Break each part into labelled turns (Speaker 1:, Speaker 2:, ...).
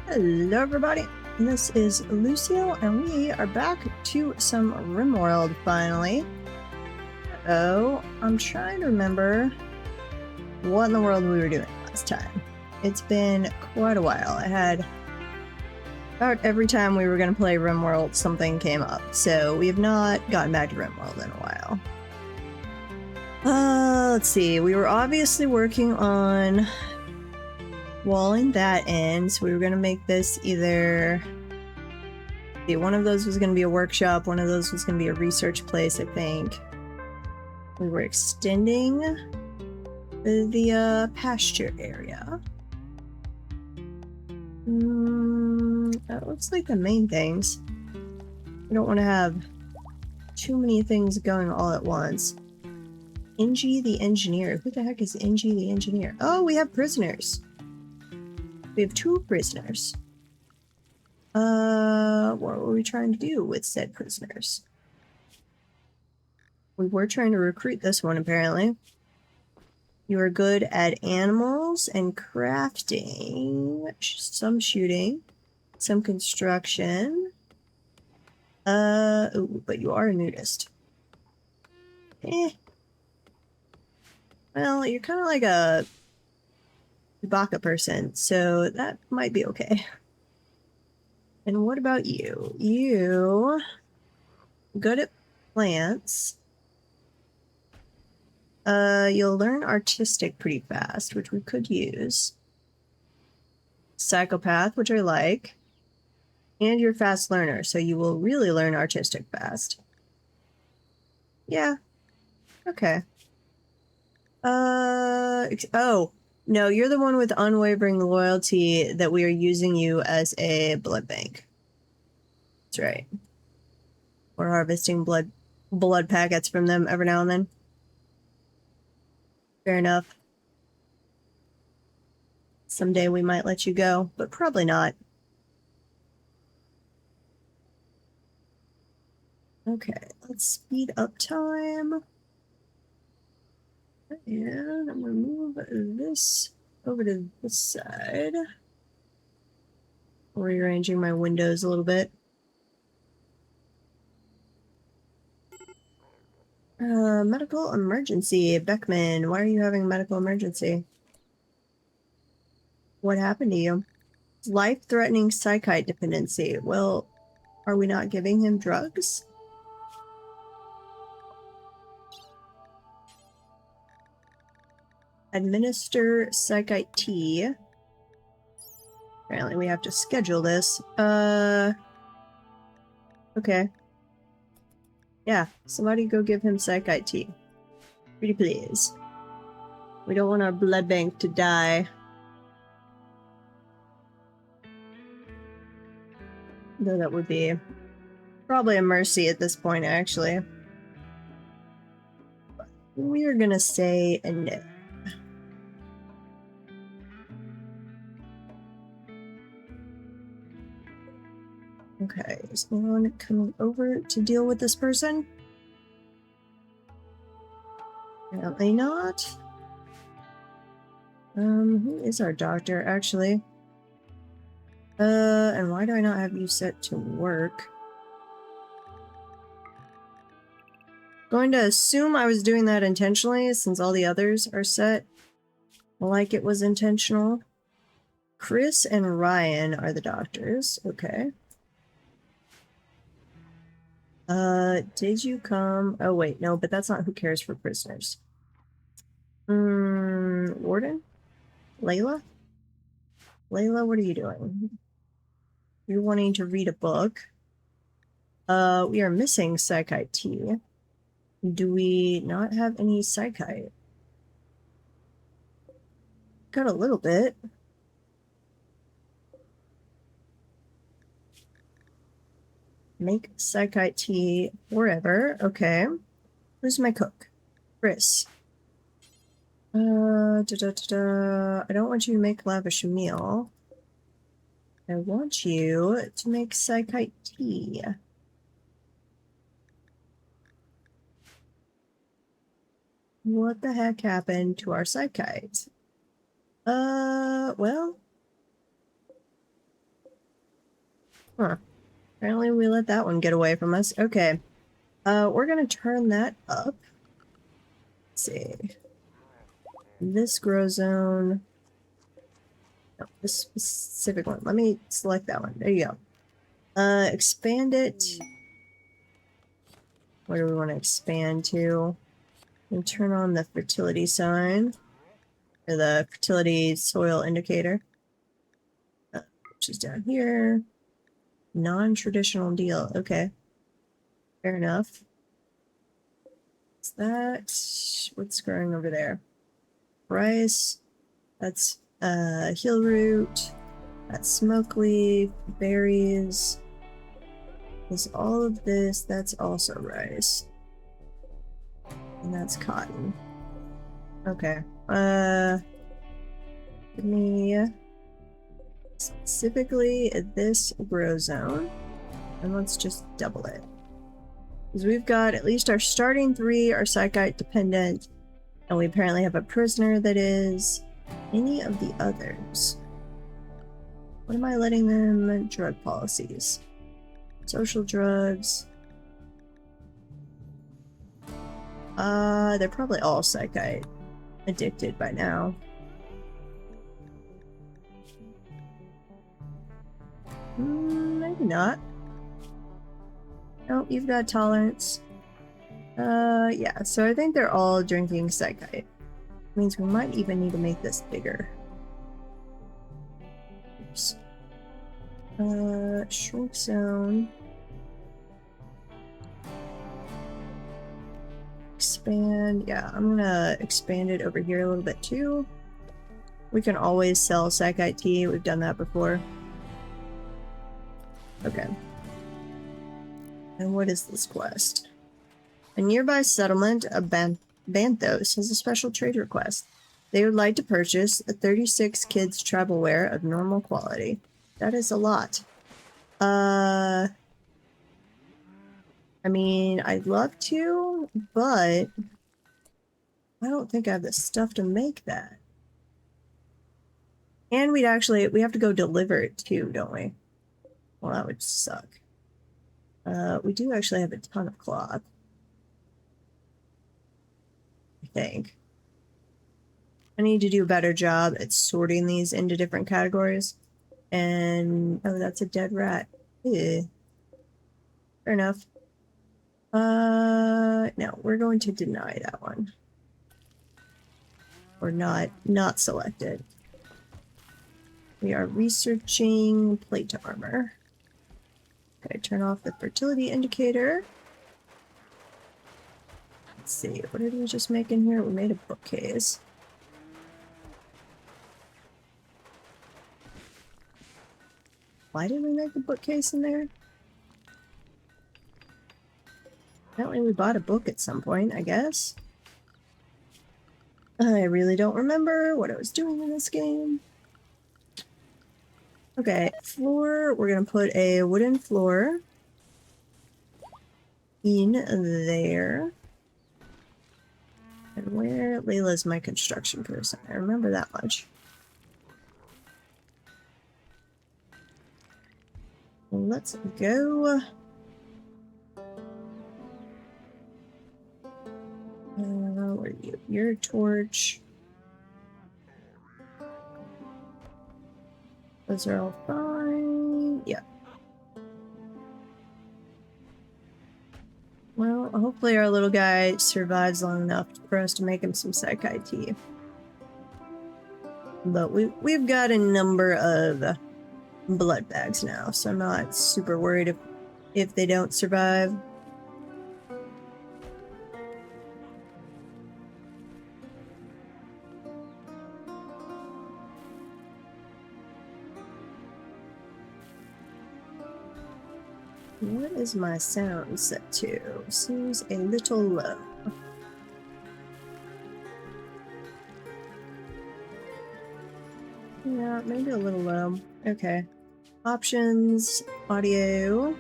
Speaker 1: Hello everybody, this is Lucio and we are back to some RimWorld finally. Oh, I'm trying to remember what in the world we were doing last time. It's been quite a while. I had about every time we were going to play RimWorld something came up, so we have not gotten back to RimWorld in a while. Let's see, we were obviously working on walling that in, so we were going to make this either... one of those was going to be a workshop, one of those was going to be a research place, I think. We were extending the pasture area. That looks like the main things. We don't want to have too many things going all at once. Ingy the engineer. Who the heck is Ingy the engineer? Oh, we have prisoners. We have 2 prisoners. What were we trying to do with said prisoners? We were trying to recruit this one, apparently. You are good at animals and crafting, some shooting, some construction. Ooh, but you are a nudist. Well, you're kind of like a Chewbacca person, so that might be okay. And what about you? You good at plants. You'll learn artistic pretty fast, which we could use. Psychopath, which I like. And you're a fast learner, so you will really learn artistic fast. Yeah. Okay. Oh, no, you're the one with unwavering loyalty that we are using you as a blood bank. That's right. We're harvesting blood packets from them every now and then. Fair enough. Someday we might let you go, but probably not. Okay, let's speed up time. And I'm gonna move this over to this side. Rearranging my windows a little bit. Medical emergency. Beckman, why are you having a medical emergency? What happened to you? Life-threatening psychite dependency. Well, are we not giving him drugs? Administer psychite tea. Apparently we have to schedule this. Okay. Yeah, somebody go give him psychite tea. Pretty please. We don't want our blood bank to die. Though that would be probably a mercy at this point, actually. But we are gonna say a no. Okay, is anyone coming over to deal with this person? Apparently not. Who is our doctor, actually? And why do I not have you set to work? Going to assume I was doing that intentionally, since all the others are set like it was intentional. Chris and Ryan are the doctors. Okay. Did you come? Oh, wait, no, but that's not who cares for prisoners. Warden? Layla? Layla, what are you doing? You're wanting to read a book. We are missing psychite tea. Do we not have any psychite? Got a little bit. Make psychite tea forever. Okay. Who's my cook? Chris. I don't want you to make lavish meal. I want you to make psychite tea. What the heck happened to our psychite? Well... Huh. Apparently we let that one get away from us. Okay. We're gonna turn that up. Let's see. This grow zone. No, this specific one. Let me select that one. There you go. Expand it. Where do we want to expand to? And turn on the fertility sign. Or the fertility soil indicator. Which is down here. Non-traditional deal. Okay. Fair enough. What's that? What's growing over there? Rice. That's heel root. That's smoke leaf. Berries. Is all of this. That's also rice. And that's cotton. Okay. Give me specifically this grow zone. And let's just double it. Because we've got at least our starting 3 are psychite dependent. And we apparently have a prisoner that is. Any of the others? What am I letting them? Drug policies. Social drugs. They're probably all psychite addicted by now. Maybe not. Nope, you've got tolerance. Yeah, so I think they're all drinking psychite. Means we might even need to make this bigger. Oops. Shrink zone. Expand. Yeah, I'm gonna expand it over here a little bit too. We can always sell psychite tea. We've done that before. Okay. And what is this quest? A nearby settlement of Banthos has a special trade request. They would like to purchase a 36 kids travel wear of normal quality. That is a lot. I mean, I'd love to, but I don't think I have the stuff to make that. And we have to go deliver it too, don't we? Well, that would suck. We do actually have a ton of cloth. I think. I need to do a better job at sorting these into different categories. And, oh, that's a dead rat. Ew. Fair enough. No, we're going to deny that one. Or not select it. We are researching plate armor. Okay, turn off the fertility indicator. Let's see, what did we just make in here? We made a bookcase. Why did we make a bookcase in there? Apparently we bought a book at some point, I guess. I really don't remember what I was doing in this game. Okay, floor. We're gonna put a wooden floor in there. And where? Layla's my construction person. I remember that much. Let's go. Where are you? Your torch. Those are all fine. Yeah. Well, hopefully our little guy survives long enough for us to make him some psychite tea. But we've got a number of blood bags now, so I'm not super worried if they don't survive. What is my sound set to? Seems a little low. Yeah, maybe a little low. Okay. Options, audio.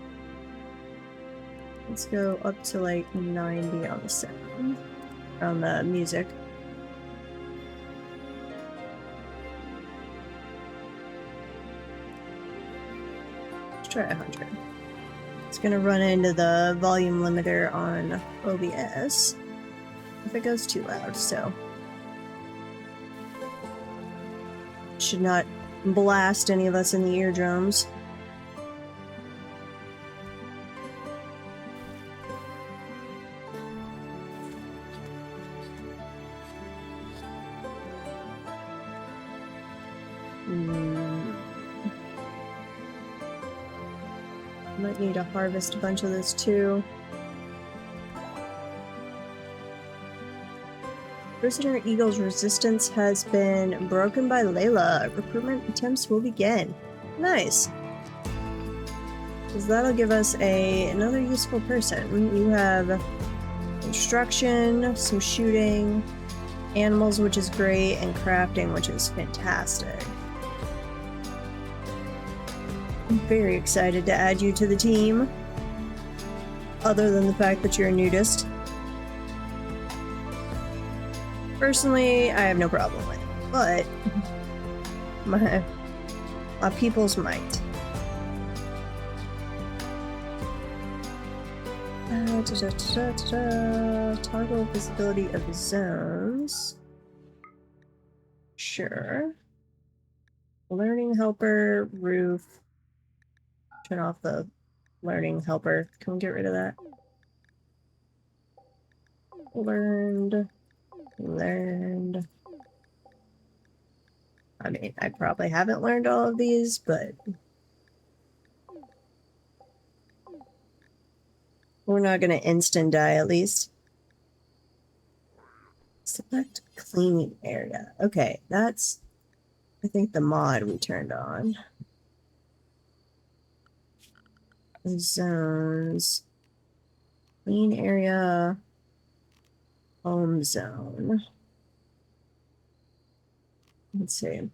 Speaker 1: Let's go up to like 90 on the sound. On the music. Let's try 100. It's gonna run into the volume limiter on OBS if it goes too loud, so should not blast any of us in the eardrums. Might need to harvest a bunch of this too. Prisoner Eagle's resistance has been broken by Layla. Recruitment attempts will begin. Nice. Because that'll give us another useful person. You have instruction, some shooting, animals, which is great, and crafting, which is fantastic. I'm very excited to add you to the team. Other than the fact that you're a nudist. Personally, I have no problem with it, but my peoples might. Toggle visibility of zones. Sure. Learning helper, roof. Turn off the learning helper. Can we get rid of that? Learned. I mean, I probably haven't learned all of these, but we're not going to instant die at least. Select cleaning area. Okay, that's, I think, the mod we turned on. Zones. Clean area. Home zone. Let's see.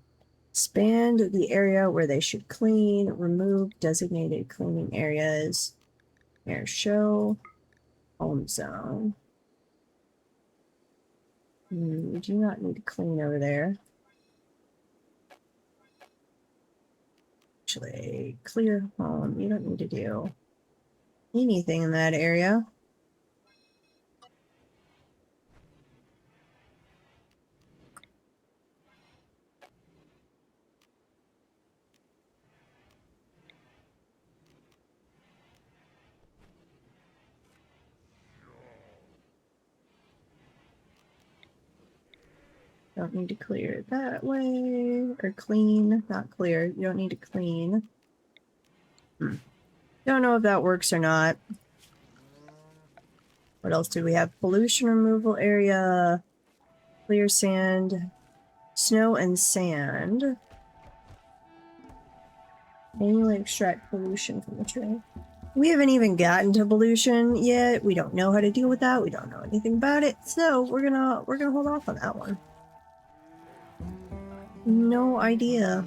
Speaker 1: Expand the area where they should clean. Remove designated cleaning areas. Air show. Home zone. We do not need to clean over there. Actually, clear home. You don't need to do anything in that area. Don't need to clear it that way. Or clean. Not clear. You don't need to clean. Don't know if that works or not. What else do we have? Pollution removal area. Clear sand. Snow and sand. Manually extract pollution from the tree. We haven't even gotten to pollution yet. We don't know how to deal with that. We don't know anything about it. So we're gonna hold off on that one. No idea.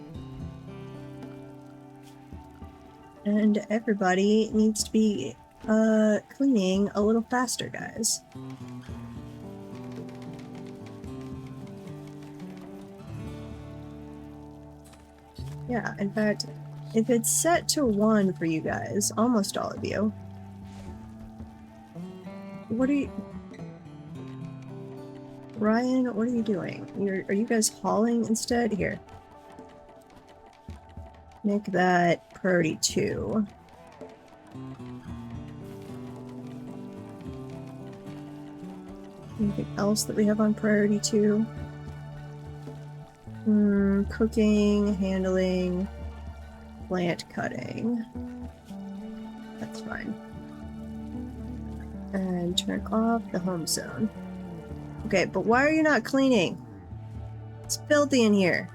Speaker 1: And everybody needs to be cleaning a little faster, guys. Yeah, in fact, if it's set to 1 for you guys, almost all of you. What are you... Ryan, what are you doing? Are you guys hauling instead? Here. Make that priority 2. Anything else that we have on priority 2? Cooking, handling, plant cutting. That's fine. And turn off the home zone. Okay, but why are you not cleaning? It's filthy in here.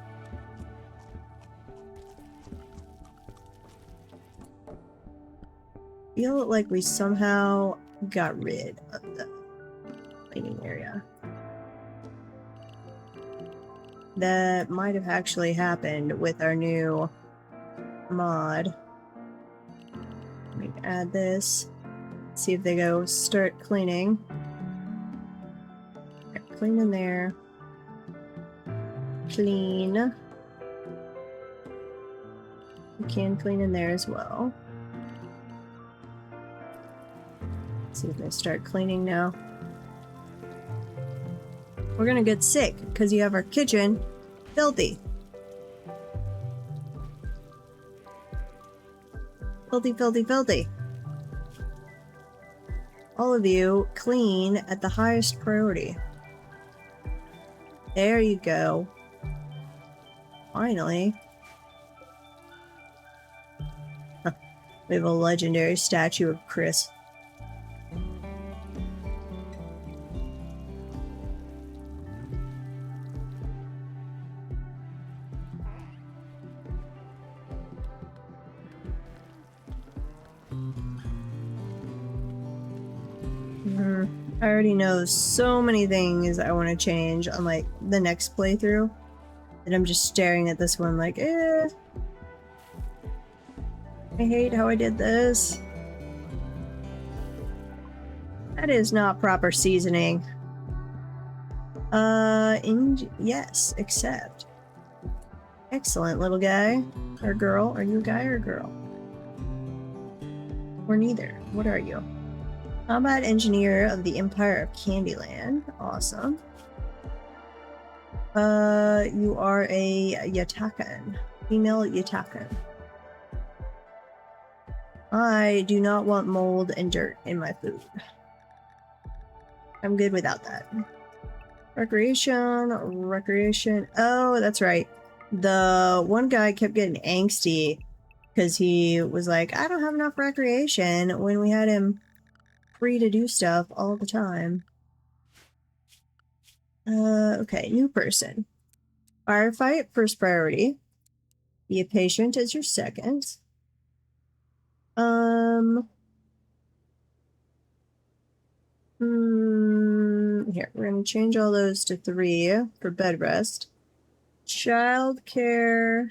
Speaker 1: Feel like we somehow got rid of the cleaning area. That might have actually happened with our new mod. Let me add this. See if they go start cleaning. Okay, clean in there. Clean. can clean in there as well. Let's see if they start cleaning now. We're gonna get sick because you have our kitchen filthy. Filthy, filthy, filthy. All of you clean at the highest priority. There you go. Finally. Huh. We have a legendary statue of Chris. I already know so many things I want to change on like the next playthrough, and I'm just staring at this one like, I hate how I did this. That is not proper seasoning. Yes, accept. Excellent, little guy. Or girl. Are you a guy or a girl? Or neither. What are you? Combat Engineer of the Empire of Candyland. Awesome. You are a Yatakan. Female Yatakan. I do not want mold and dirt in my food. I'm good without that. Recreation. Oh, that's right. The one guy kept getting angsty because he was like, I don't have enough recreation when we had him free to do stuff all the time. Okay, new person. Firefight, first priority. Be a patient as your second. Here, we're gonna change all those to 3 for bed rest. Childcare.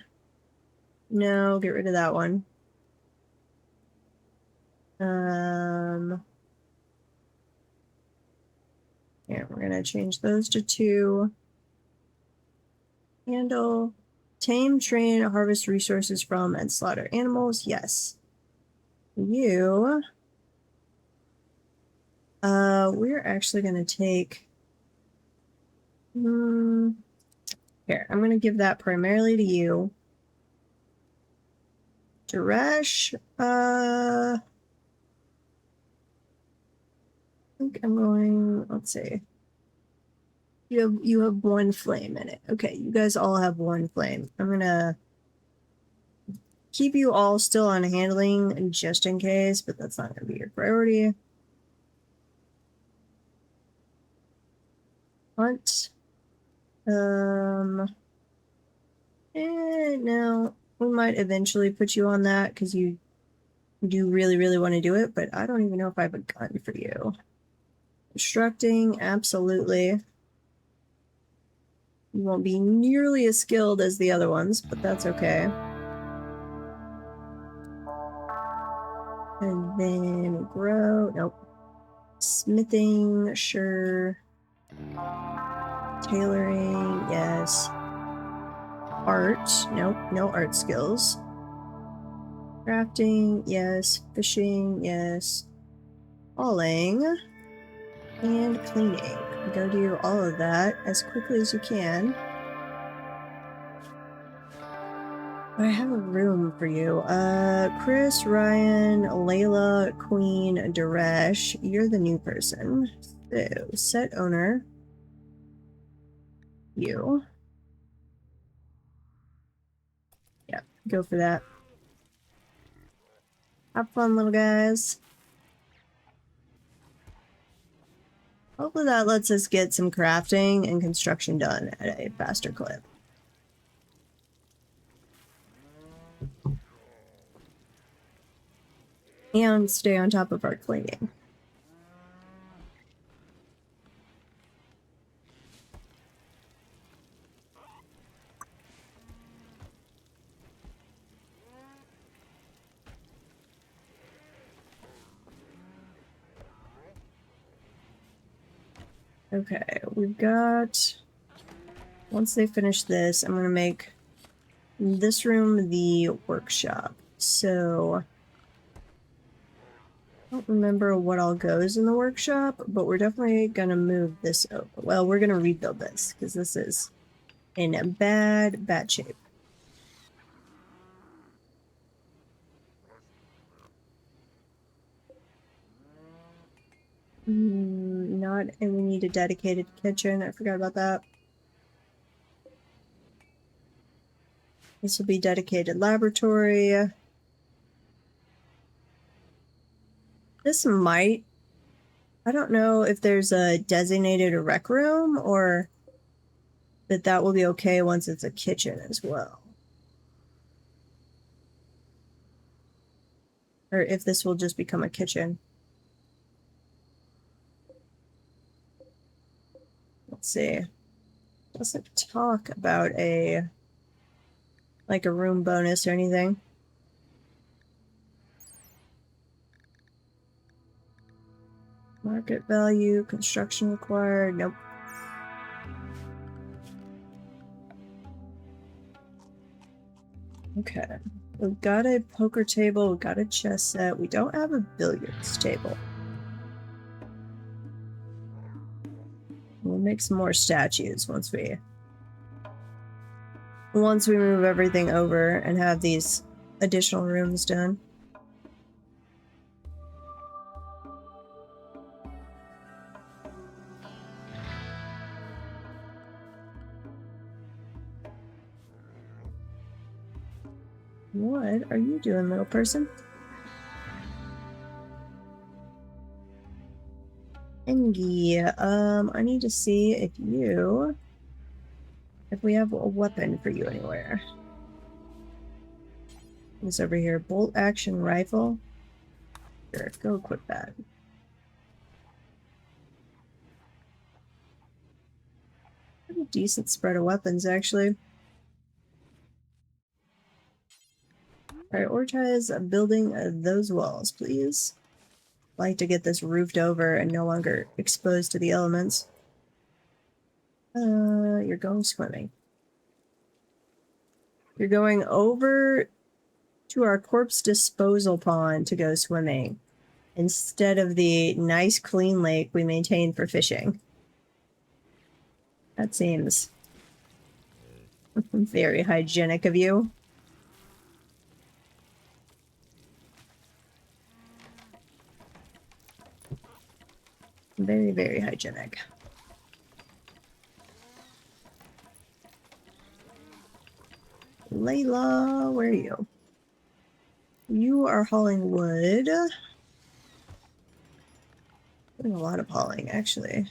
Speaker 1: No, get rid of that one. Yeah, we're gonna change those to 2. Handle. Tame, train, harvest resources from, and slaughter animals. Yes. You. We're actually gonna take. Here, I'm gonna give that primarily to you. Duresh, I think I'm going, let's see. You have 1 flame in it. Okay, you guys all have 1 flame. I'm gonna keep you all still on handling just in case, but that's not gonna be your priority. Hunt. No, we might eventually put you on that because you do really, really want to do it, but I don't even know if I have a gun for you. Constructing, absolutely. You won't be nearly as skilled as the other ones, but that's okay. And then grow, nope. Smithing, sure. Tailoring, yes. Art, nope, no art skills. Crafting, yes. Fishing, yes. Hauling. And cleaning. Go do all of that as quickly as you can. But I have a room for you. Chris, Ryan, Layla, Queen, Duresh. You're the new person. So, set owner. You. Yeah, go for that. Have fun, little guys. Hopefully that lets us get some crafting and construction done at a faster clip. And stay on top of our cleaning. Okay, we've got... Once they finish this, I'm going to make this room the workshop. So I don't remember what all goes in the workshop, but we're definitely gonna move this over. Well, we're gonna rebuild this because this is in a bad shape. Not, and we need a dedicated kitchen. I forgot about that. This will be dedicated laboratory. This might, I don't know if there's a designated rec room or that will be okay once it's a kitchen as well. Or if this will just become a kitchen. Let's see. Doesn't talk about like a room bonus or anything. Market value, construction required, nope. Okay. We've got a poker table, we've got a chess set, we don't have a billiards table. We'll make some more statues once we move everything over and have these additional rooms done. What are you doing, little person? Engie, I need to see if we have a weapon for you anywhere. This over here, bolt action rifle. Sure, go equip that. Pretty decent spread of weapons, actually. Prioritize building those walls, please. I'd like to get this roofed over and no longer exposed to the elements. You're going swimming. You're going over to our corpse disposal pond to go swimming instead of the nice clean lake we maintain for fishing. That seems very hygienic of you. Very, very hygienic. Layla, where are you? You are hauling wood. Doing a lot of hauling, actually.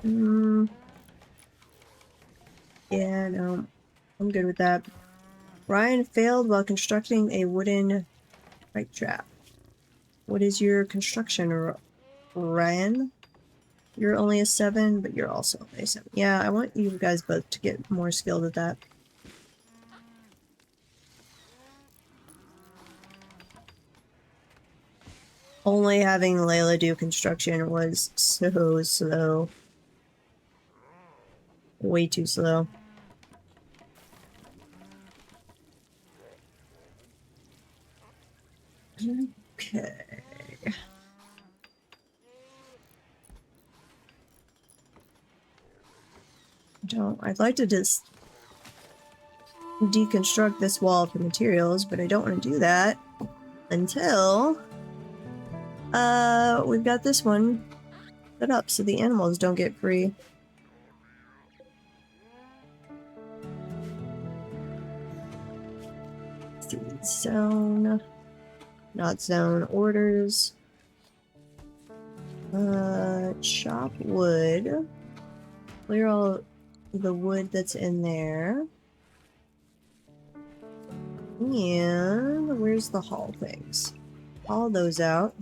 Speaker 1: Yeah, no. I'm good with that. Ryan failed while constructing a wooden right trap. What is your construction, Ryan? You're only a 7, but you're also only a 7. Yeah, I want you guys both to get more skilled at that. Only having Layla do construction was so slow. Way too slow. Okay. I'd like to just deconstruct this wall for materials, but I don't want to do that until we've got this one set up so the animals don't get free. Zone, not zone orders. Chop wood. Clear all the wood that's in there. And where's the haul things? Haul those out.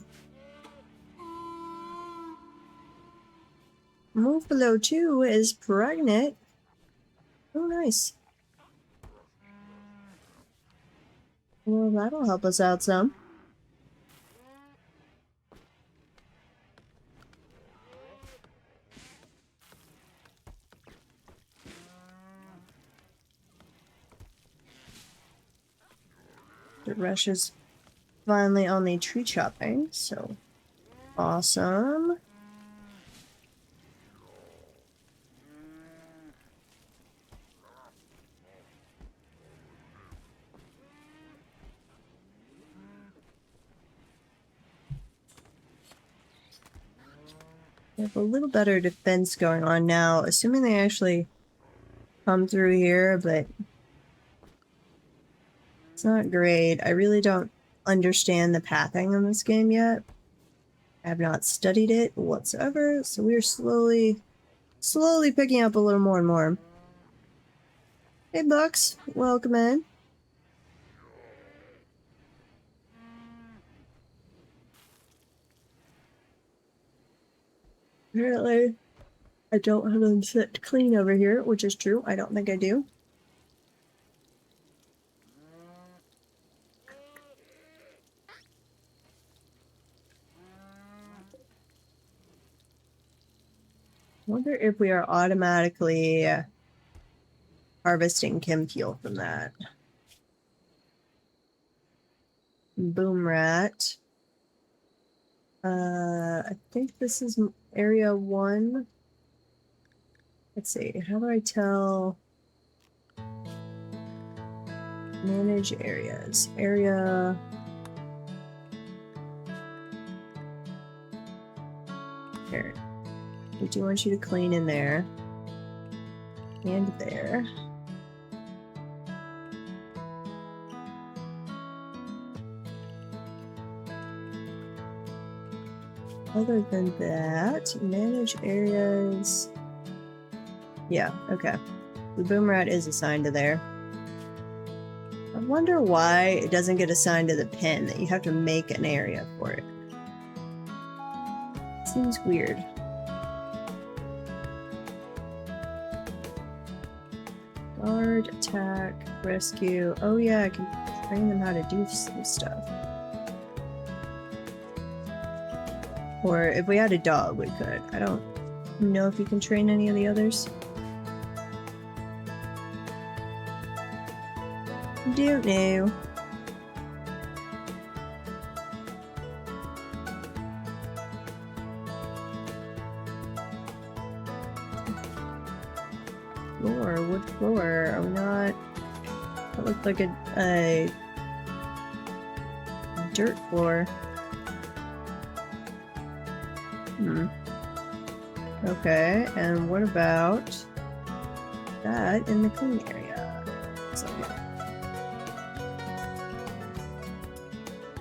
Speaker 1: Move below 2 is pregnant. Oh, nice. Well, that'll help us out some. The rush is finally on the tree chopping, so awesome. We have a little better defense going on now, assuming they actually come through here, but it's not great. I really don't understand the pathing in this game yet. I have not studied it whatsoever, so we're slowly picking up a little more and more. Hey Bucks, welcome in. Apparently, I don't have them set clean over here, which is true. I don't think I do. Wonder if we are automatically harvesting chem fuel from that. Boom rat. I think this is area 1. Let's see, how do I tell? Manage areas. Area. Here. We do want you to clean in there. And there. Other than that, manage areas. Yeah, okay. The boom rat is assigned to there. I wonder why it doesn't get assigned to the pen, that you have to make an area for it. Seems weird. Guard, attack, rescue. Oh yeah, I can train them how to do some stuff. Or if we had a dog, we could. I don't know if you can train any of the others. Don't know. Floor, wood floor. Are we not? That looked like a dirt floor. Okay, and what about that in the clean area?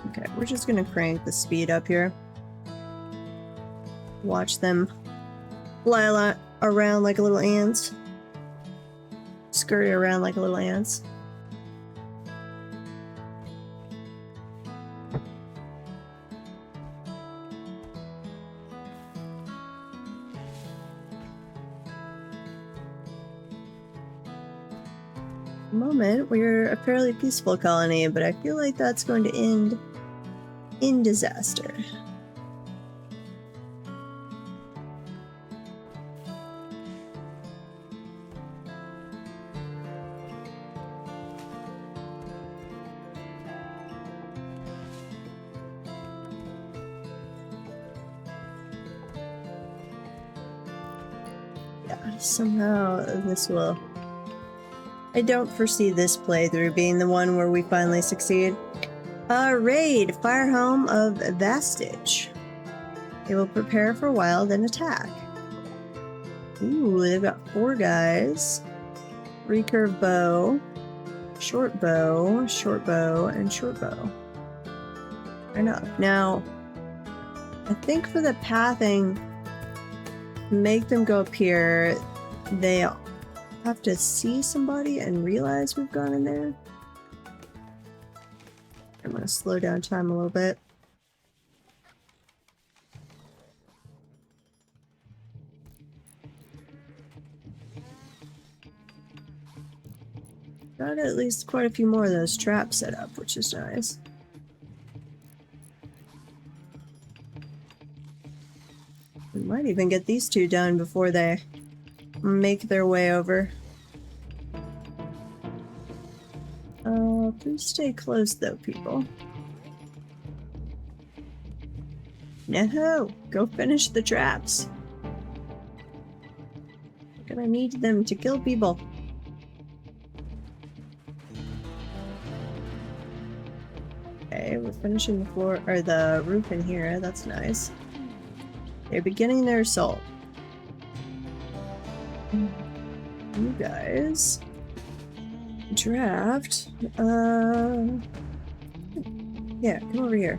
Speaker 1: Okay, we're just gonna crank the speed up here. Watch them fly around like little ants. Scurry around like little ants. Moment, we're a fairly peaceful colony, but I feel like that's going to end in disaster. Yeah, somehow this will... I don't foresee this playthrough being the one where we finally succeed. Raid! Fire home of Vastage. They will prepare for a while, then attack. Ooh, they've got 4 guys. Recurve bow, short bow, and short bow. Enough. Now, I think for the pathing, make them go up here. They have to see somebody and realize we've gone in there. I'm gonna slow down time a little bit. Got at least quite a few more of those traps set up, which is nice. We might even get these 2 done before they make their way over. Please stay close though, people. No, go finish the traps. We're gonna need them to kill people. Okay, we're finishing the floor or the roof in here. That's nice. They're beginning their assault. You guys draft. Yeah, come over here.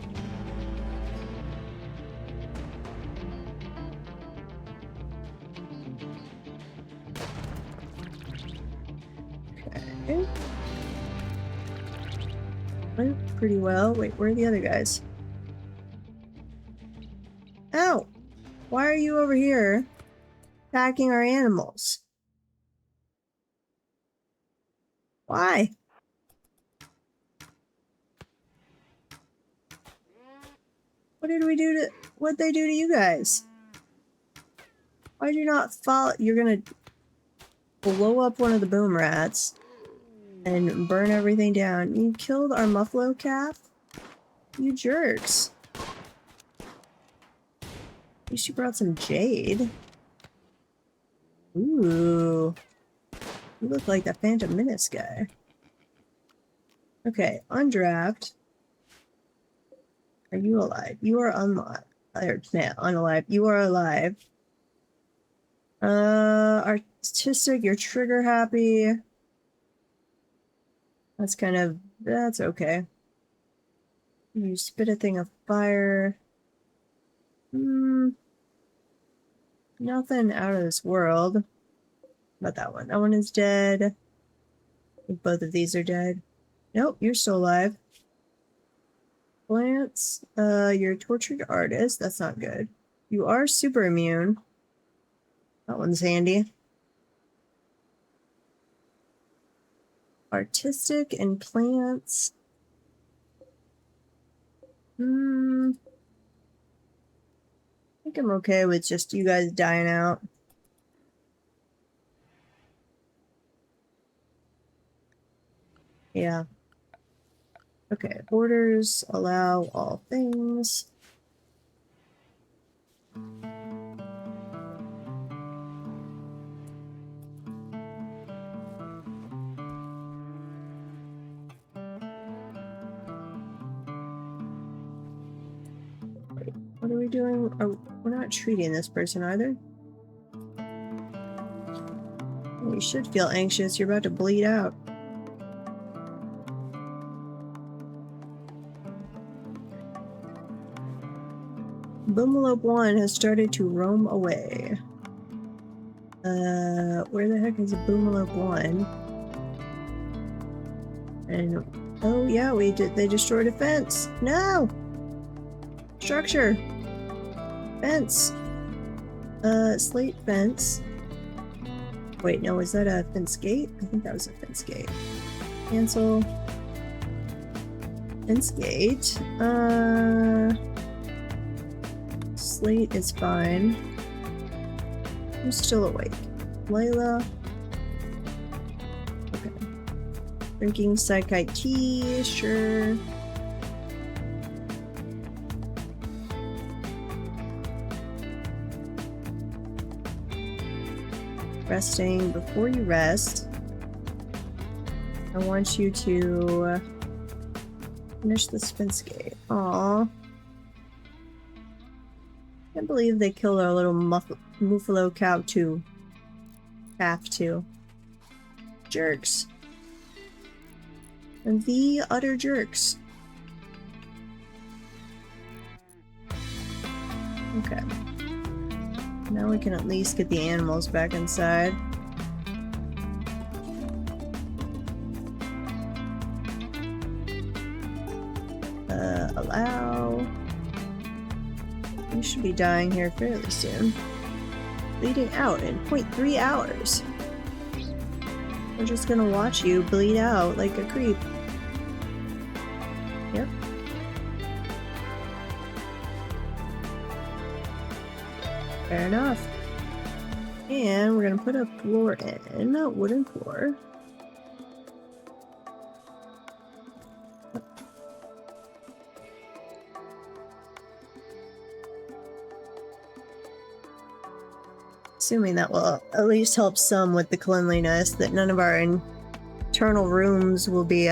Speaker 1: Okay. Went pretty well. Wait, where are the other guys? Ow! Why are you over here attacking our animals? Why? What did we do to... What'd they do to you guys? Why'd you not follow... You're gonna blow up one of the boom rats and burn everything down. You killed our muffalo calf? You jerks. At least you brought some jade. Ooh. You look like the Phantom Menace guy. Okay, undraft. Are you alive? You are unalive. Unalive. You are alive. Artistic, you're trigger happy. That's kind of... That's okay. You spit a thing of fire. Nothing out of this world. Not that one. That one is dead. I think both of these are dead. Nope, you're still alive. Plants. You're a tortured artist. That's not good. You are super immune. That one's handy. Artistic and plants. I think I'm okay with just you guys dying out. Yeah. Okay, orders allow all things. Wait, what are we doing? We're not treating this person either. You should feel anxious. You're about to bleed out. Boomalope 1 has started to roam away. Where the heck is Boomalope 1? And oh yeah, they destroyed a fence. No! Structure. Fence. Slate fence. Wait, no, was that a fence gate? I think that was a fence gate. Cancel. Fence gate. Slate is fine. Who's still awake? Layla. Okay. Drinking Psychite tea, sure. Resting. Before you rest, I want you to finish the fence gate. Aww. Can't believe they killed our little muffalo cow too. Calf too. Jerks. And the utter jerks. Okay. Now we can at least get the animals back inside. Allow. You should be dying here fairly soon. Bleeding out in 0.3 hours. We're just gonna watch you bleed out like a creep. Yep. Fair enough. And we're gonna put a floor in, a wooden floor. Assuming that will at least help some with the cleanliness, that none of our internal rooms will be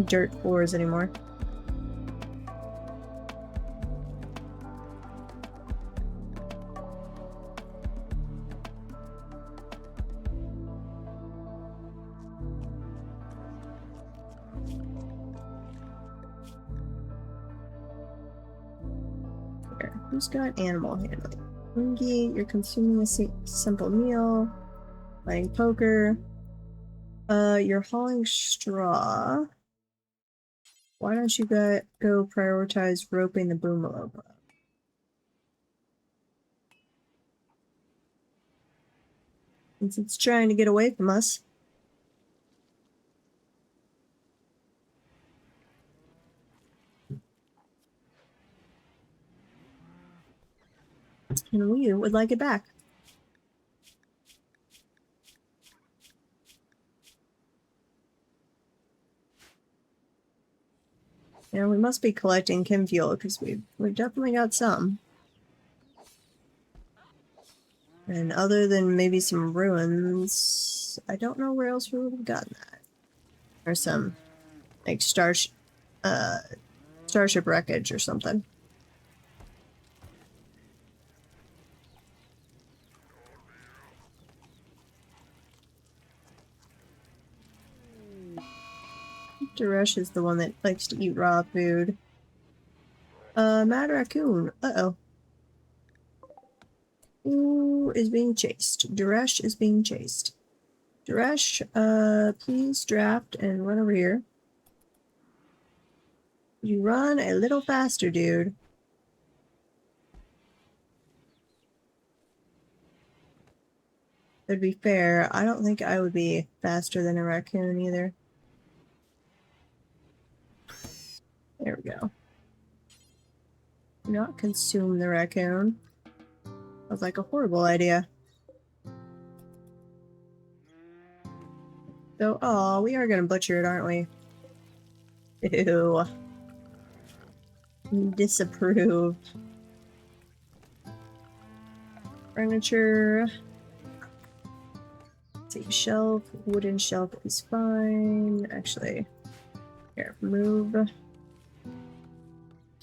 Speaker 1: dirt floors anymore. Who's got animal handling? Lungi, you're consuming a simple meal. Playing poker. You're hauling straw. Why don't you go prioritize roping the boomaloo? Since it's trying to get away from us. And we would like it back. You know, we must be collecting chem fuel because we've definitely got some. And other than maybe some ruins, I don't know where else we would have gotten that. Or some like starship wreckage or something. Duresh is the one that likes to eat raw food. Mad Raccoon. Uh-oh. Who is being chased? Duresh is being chased. Duresh, please draft and run over here. You run a little faster, dude. To be fair, I don't think I would be faster than a raccoon either. There we go. Do not consume the raccoon. Sounds like a horrible idea. So, oh, we are gonna butcher it, aren't we? Ew. Disapprove. Furniture. Let's see, shelf. Wooden shelf is fine. Actually, here, move.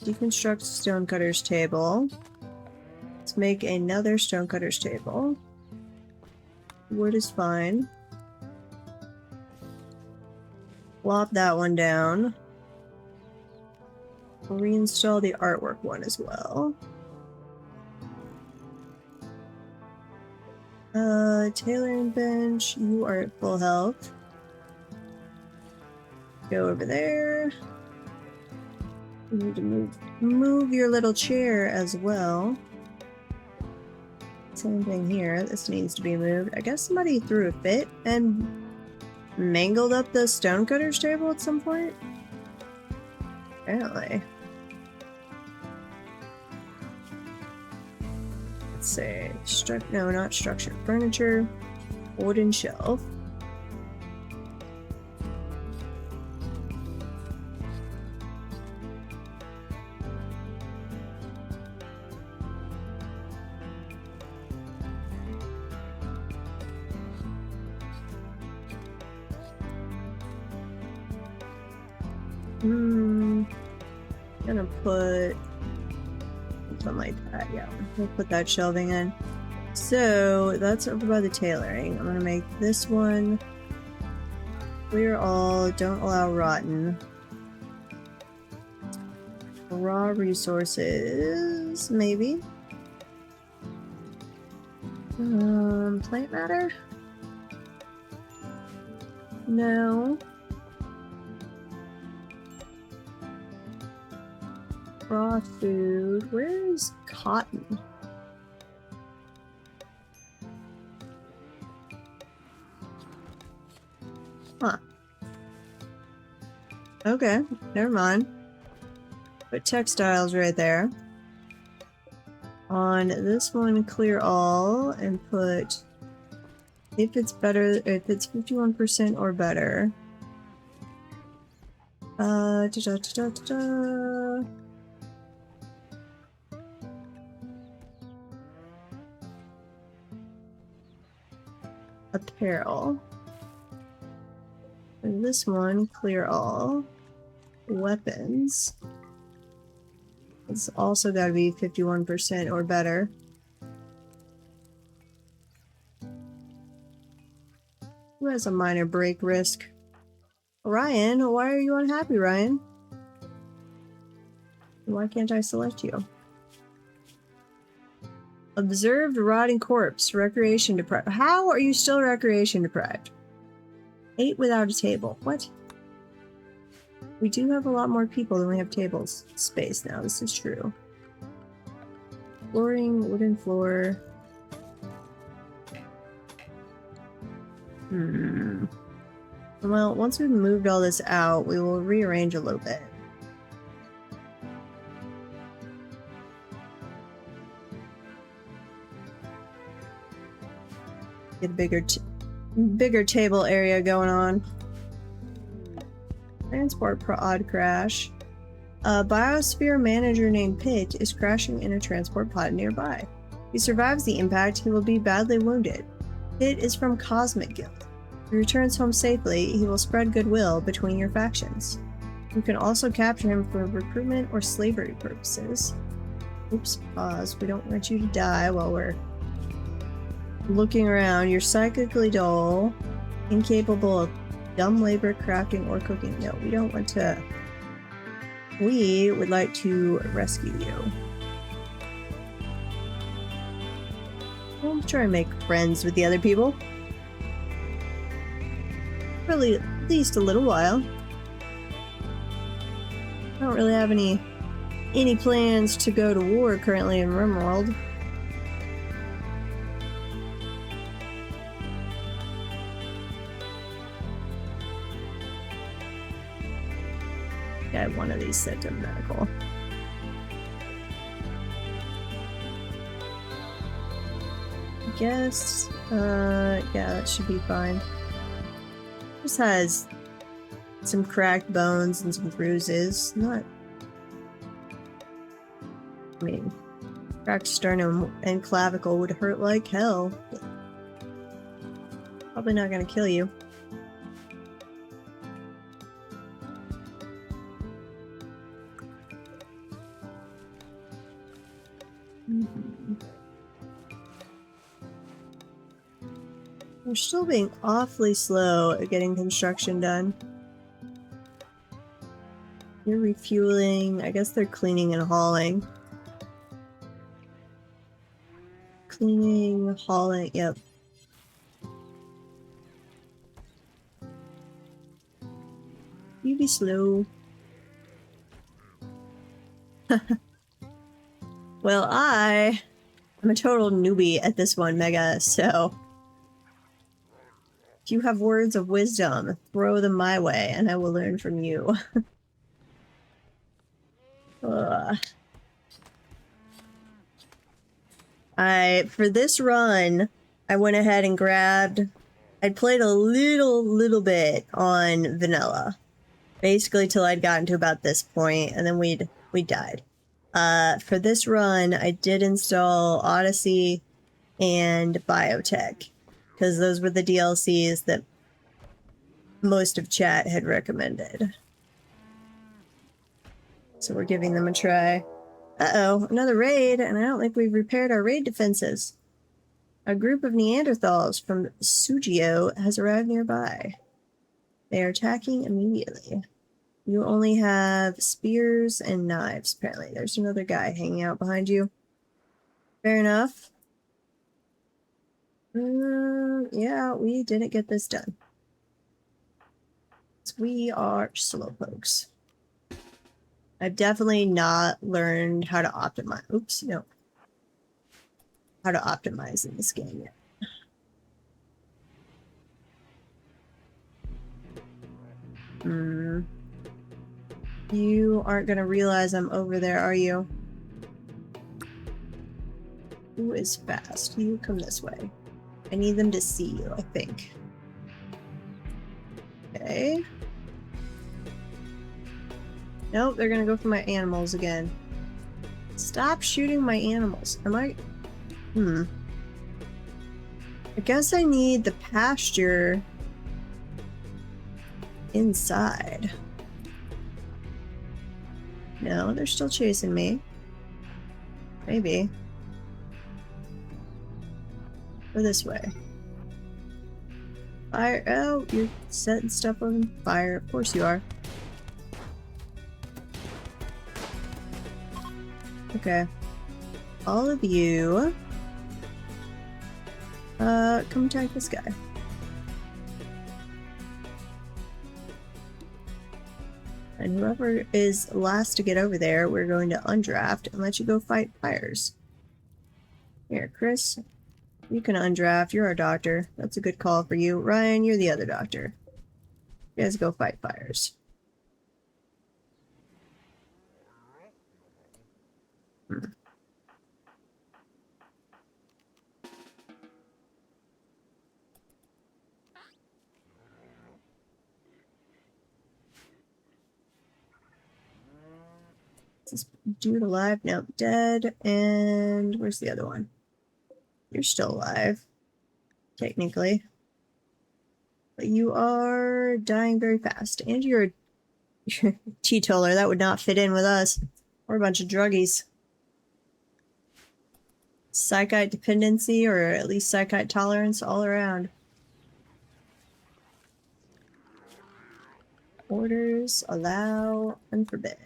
Speaker 1: Deconstruct stonecutter's table. Let's make another stonecutter's table. Wood is fine. Flop that one down. Reinstall the artwork one as well. Tailoring bench, you are at full health. Go over there. You need to move your little chair as well. Same thing here. This needs to be moved. I guess somebody threw a fit and mangled up the stonecutter's table at some point. Apparently. Let's say no, not structured furniture. Wooden shelf. Gonna put something like that, yeah. We'll put that shelving in. So that's over by the tailoring. I'm gonna make this one clear all, don't allow rotten. Raw resources, maybe. Plant matter? No. Raw food. Where is cotton? Huh. Okay, never mind. Put textiles right there. On this one, clear all and put if it's 51% or better. apparel. And this one, clear all. Weapons. It's also got to be 51% or better. Who has a minor break risk? Ryan, why are you unhappy, Ryan? Why can't I select you? Observed rotting corpse, recreation deprived. How are you still recreation deprived? 8 without a table. What? We do have a lot more people than we have tables space now. This is true. Flooring, wooden floor. Well, once we've moved all this out, we will rearrange a little bit. Get a bigger table area going on. Transport pod crash. A biosphere manager named Pitt is crashing in a transport pod nearby. If he survives the impact, he will be badly wounded. Pitt is from Cosmic Guild. If he returns home safely, he will spread goodwill between your factions. You can also capture him for recruitment or slavery purposes. Oops, pause. We don't want you to die while we're looking around. You're psychically dull, incapable of dumb labor, crafting, or cooking. No, we don't want to. We would like to rescue you. We'll try and make friends with the other people. For at least a little while. I don't really have any plans to go to war currently in RimWorld. I have one of these set to medical. I guess, yeah, that should be fine. Just has some cracked bones and some bruises. Not, I mean, cracked sternum and clavicle would hurt like hell. But probably not gonna kill you. We're still being awfully slow at getting construction done. You're refueling. I guess they're cleaning and hauling. Cleaning, hauling, yep. You be slow. Well, I'm a total newbie at this one, Mega, so if you have words of wisdom, throw them my way, and I will learn from you. For this run, I went ahead and grabbed... I'd played a little bit on vanilla. Basically till I'd gotten to about this point, and then we died. For this run, I did install Odyssey and Biotech, because those were the DLCs that most of chat had recommended. So we're giving them a try. Uh-oh, another raid, and I don't think we've repaired our raid defenses. A group of Neanderthals from Sugio has arrived nearby. They are attacking immediately. You only have spears and knives, apparently. There's another guy hanging out behind you. Fair enough. Yeah, we didn't get this done. We are slowpokes. I've definitely not learned how to optimize. Oops, no. How to optimize in this game yet. You aren't gonna realize I'm over there, are you? Who is fast? You come this way. I need them to see you, I think. Okay. Nope, they're gonna go for my animals again. Stop shooting my animals. Am I... I guess I need the pasture inside. No, they're still chasing me. Maybe. Go this way. Fire. Oh, you're setting stuff on fire. Of course you are. Okay. All of you. Come attack this guy. And whoever is last to get over there, we're going to undraft and let you go fight fires. Here, Chris, you can undraft. You're our doctor. That's a good call for you. Ryan, you're the other doctor. You guys go fight fires. Is dude alive? No, dead. And where's the other one? You're still alive, technically. But you are dying very fast. And you're a teetotaler. That would not fit in with us. We're a bunch of druggies. Psychite dependency, or at least psychite tolerance all around. Orders, allow, and forbid.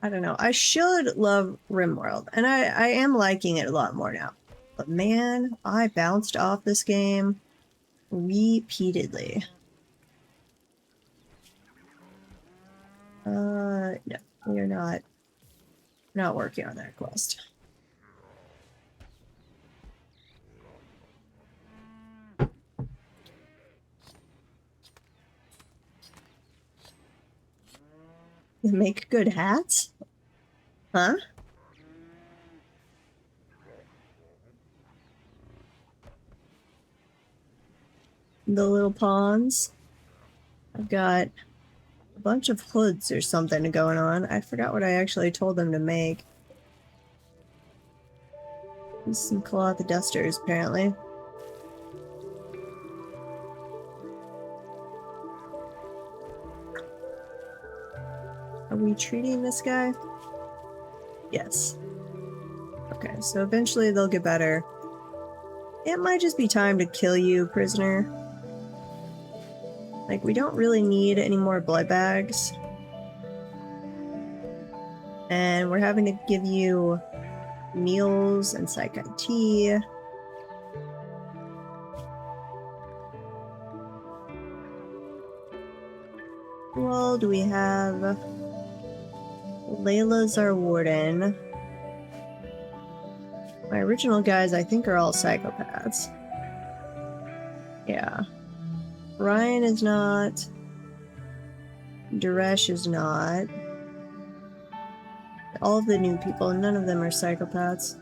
Speaker 1: I don't know. I should love RimWorld, and I am liking it a lot more now. But man, I bounced off this game repeatedly. No, we are not working on that quest. You make good hats? Huh? The little pawns. I've got a bunch of hoods or something going on. I forgot what I actually told them to make. Some cloth dusters, apparently. Are we treating this guy? Yes. Okay, so eventually they'll get better. It might just be time to kill you, prisoner. Like, we don't really need any more blood bags. And we're having to give you meals and psychite tea. Who all do we have? Layla's our warden. My original guys, I think, are all psychopaths. Yeah. Ryan is not. Duresh is not. All of the new people, none of them are psychopaths.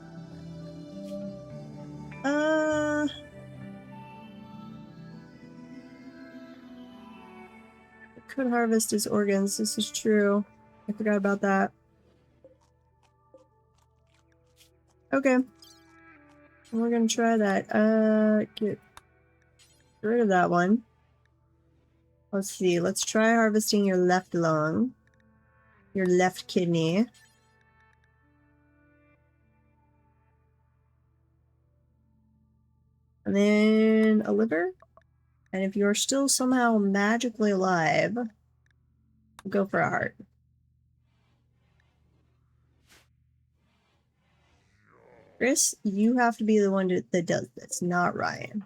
Speaker 1: I could harvest his organs, this is true. I forgot about that. Okay. We're gonna try that. Get rid of that one. Let's see, let's try harvesting your left lung. Your left kidney. And then a liver. And if you're still somehow magically alive, go for a heart. Chris, you have to be the one that does this, not Ryan.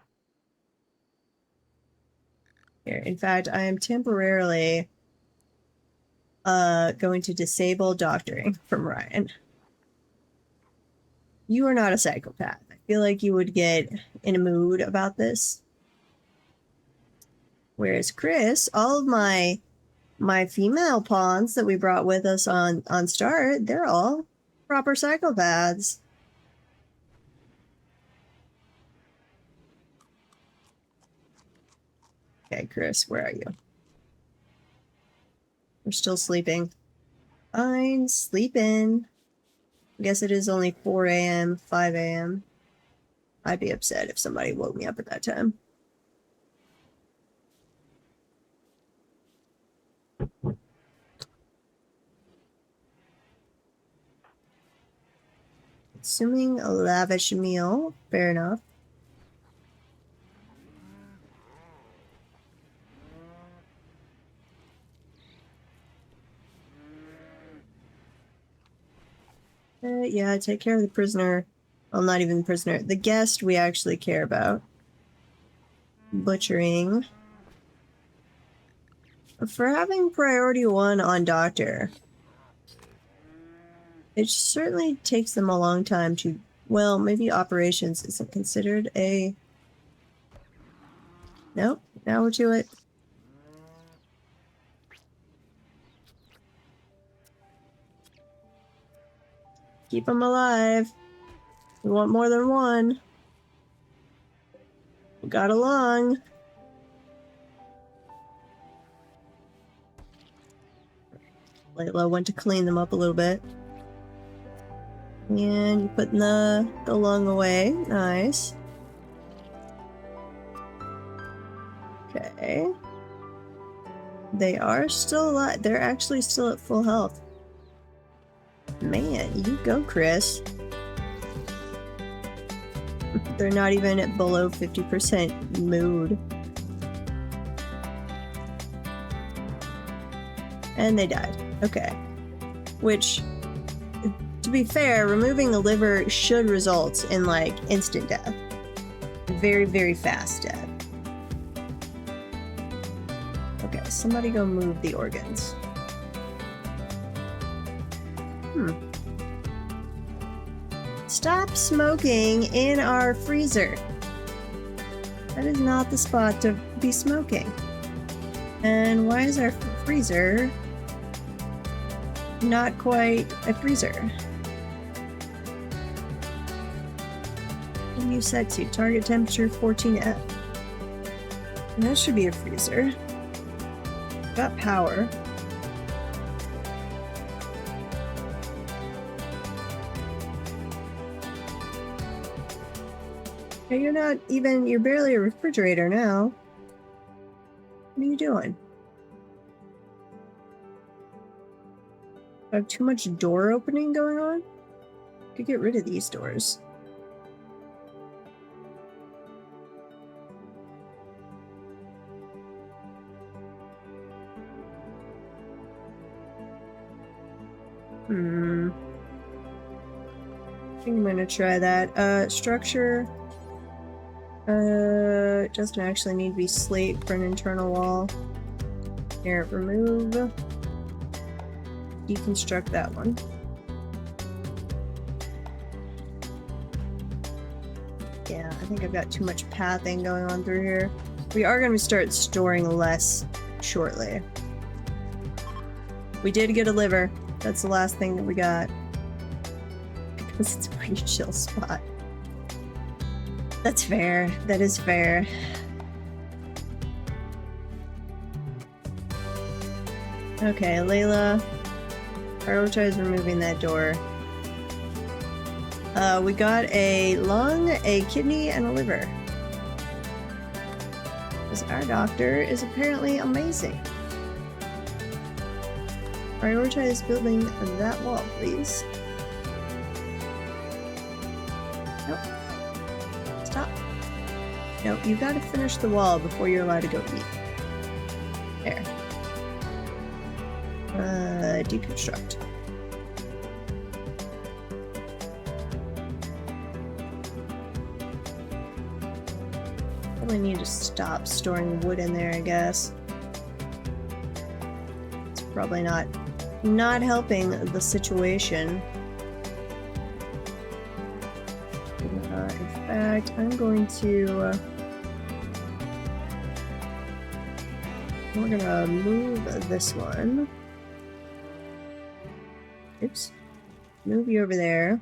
Speaker 1: Here, in fact, I am temporarily going to disable doctoring from Ryan. You are not a psychopath. I feel like you would get in a mood about this. Whereas Chris, all of my female pawns that we brought with us on start, they're all proper psychopaths. Okay, Chris, where are you? We're still sleeping. Fine, sleeping. I guess it is only 4 a.m., 5 a.m. I'd be upset if somebody woke me up at that time. Assuming a lavish meal, fair enough. Yeah, take care of the prisoner. Well, not even the prisoner. The guest we actually care about. Butchering. For having priority 1 on doctor. It certainly takes them a long time to... Well, maybe operations isn't considered a... Nope, now we're to it. Keep them alive. We want more than 1. We got along. Layla went to clean them up a little bit. And you putting the lung away. Nice. Okay. They are still alive. They're actually still at full health. Man, you go, Chris. They're not even at below 50% mood. And they died. Okay. Which, to be fair, removing the liver should result in, like, instant death. Very, very fast death. Okay, somebody go move the organs. Stop smoking in our freezer. That is not the spot to be smoking. And why is our freezer not quite a freezer? What are you set to? Target temperature 14F. And that should be a freezer. Got power. You're not even, you're barely a refrigerator now. What are you doing? I have too much door opening going on? Could get rid of these doors. I think I'm gonna try that. Structure. It doesn't actually need to be slate for an internal wall. Here, remove. Deconstruct that one. Yeah, I think I've got too much pathing going on through here. We are going to start storing less shortly. We did get a liver. That's the last thing that we got. Because it's a pretty chill spot. That's fair. That is fair. Okay, Layla. Prioritize removing that door. We got a lung, a kidney, and a liver. Because our doctor is apparently amazing. Prioritize building that wall, please. Nope. Stop. No, you gotta finish the wall before you're allowed to go eat. There. Deconstruct. Probably need to stop storing wood in there, I guess. It's probably not helping the situation. In fact, I'm going to... we're gonna move this one. Oops. Move you over there.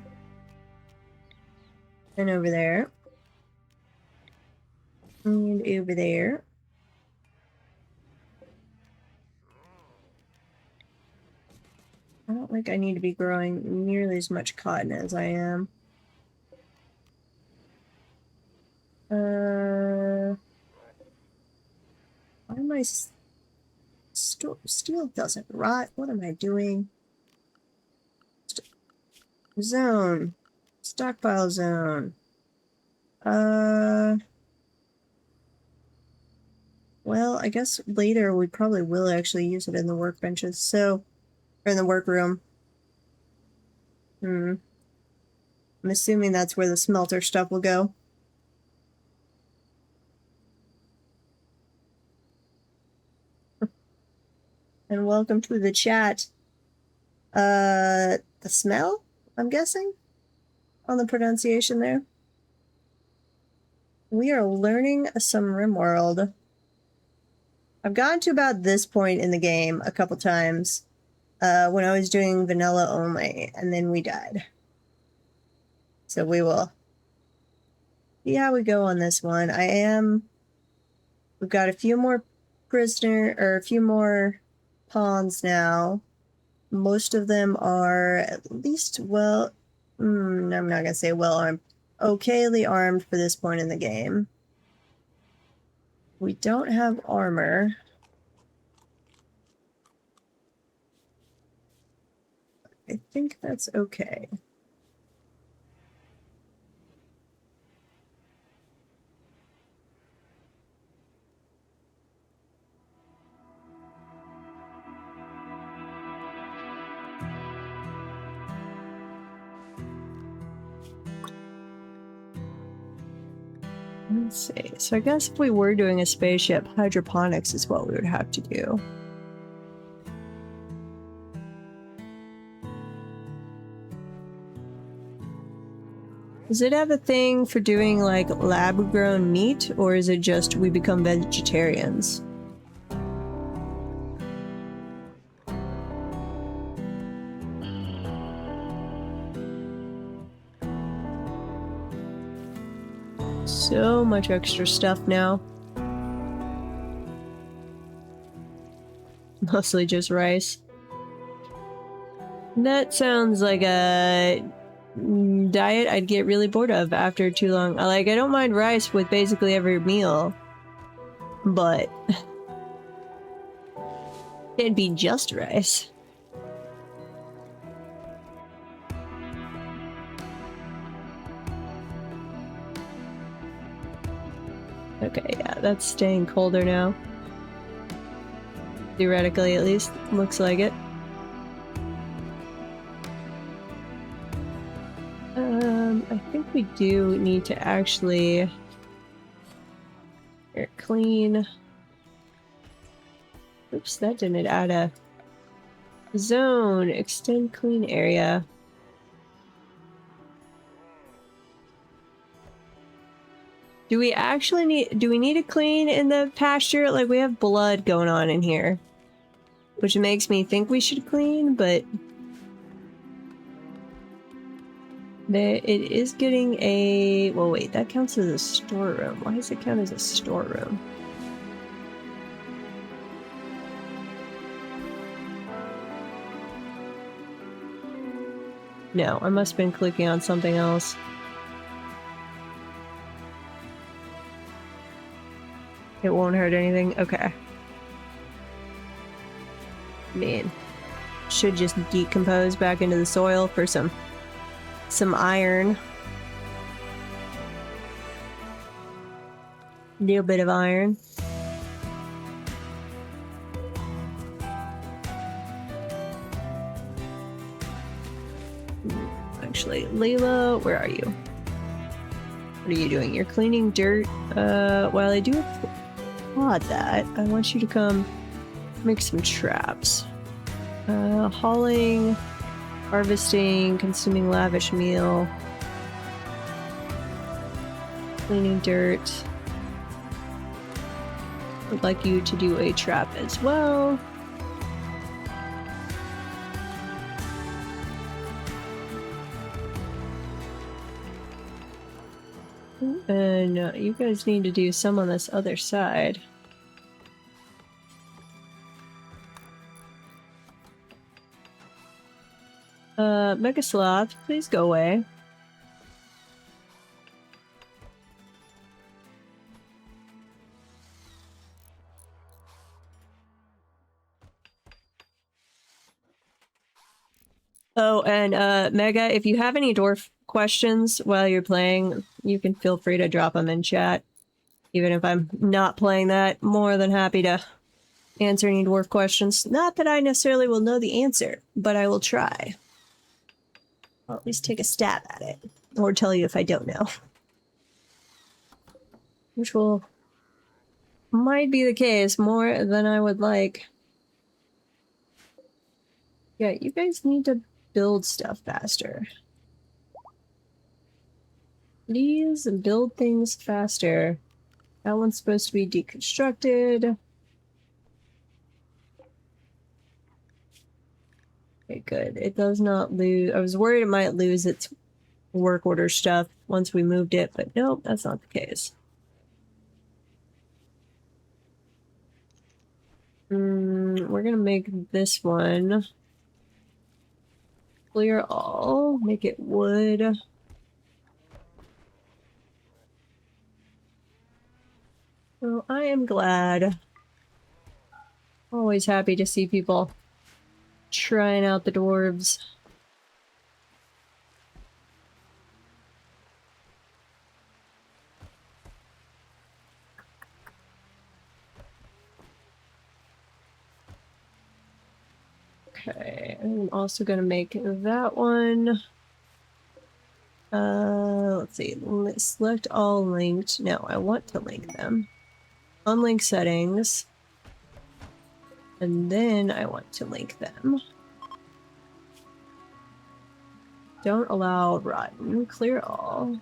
Speaker 1: And over there. And over there. I don't think I need to be growing nearly as much cotton as I am. Why am I... Steel doesn't rot. What am I doing? Zone. Stockpile zone. Well, I guess later we probably will actually use it in the workbenches, so... Or in the workroom. I'm assuming that's where the smelter stuff will go. And welcome to the chat. The smell, I'm guessing? On the pronunciation there. We are learning some RimWorld. I've gotten to about this point in the game a couple times. When I was doing vanilla only, and then we died. So we will see how we go on this one. We've got a few more a few more pawns now. Most of them are at least I'm not gonna say well armed, okayly armed for this point in the game. We don't have armor. I think that's okay. Let's see. So I guess if we were doing a spaceship, hydroponics is what we would have to do. Does it have a thing for doing like lab-grown meat, or is it just we become vegetarians? So much extra stuff now. Mostly just rice. That sounds like a diet I'd get really bored of after too long. I don't mind rice with basically every meal, but it'd be just rice. Okay, yeah, that's staying colder now. Theoretically, at least. Looks like it. I think we do need to actually... Here, clean. Oops, that didn't add a... Zone. Extend clean area. Do we actually do we need to clean in the pasture? Like, we have blood going on in here. Which makes me think we should clean, but... it is getting a... Well, wait, that counts as a storeroom. Why does it count as a storeroom? No, I must have been clicking on something else. It won't hurt anything? Okay. Man. Should just decompose back into the soil for some iron. A little bit of iron. Actually, Layla, where are you? What are you doing? You're cleaning dirt. While I do applaud that, I want you to come make some traps. Hauling, harvesting, consuming lavish meal, cleaning dirt. Would like you to do a trap as well. And you guys need to do some on this other side. Mega Sloth, please go away. Oh, and Mega, if you have any dwarf questions while you're playing, you can feel free to drop them in chat. Even if I'm not playing that, more than happy to answer any dwarf questions. Not that I necessarily will know the answer, but I will try. I'll at least take a stab at it. Or tell you if I don't know. Which might be the case more than I would like. Yeah, you guys need to build stuff faster. Please build things faster. That one's supposed to be deconstructed. Okay, good. It does not lose. I was worried it might lose its work order stuff once we moved it, but nope, that's not the case. We're gonna make this one clear all, make it wood. Well, I am glad. Always happy to see people trying out the dwarves. Okay, I'm also gonna make that one. Let's see. Select all linked. No, I want to link them. Unlink settings. And then I want to link them. Don't allow rotten. Clear all.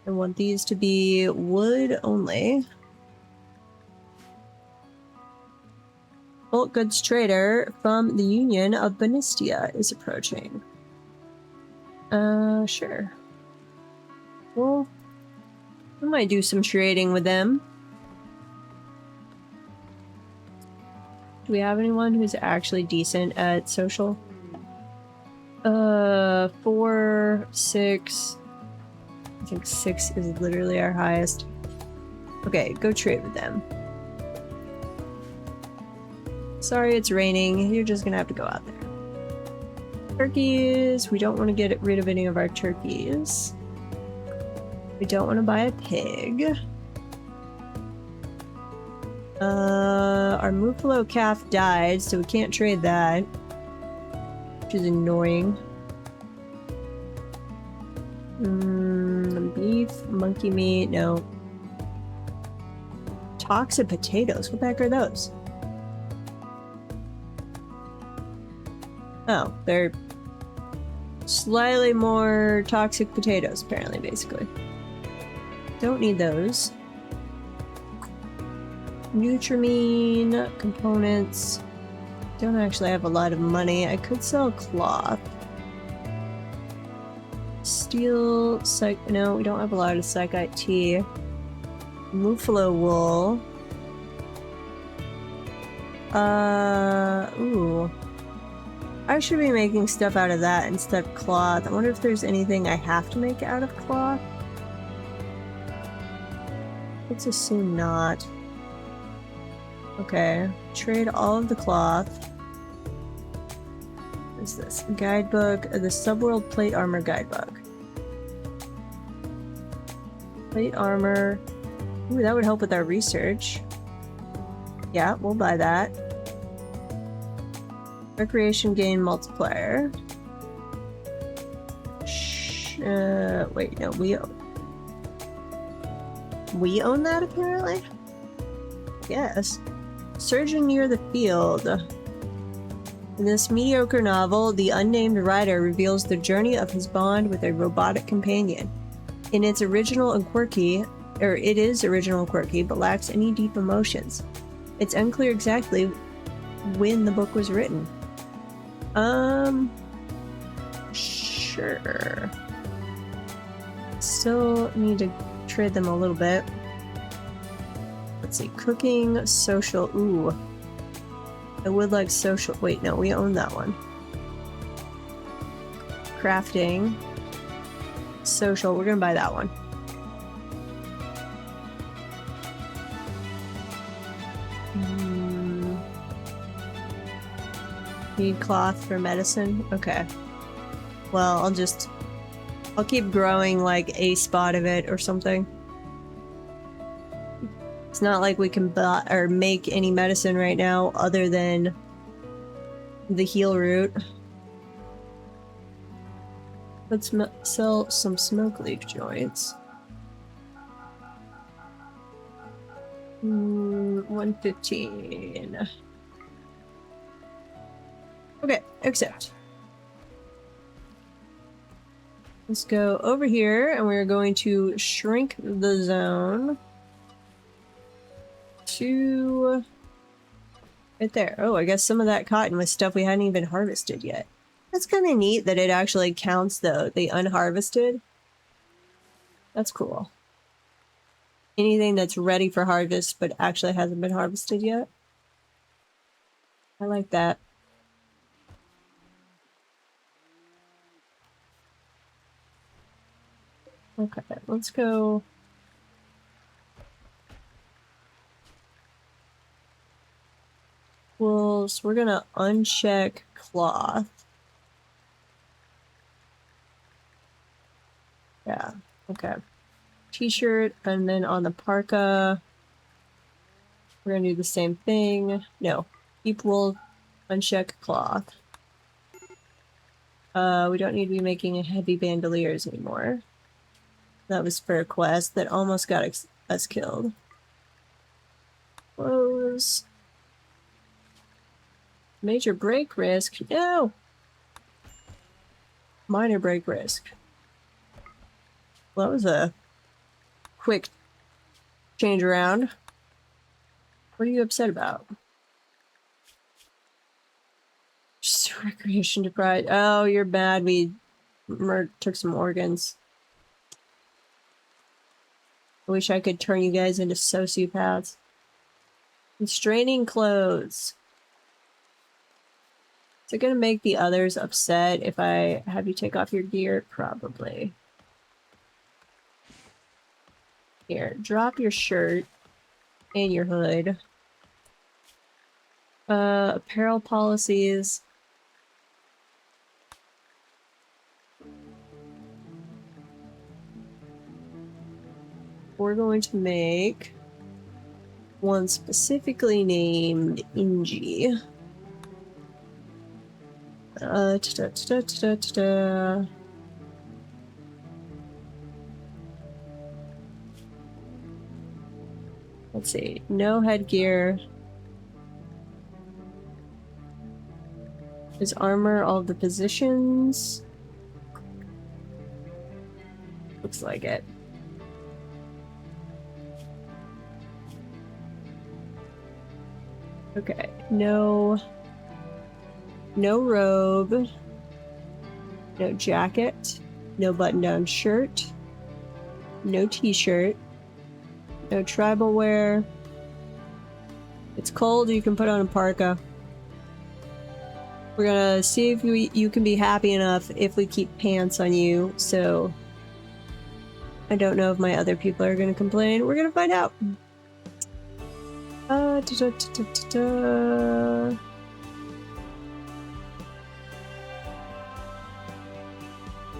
Speaker 1: I want these to be wood only. Bulk goods trader from the Union of Benistia is approaching. Sure. Well, I might do some trading with them. Do we have anyone who's actually decent at social? 4, 6. I think 6 is literally our highest. Okay, go trade with them. Sorry, it's raining. You're just gonna have to go out there. Turkeys. We don't want to get rid of any of our turkeys. We don't want to buy a pig. Our Muffalo calf died, so we can't trade that. Which is annoying. Beef, monkey meat, no. Toxic potatoes, what the heck are those? Oh, they're slightly more toxic potatoes, apparently, basically. Don't need those. Nutrimine, components. Don't actually have a lot of money. I could sell cloth. Steel, no, we don't have a lot of psychite tea. Muffalo wool. Ooh. I should be making stuff out of that instead of cloth. I wonder if there's anything I have to make out of cloth. Let's assume not. Okay. Trade all of the cloth. What is this? Guidebook. The Subworld Plate Armor Guidebook. Plate armor. Ooh, that would help with our research. Yeah, we'll buy that. Recreation gain multiplier. Wait, no, we own that apparently? Yes. Surging near the field. In this mediocre novel, the unnamed writer reveals the journey of his bond with a robotic companion. It is original and quirky, but lacks any deep emotions. It's unclear exactly when the book was written. Sure. Still need to trade them a little bit. Let's see, cooking, social, ooh. I would like social, wait, no, we own that one. crafting. Social, we're gonna buy that one. Need cloth for medicine? Okay. Well, I'll keep growing like a spot of it or something. It's not like we can buy or make any medicine right now other than the heal root. Let's sell some smoke leaf joints. 115. Okay, accept. Let's go over here and we're going to shrink the zone to right there. Oh, I guess some of that cotton was stuff we hadn't even harvested yet. That's kind of neat that it actually counts though, the unharvested. That's cool. Anything that's ready for harvest but actually hasn't been harvested yet. I like that. Okay, let's go. Well, so we're gonna uncheck cloth. Yeah, okay. T-shirt, and then on the parka, we're gonna do the same thing. No, keep wool, uncheck cloth. We don't need to be making heavy bandoliers anymore. That was for a quest that almost got us killed. Close. Major break risk? No! Minor break risk. Well, that was a quick change around. What are you upset about? Just recreation deprived. Oh, you're bad. We took some organs. I wish I could turn you guys into sociopaths. Constraining clothes. Is it gonna make the others upset if I have you take off your gear? Probably. Here, drop your shirt and your hood. Apparel policies. We're going to make one specifically named Inji. Let's see. No headgear. Is armor all the positions? Looks like it. Okay. No robe. No jacket. No button-down shirt. No t-shirt. No tribal wear. It's cold, you can put on a parka. We're gonna see if you can be happy enough if we keep pants on you, so I don't know if my other people are gonna complain. We're gonna find out.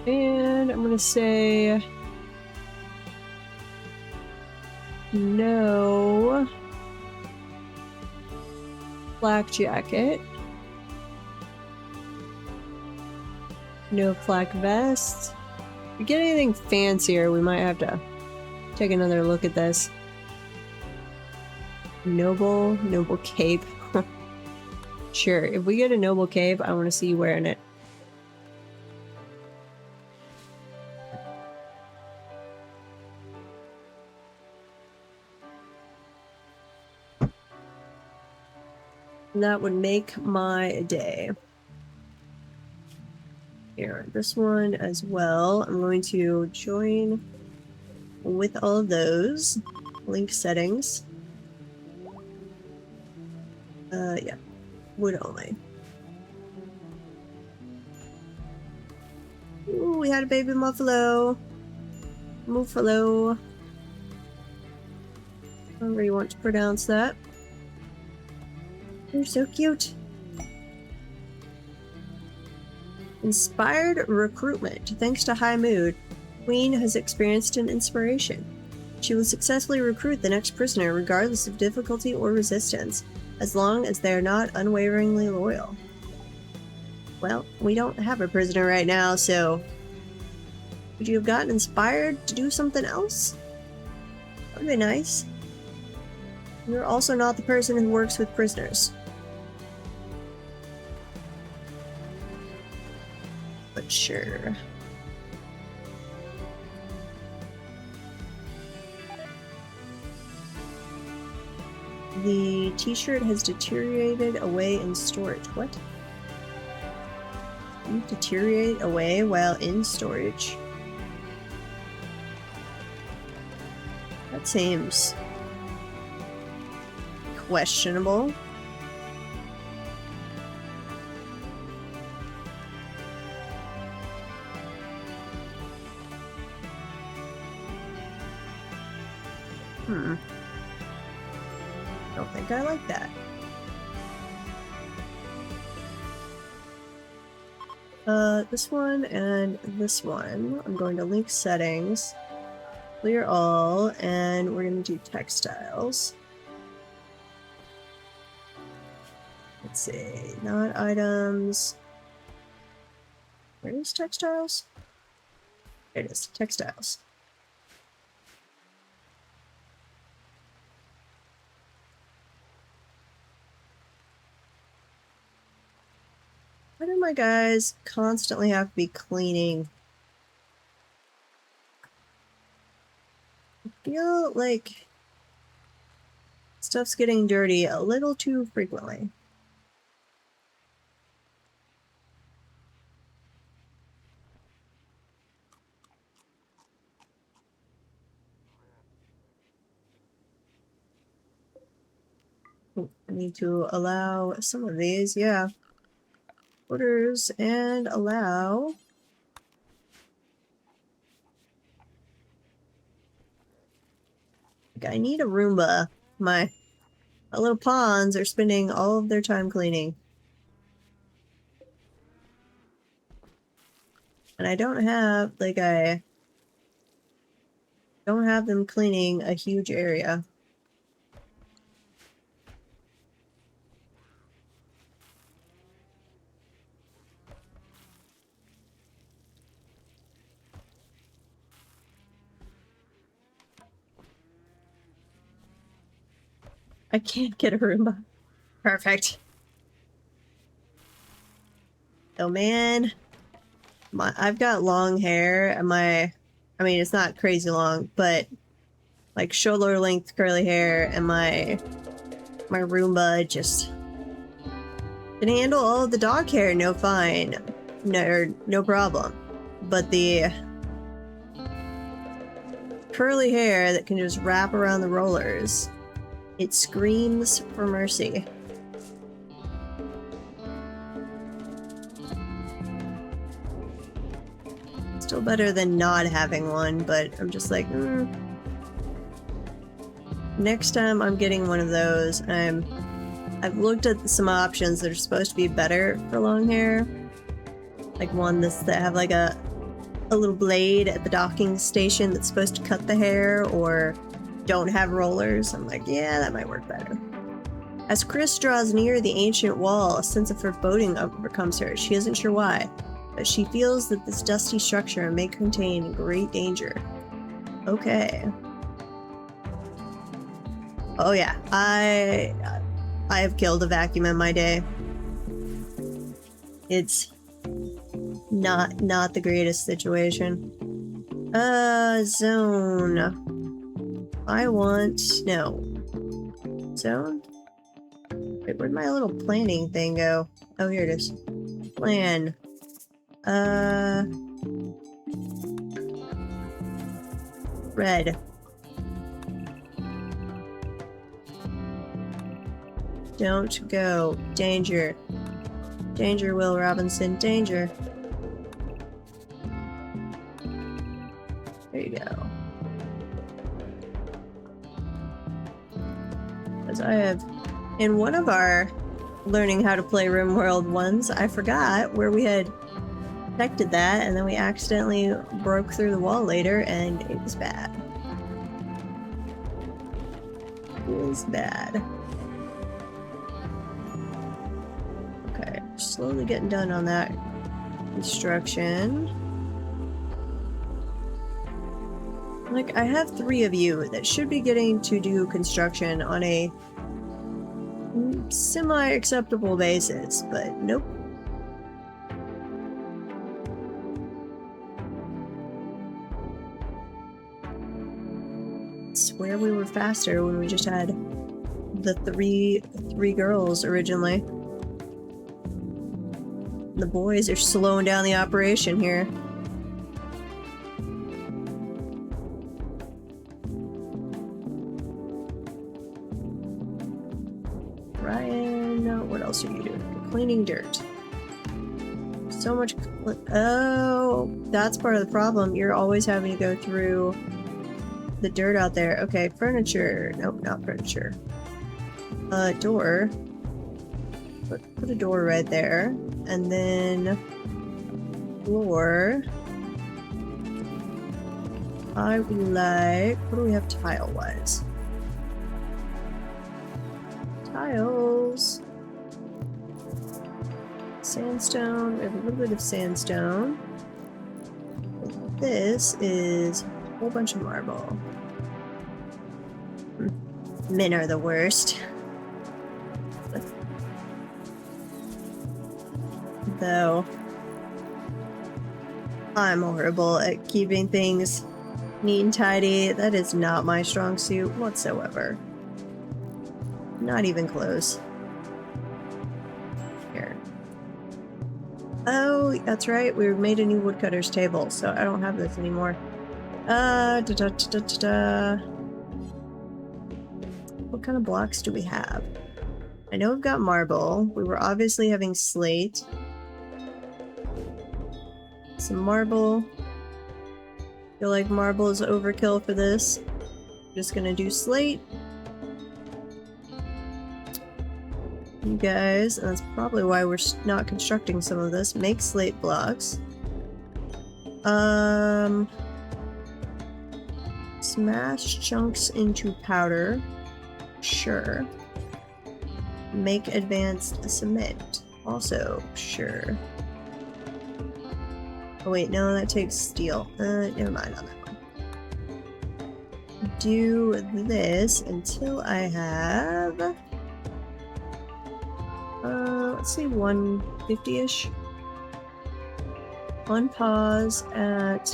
Speaker 1: And I'm gonna say no flak jacket, no flak vest. If we get anything fancier, we might have to take another look at this. Noble cape. Sure, if we get a noble cape, I want to see you wearing it. That would make my day. Here, this one as well. I'm going to join with all of those. Link settings. Yeah. Wood only. Ooh, we had a baby muffalo. Muffalo. However you want to pronounce that. You're so cute. Inspired recruitment. Thanks to high mood, Queen has experienced an inspiration. She will successfully recruit the next prisoner regardless of difficulty or resistance, as long as they are not unwaveringly loyal. Well, we don't have a prisoner right now, so would you have gotten inspired to do something else? That would be nice. You're also not the person who works with prisoners. But sure. The t-shirt has deteriorated away in storage. What? You deteriorate away while in storage? That seems questionable. Don't think I like that. This one and this one. I'm going to link settings, clear all, and we're going to do textiles. Let's see, not items. Where is textiles? There it is, textiles. Why do my guys constantly have to be cleaning? I feel like stuff's getting dirty a little too frequently. I need to allow some of these, yeah. Orders and allow. Like, I need a Roomba. My little pawns are spending all of their time cleaning. And I don't have, like, I don't have them cleaning a huge area. I can't get a Roomba. Perfect. Oh man. I've got long hair and I mean, it's not crazy long, but like shoulder length curly hair, and my Roomba just can handle all of the dog hair, no fine. No problem. But the curly hair that can just wrap around the rollers, it screams for mercy. Still better than not having one, but I'm just like, Next time I'm getting one of those, I've looked at some options that are supposed to be better for long hair. Like one that have like a little blade at the docking station that's supposed to cut the hair, or don't have rollers. I'm like, yeah, that might work better. As Chris draws near the ancient wall, a sense of foreboding overcomes her. She isn't sure why, but she feels that this dusty structure may contain great danger. Okay. Oh yeah, I have killed a vacuum in my day. It's not the greatest situation. Zone. I want... no. Zone? Wait, where'd my little planning thing go? Oh, here it is. Plan. Red. Don't go. Danger. Danger, Will Robinson. Danger. Because I have, in one of our learning how to play RimWorld ones, I forgot where we had protected that, and then we accidentally broke through the wall later, and it was bad. It was bad. Okay, slowly getting done on that construction. Like, I have 3 of you that should be getting to do construction on a semi-acceptable basis, but nope. I swear we were faster when we just had the three girls originally. The boys are slowing down the operation here. Ryan, what else are you doing? Cleaning dirt. So much. Oh, that's part of the problem. You're always having to go through the dirt out there. Okay, furniture. Nope, not furniture. Door. Put a door right there. And then floor. I would like... What do we have tile-wise? Tiles. Sandstone. We have a little bit of sandstone. This is a whole bunch of marble. Men are the worst. Though I'm horrible at keeping things neat and tidy. That is not my strong suit whatsoever. Not even close. Here. Oh, that's right. We made a new woodcutter's table, so I don't have this anymore. What kind of blocks do we have? I know we've got marble. We were obviously having slate. Some marble. Feel like marble is overkill for this. Just gonna do slate. You guys, and that's probably why we're not constructing some of this. Make slate blocks. Smash chunks into powder. Sure. Make advanced cement. Also, sure. Oh wait, no, that takes steel. Never mind on that one. Do this until I have... let's see, 150-ish. Unpause at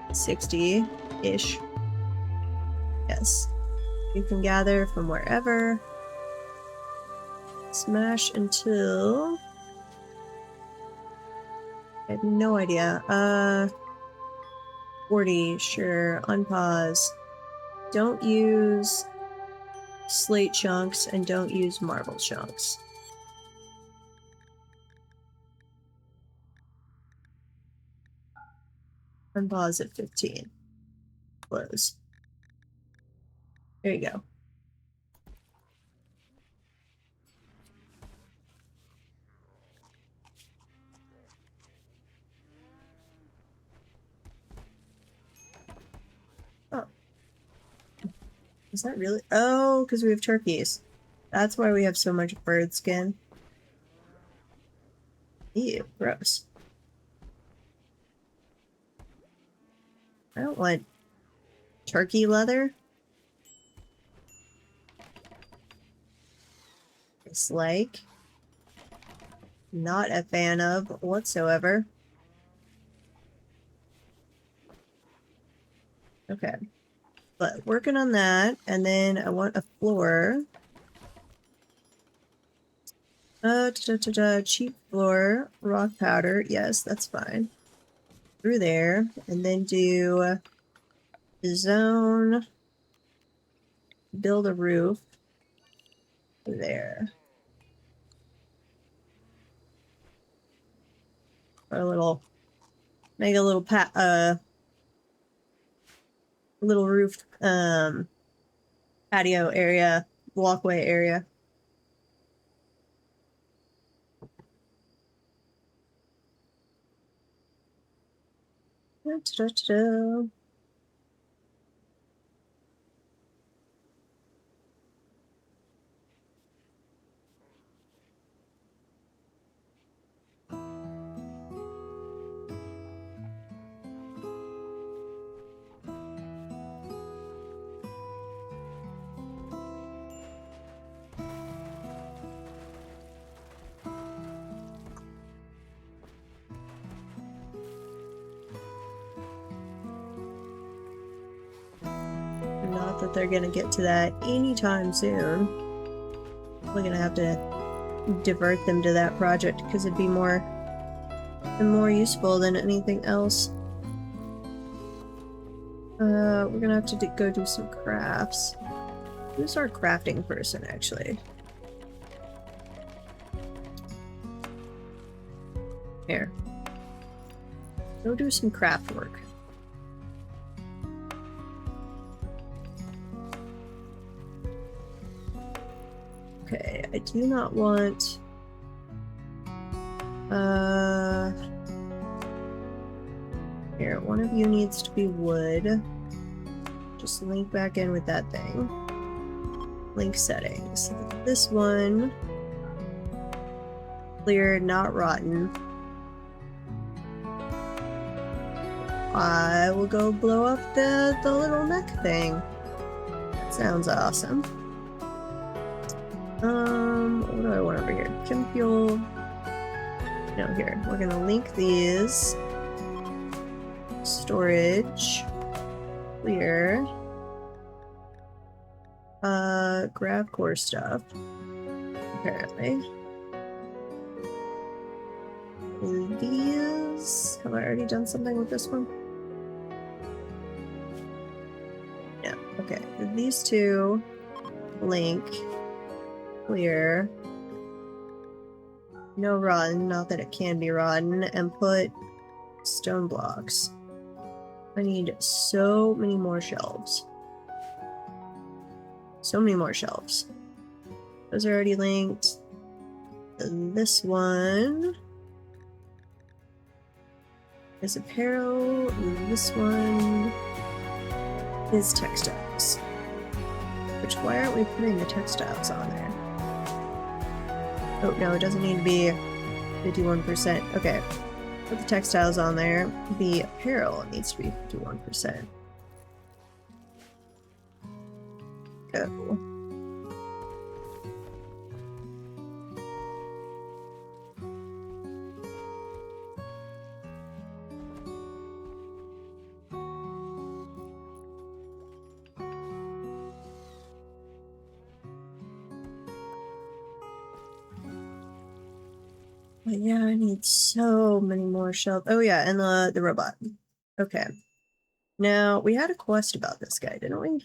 Speaker 1: 60-ish. Yes. You can gather from wherever. Smash until... I have no idea. 40, sure. Unpause. Don't use slate chunks and don't use marble chunks. Unpause at 15. Close. There you go. Oh. Is that really? Oh, because we have turkeys. That's why we have so much bird skin. Ew, gross. I don't want turkey leather. It's like not a fan of whatsoever. Okay. But working on that, and then I want a floor. Cheap floor, rock powder. Yes, that's fine. Through there, and then do zone, build a roof there. Or a little, make a little little roof patio area, walkway area. Da-da-da-da. Not that they're gonna get to that anytime soon. We're gonna have to divert them to that project because it'd be more useful than anything else. We're gonna have to go do some crafts. Who's our crafting person, actually? Here. Go do some craft work. Okay, I do not want... Here, one of you needs to be wood. Just link back in with that thing. Link settings. This one... Clear, not rotten. I will go blow up the little neck thing. That sounds awesome. What do I want over here? Chem fuel. No, here. We're gonna link these. Storage. Clear. Grab core stuff. Apparently. These... Have I already done something with this one? No. Okay. These two. Link. Clear. No rotten, not that it can be rotten, and put stone blocks. I need so many more shelves. So many more shelves. Those are already linked. And this one is apparel. And this one is textiles. Which, why aren't we putting the textiles on there? Oh, no, it doesn't need to be 51%. Okay. Put the textiles on there. The apparel needs to be 51%. Go. But yeah, I need so many more shelves. Oh yeah, and the robot. Okay. Now, we had a quest about this guy, didn't we?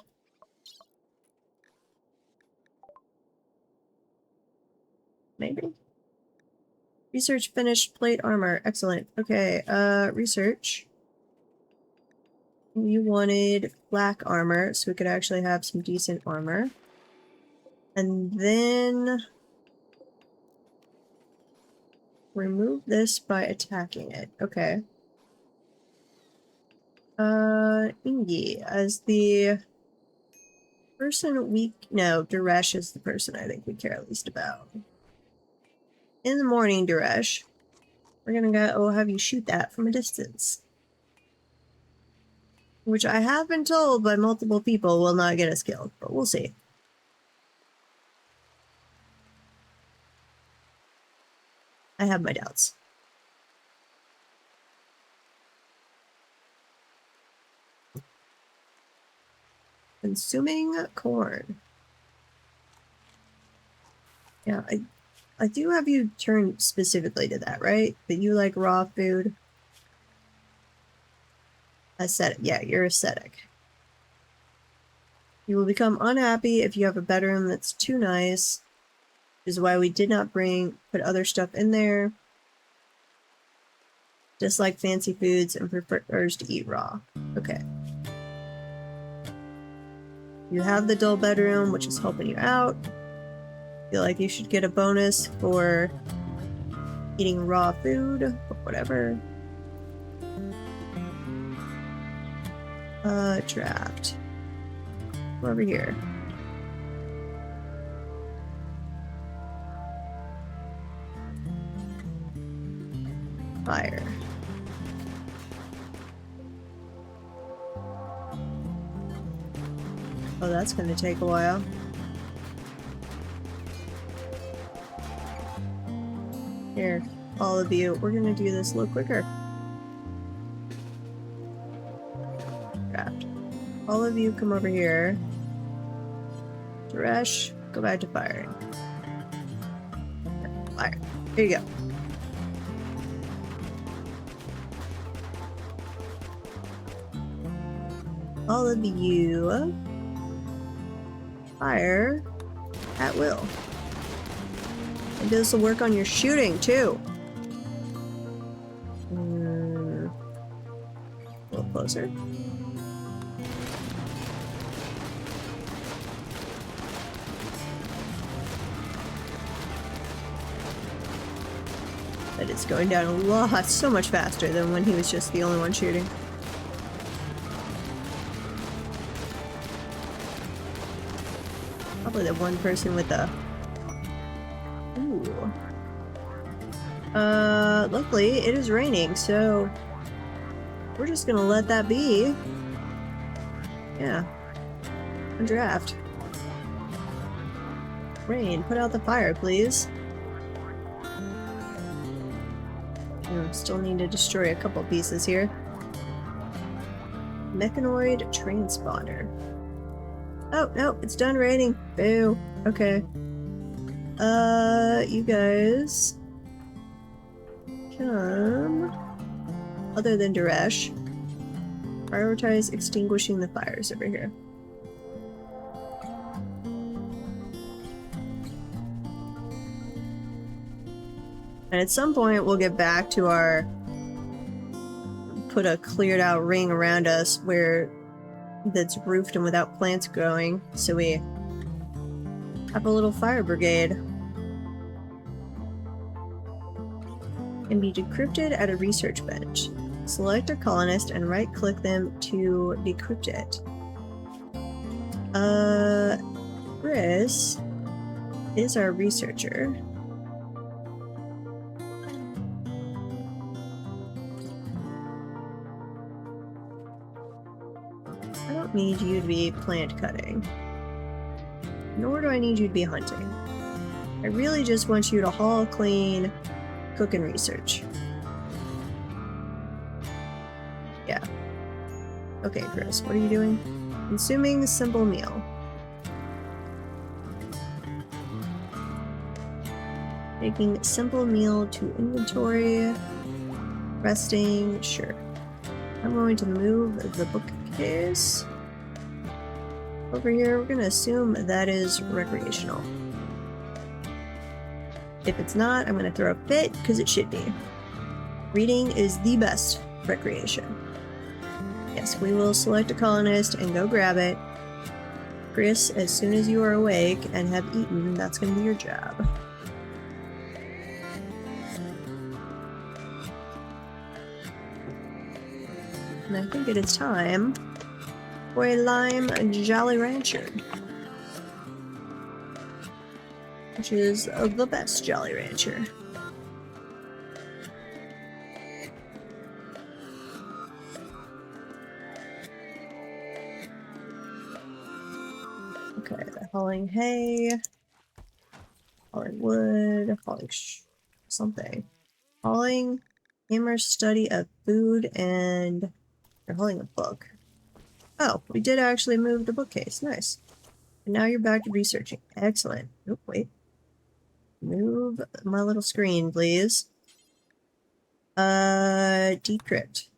Speaker 1: Maybe? Research finished plate armor. Excellent. Okay, research. You wanted black armor, so we could actually have some decent armor. And then... remove this by attacking it. Okay. Ingi, as the person we... No, Duresh is the person I think we care least about. In the morning, Duresh, we're gonna go have you shoot that from a distance. Which I have been told by multiple people will not get us killed, but we'll see. I have my doubts. Consuming corn. Yeah, I do have you turn specifically to that, right? That you like raw food? Aesthetic. Yeah, you're aesthetic. You will become unhappy if you have a bedroom that's too nice. Which is why we did not put other stuff in there. Dislike fancy foods and prefers to eat raw. Okay. You have the dull bedroom, which is helping you out. Feel like you should get a bonus for eating raw food or whatever. Draft. Come over here. Fire. Oh, that's gonna take a while. Here, all of you, we're gonna do this a little quicker. Draft. All of you come over here. Suresh, go back to firing. Fire. Here you go. All of you fire at will. And this will work on your shooting too. A little closer. But it's going down a lot, so much faster than when he was just the only one shooting. Probably the one person with the... Ooh. Luckily it is raining, so we're just gonna let that be. Yeah. A draft. Rain, put out the fire, please. Still need to destroy a couple pieces here. Mechanoid transponder. Oh, no, it's done raining. Boo. Okay. You guys... come... Other than Duresh, prioritize extinguishing the fires over here. And at some point, we'll get back to our... put a cleared out ring around us where that's roofed and without plants growing, so we have a little fire brigade. Can be decrypted at a research bench. Select a colonist and right-click them to decrypt it. Chris is our researcher. I don't need you to be plant cutting. Nor do I need you to be hunting. I really just want you to haul, clean, cook, and research. Yeah. Okay, Chris, what are you doing? Consuming a simple meal. Making simple meal to inventory. Resting, sure. I'm going to move the bookcase over here. We're going to assume that is recreational. If it's not, I'm going to throw a fit because it should be. Reading is the best recreation. Yes, we will select a colonist and go grab it. Chris, as soon as you are awake and have eaten, that's going to be your job. And I think it is time for a lime Jolly Rancher, which is the best Jolly Rancher. Okay, hauling hay, hauling wood, hauling something. Hauling Hammer's study of food, and you're hauling a book. Oh, we did actually move the bookcase. Nice. And now you're back to researching. Excellent. Oh, wait. Move my little screen, please. Decrypt.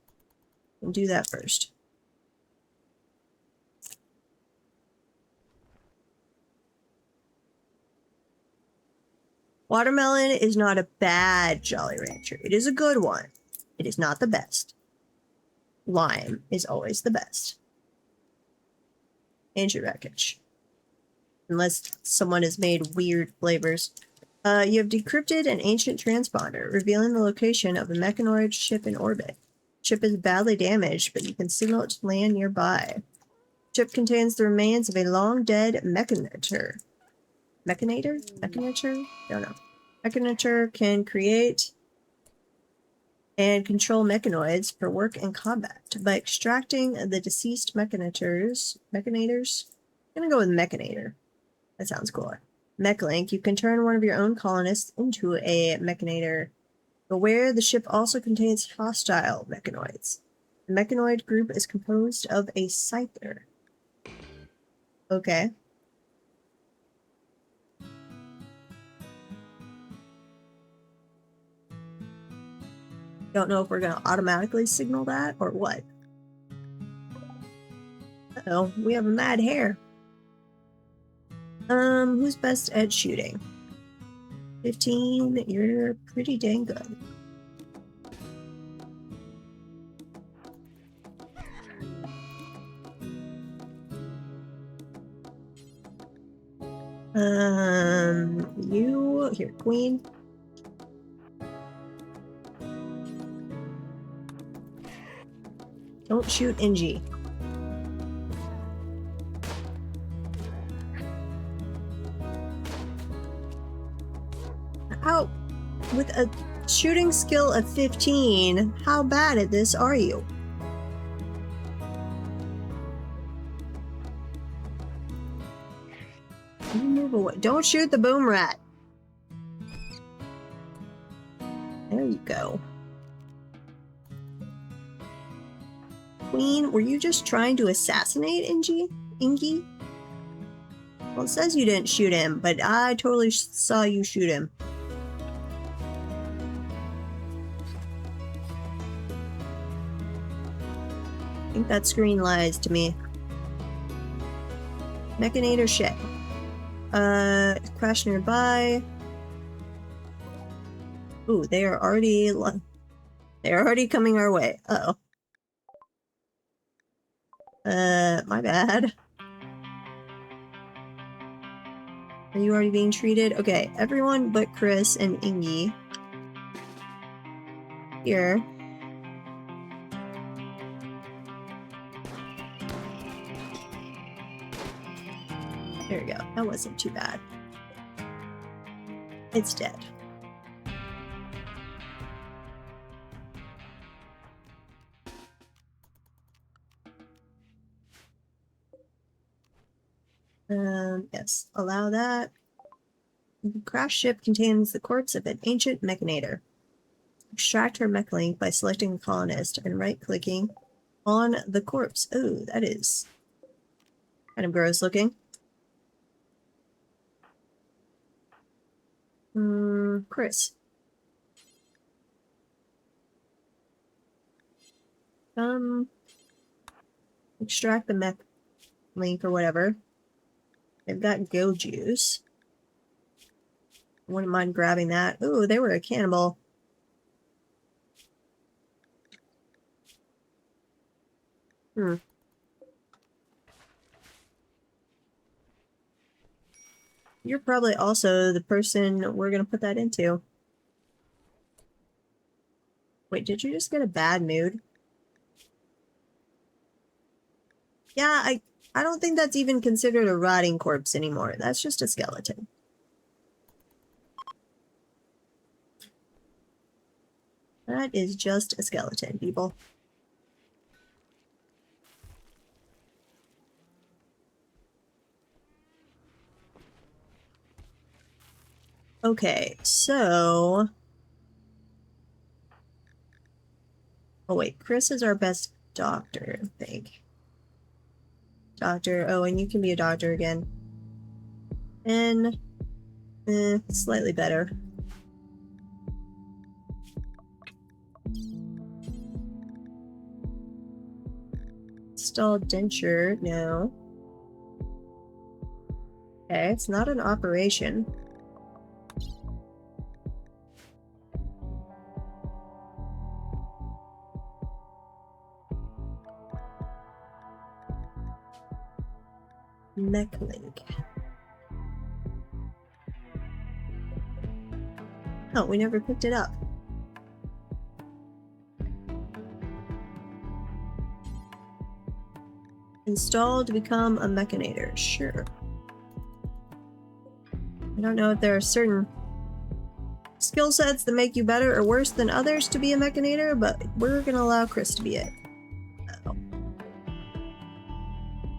Speaker 1: We'll do that first. Watermelon is not a bad Jolly Rancher. It is a good one. It is not the best. Lime is always the best. Ancient wreckage. Unless someone has made weird flavors. You have decrypted an ancient transponder, revealing the location of a mechanoid ship in orbit. Ship is badly damaged, but you can signal it to land nearby. Ship contains the remains of a long-dead mechanator. Mechanator? Don't know. Mechanator can create and control mechanoids for work and combat. By extracting the deceased mechanators... I'm gonna go with mechanator. That sounds cooler. Mechlink, you can turn one of your own colonists into a mechanator. Beware, the ship also contains hostile mechanoids. The mechanoid group is composed of a scyther. Okay. Don't know if we're gonna automatically signal that or what. Uh-oh, we have a mad hare. Who's best at shooting? 15, you're pretty dang good. You, here, queen. Don't shoot Inji. How, with a shooting skill of 15, how bad at this are you? You move away. Don't shoot the boom rat. There you go. Queen, were you just trying to assassinate Ingi? Well, it says you didn't shoot him, but I totally saw you shoot him. I think that screen lies to me. Mechanator ship. Crash nearby. Ooh, they are already coming our way. Uh-oh. My bad. Are you already being treated? Okay, everyone but Chris and Ingi. Here. There we go. That wasn't too bad. It's dead. Yes. Allow that. The crash ship contains the corpse of an ancient mechanator. Extract her mechlink by selecting a colonist and right-clicking on the corpse. Oh, that is kind of gross looking. Chris. Extract the mech link or whatever. They've got go juice. Wouldn't mind grabbing that. Ooh, they were a cannibal. You're probably also the person we're gonna put that into. Wait, did you just get a bad mood? Yeah, I don't think that's even considered a rotting corpse anymore. That's just a skeleton. That is just a skeleton, people. Okay, so... Oh wait, Chris is our best doctor, I think. Doctor, oh, and you can be a doctor again. And... slightly better. Install denture, no. Okay, it's not an operation. Mech link. Oh, we never picked it up. Install to become a mechanator. Sure. I don't know if there are certain skill sets that make you better or worse than others to be a mechanator, but we're gonna allow Chris to be it. Uh-oh.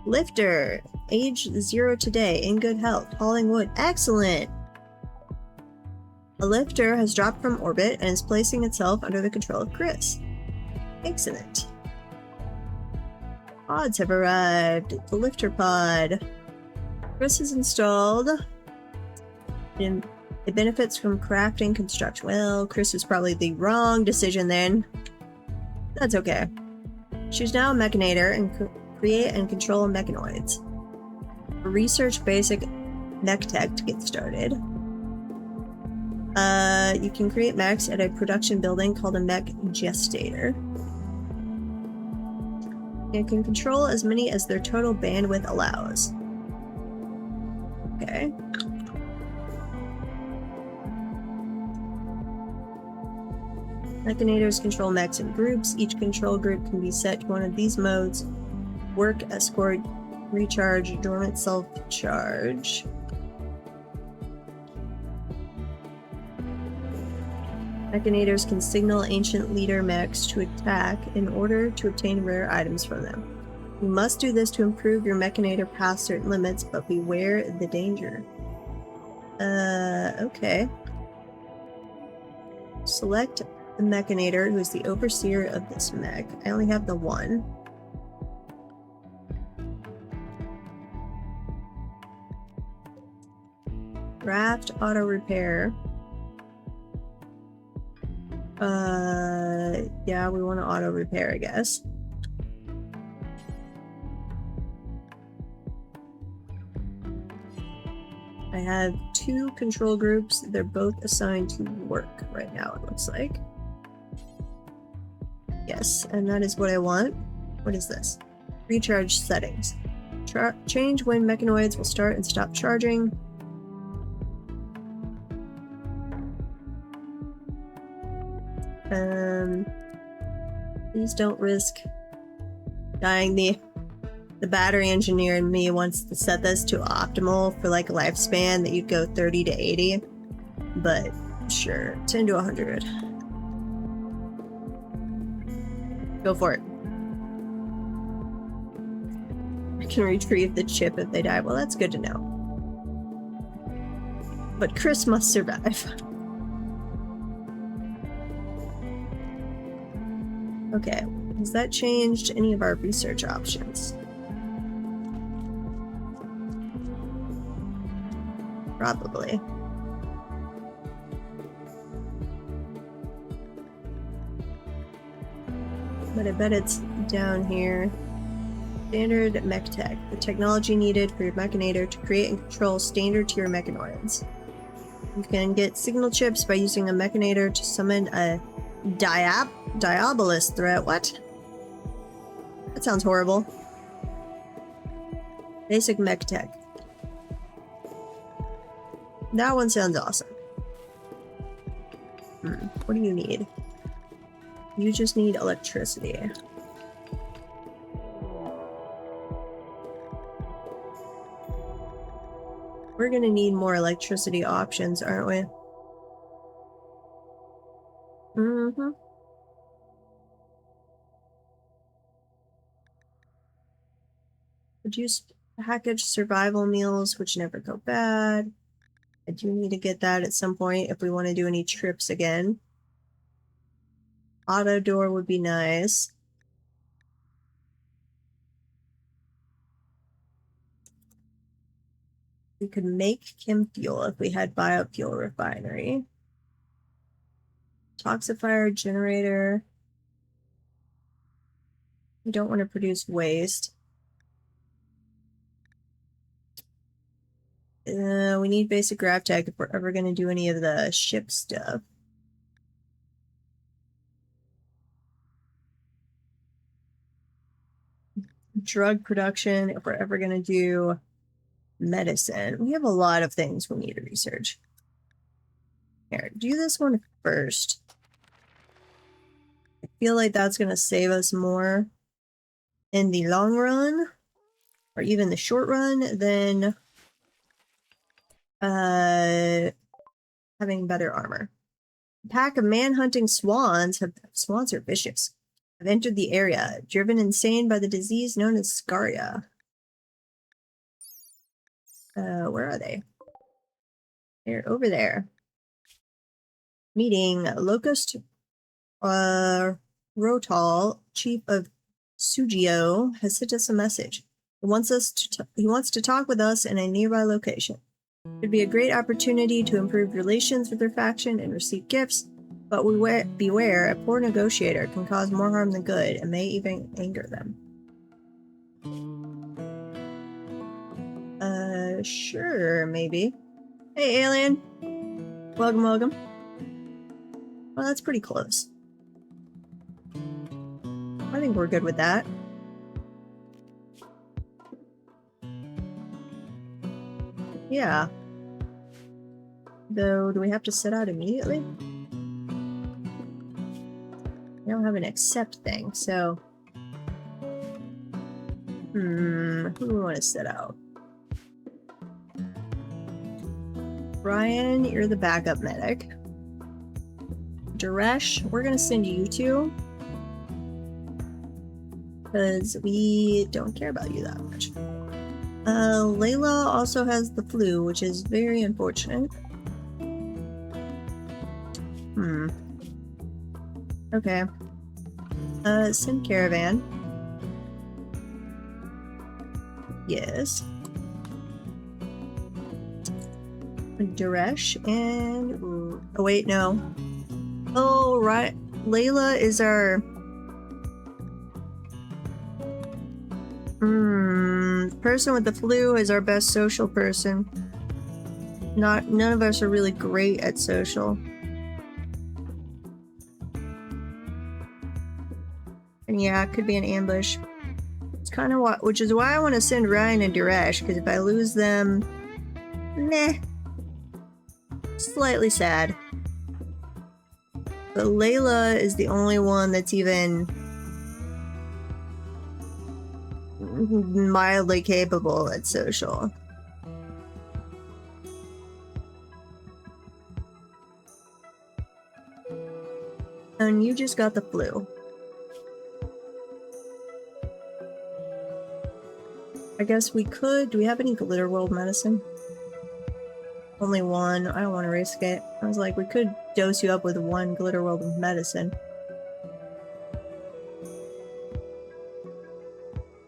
Speaker 1: Lifter. Age 0 today. In good health. Hauling wood. Excellent! A lifter has dropped from orbit and is placing itself under the control of Chris. Excellent. Pods have arrived. The lifter pod. Chris is installed. And it benefits from crafting construction. Well, Chris was probably the wrong decision then. That's okay. She's now a mechanator and create and control mechanoids. Research basic mech tech to get started. You can create mechs at a production building called a mech gestator. It can control as many as their total bandwidth allows. Okay. Mechanators control mechs in groups. Each control group can be set to one of these modes: work, escort, recharge, dormant, self-charge. Mechanators can signal ancient leader mechs to attack in order to obtain rare items from them. You must do this to improve your mechanator past certain limits, but beware the danger. Okay. Select the mechanator who is the overseer of this mech. I only have the one. Craft auto repair. Yeah, we want to auto repair, I guess. I have 2 control groups. They're both assigned to work right now, it looks like. Yes, and that is what I want. What is this? Recharge settings. Change when mechanoids will start and stop charging. Please don't risk dying. The battery engineer in me wants to set this to optimal for like a lifespan that you'd go 30 to 80. But sure, 10 to 100. Go for it. I can retrieve the chip if they die. Well, that's good to know. But Chris must survive. Okay, has that changed any of our research options? Probably. But I bet it's down here. Standard mech tech. The technology needed for your mechanator to create and control standard tier mechanoids. You can get signal chips by using a mechanator to summon a Diabolus threat. What? That sounds horrible. Basic mech tech. That one sounds awesome. What do you need? You just need electricity. We're gonna need more electricity options, aren't we? Produce packaged survival meals, which never go bad. I do need to get that at some point if we want to do any trips again. Auto door would be nice. We could make chem fuel if we had biofuel refinery. Toxifier generator. We don't want to produce waste. We need basic grav tech if we're ever going to do any of the ship stuff. Drug production if we're ever going to do Medicine. We have a lot of things we need to research. Here, do this one first. I feel like that's going to save us more in the long run, or even the short run, than having better armor. A pack of man-hunting swans swans are vicious. Have entered the area, driven insane by the disease known as scaria. Where are they? They're over there. Meeting Locust Rotal, chief of Sugio, has sent us a message. He wants to talk with us in a nearby location. It would be a great opportunity to improve relations with their faction and receive gifts, but beware, a poor negotiator can cause more harm than good and may even anger them. Sure, maybe. Hey, alien. Welcome, welcome. Well, that's pretty close. I think we're good with that. Yeah. Though, do we have to set out immediately? We don't have an accept thing, so... who do we want to set out? Brian, you're the backup medic. Duresh, we're gonna send you two. Because we don't care about you that much. Layla also has the flu, which is very unfortunate. Okay. Send caravan. Yes. Duresh and... oh wait, no. Oh, right. Layla is our... person with the flu is our best social person. None of us are really great at social. And yeah, it could be an ambush. It's kind of which is why I want to send Ryan and Duresh, because if I lose them... meh. Slightly sad. But Layla is the only one that's even mildly capable at social. And you just got the flu. I guess we could... do we have any Glitter World medicine? Only one. I don't want to risk it. I was like, we could dose you up with one Glitter World medicine.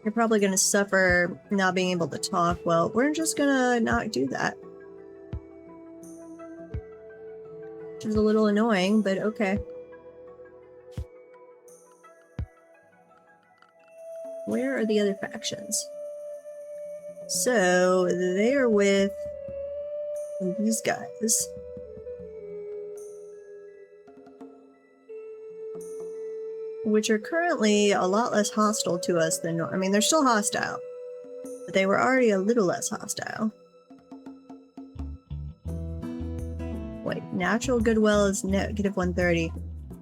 Speaker 1: You're probably going to suffer not being able to talk. Well, we're just gonna not do that. Which is a little annoying, but okay. Where are the other factions? So, they're with these guys. Which are currently a lot less hostile to us than... I mean, they're still hostile. But they were already a little less hostile. Wait, natural goodwill is negative 130.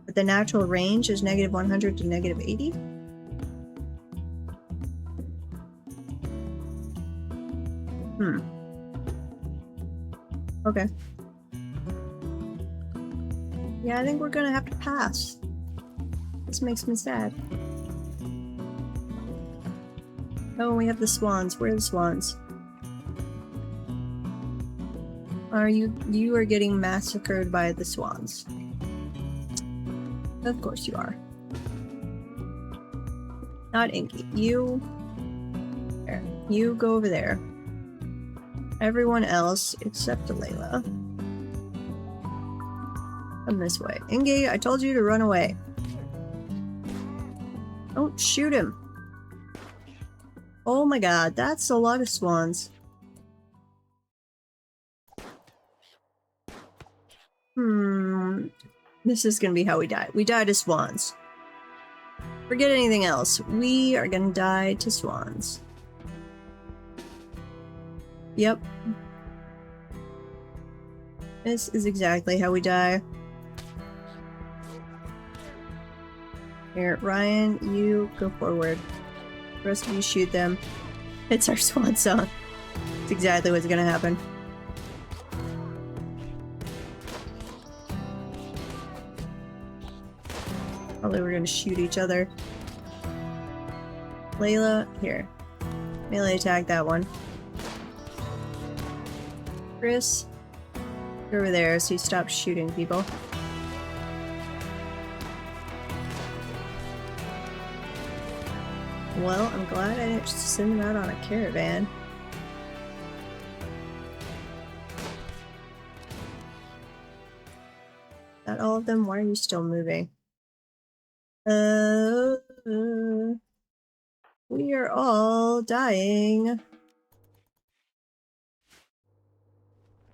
Speaker 1: But the natural range is negative 100 to negative 80? Okay. Yeah, I think we're gonna have to pass. This makes me sad. Oh, we have the swans. Where are the swans? Are you are getting massacred by the swans. Of course you are. Not Inky. You... there. You go over there. Everyone else, except Layla. Come this way. Ingy, I told you to run away. Don't shoot him. Oh my god, that's a lot of swans. This is gonna be how we die. We die to swans. Forget anything else. We are gonna die to swans. Yep. This is exactly how we die. Here, Ryan, you go forward. The rest of you shoot them. It's our swan song. It's exactly what's gonna happen. Probably we're gonna shoot each other. Layla, here. Melee attack that one. Chris, get over there so you stop shooting people. Well, I'm glad I didn't just send them out on a caravan. Not all of them? Why are you still moving? We are all dying. At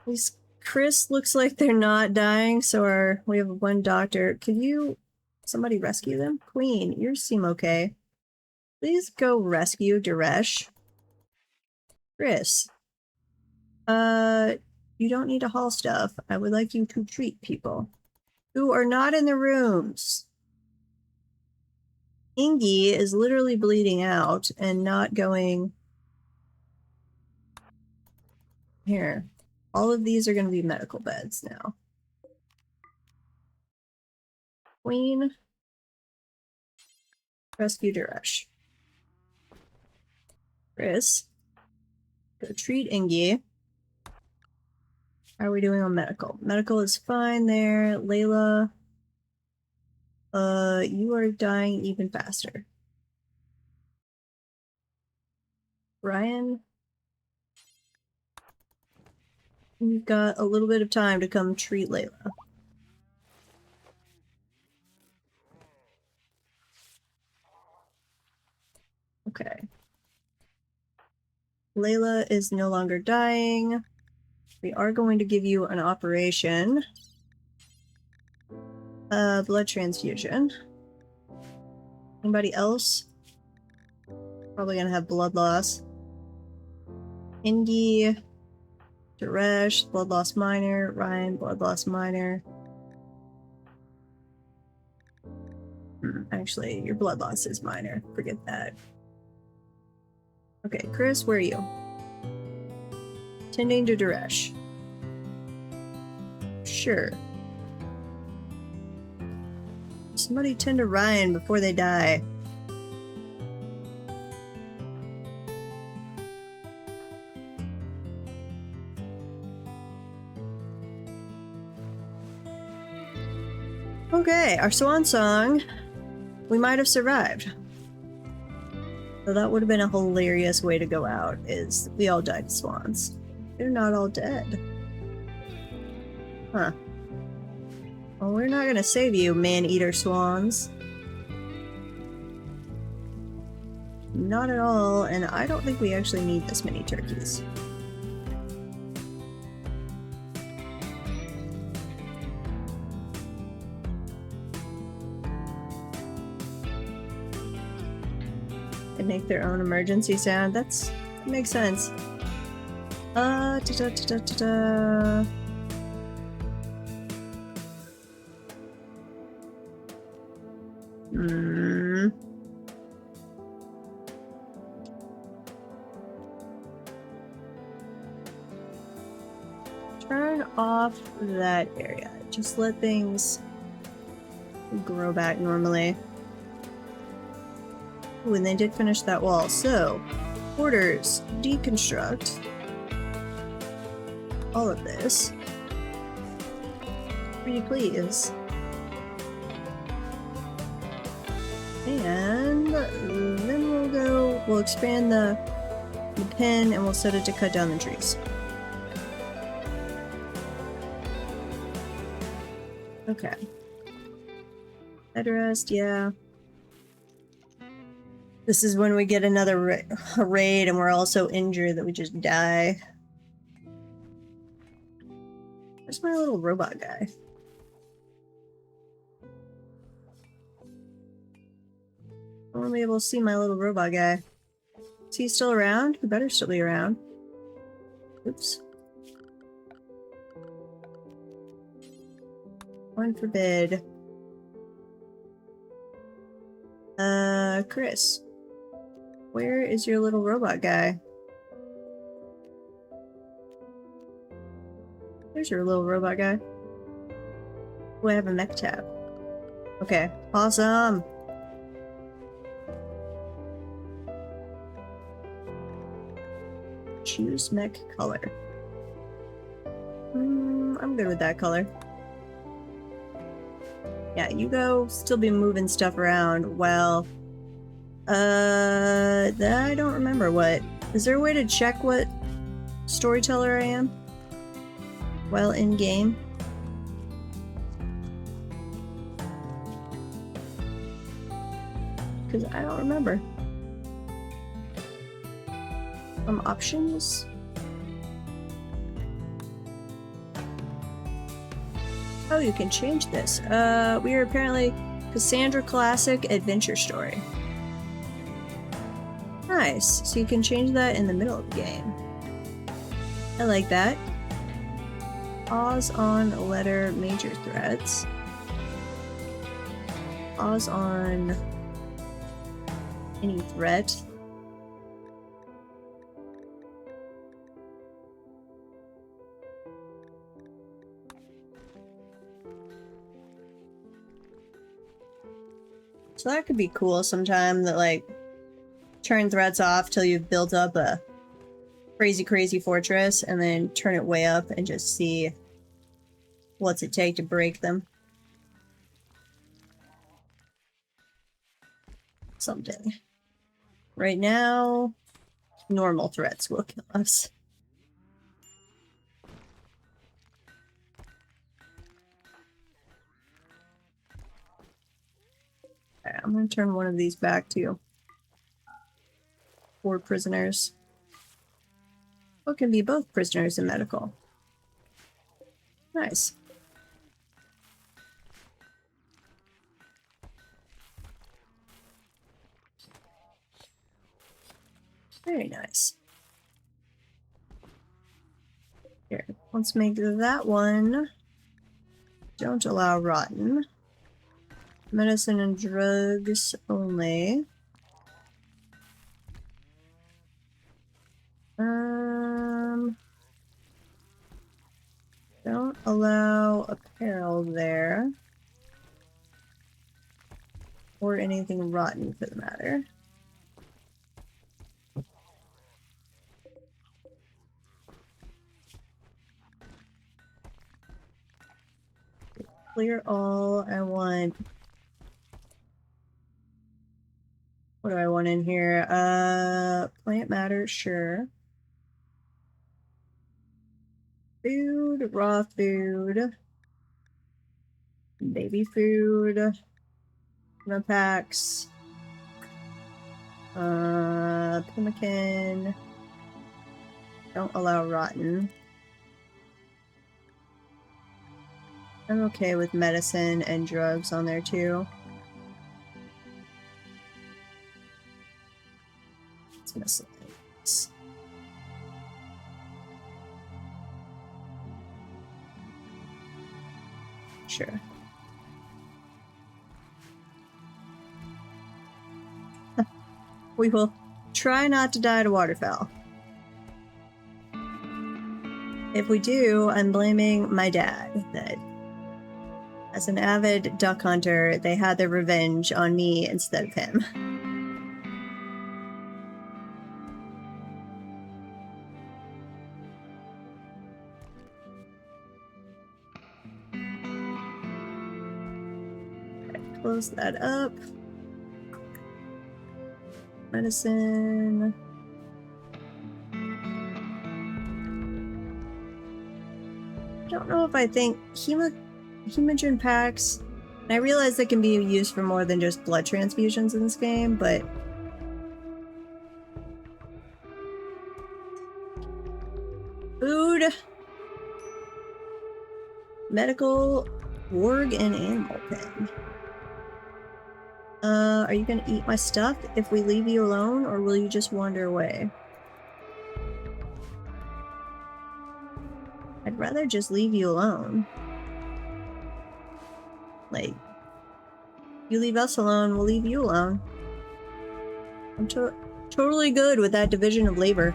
Speaker 1: least Chris looks like they're not dying, so we have one doctor. Could somebody rescue them? Queen, you seem okay. Please go rescue Duresh. Chris. You don't need to haul stuff. I would like you to treat people who are not in the rooms. Ingy is literally bleeding out and not going... Here. All of these are going to be medical beds now. Queen. Rescue Duresh. Chris. Go treat Ingy. How are we doing on medical? Medical is fine there. Layla. You are dying even faster. Ryan. You've got a little bit of time to come treat Layla. Okay. Layla is no longer dying. We are going to give you an operation. Blood transfusion. Anybody else? Probably gonna have blood loss. Indy, Duresh, blood loss minor. Ryan, blood loss minor. Actually, your blood loss is minor. Forget that. Okay, Chris, where are you? Tending to Duresh. Sure. Somebody tend to Ryan before they die. Okay, our swan song. We might have survived. So that would have been a hilarious way to go out, is we all died swans. They're not all dead. Huh. Well, we're not gonna save you, man-eater swans. Not at all, and I don't think we actually need this many turkeys. They make their own emergency sound. That makes sense. Turn off that area. Just let things grow back normally. Ooh, and they did finish that wall. So, orders, deconstruct all of this. Pretty please. And then we'll expand the pen and we'll set it to cut down the trees. Okay. Bed rest, yeah. This is when we get another raid and we're all so injured that we just die. Where's my little robot guy? I want to be able to see my little robot guy. Is he still around? He better still be around. Oops. One forbid. Chris. Where is your little robot guy? There's your little robot guy. Oh, I have a mech tab. Okay, awesome! Choose mech color. I'm good with that color. Yeah, you go still be moving stuff around. Well, I don't remember what. Is there a way to check what storyteller I am? While in game? Because I don't remember. Options? Oh, you can change this. We are apparently Cassandra Classic Adventure Story. Nice. So you can change that in the middle of the game. I like that. Pause on letter major threats. Pause on any threat. So that could be cool sometime, that like turn threats off till you've built up a crazy fortress and then turn it way up and just see what's it take to break them. Someday. Right now, normal threats will kill us. Alright, I'm gonna turn one of these back to 4 prisoners. What can be both prisoners and medical? Nice. Very nice. Here, let's make that one. Don't allow rotten. Medicine and drugs only. Don't allow apparel there. Or anything rotten for the matter. Clear all. I want... What do I want in here? Plant matter, sure. Food, raw food. Baby food. Packs. Pemmican. Don't allow rotten. I'm okay with medicine and drugs on there too. It's miscellaneous. Sure. We will try not to die to waterfowl. If we do, I'm blaming my dad. That as an avid duck hunter, they had their revenge on me instead of him. Okay, close that up. Medicine. I don't know if I think hemogen packs. And I realize they can be used for more than just blood transfusions in this game, but food, medical, warg, and animal pen. Are you gonna eat my stuff if we leave you alone, or will you just wander away? I'd rather just leave you alone. Like, you leave us alone, we'll leave you alone. I'm totally good with that division of labor.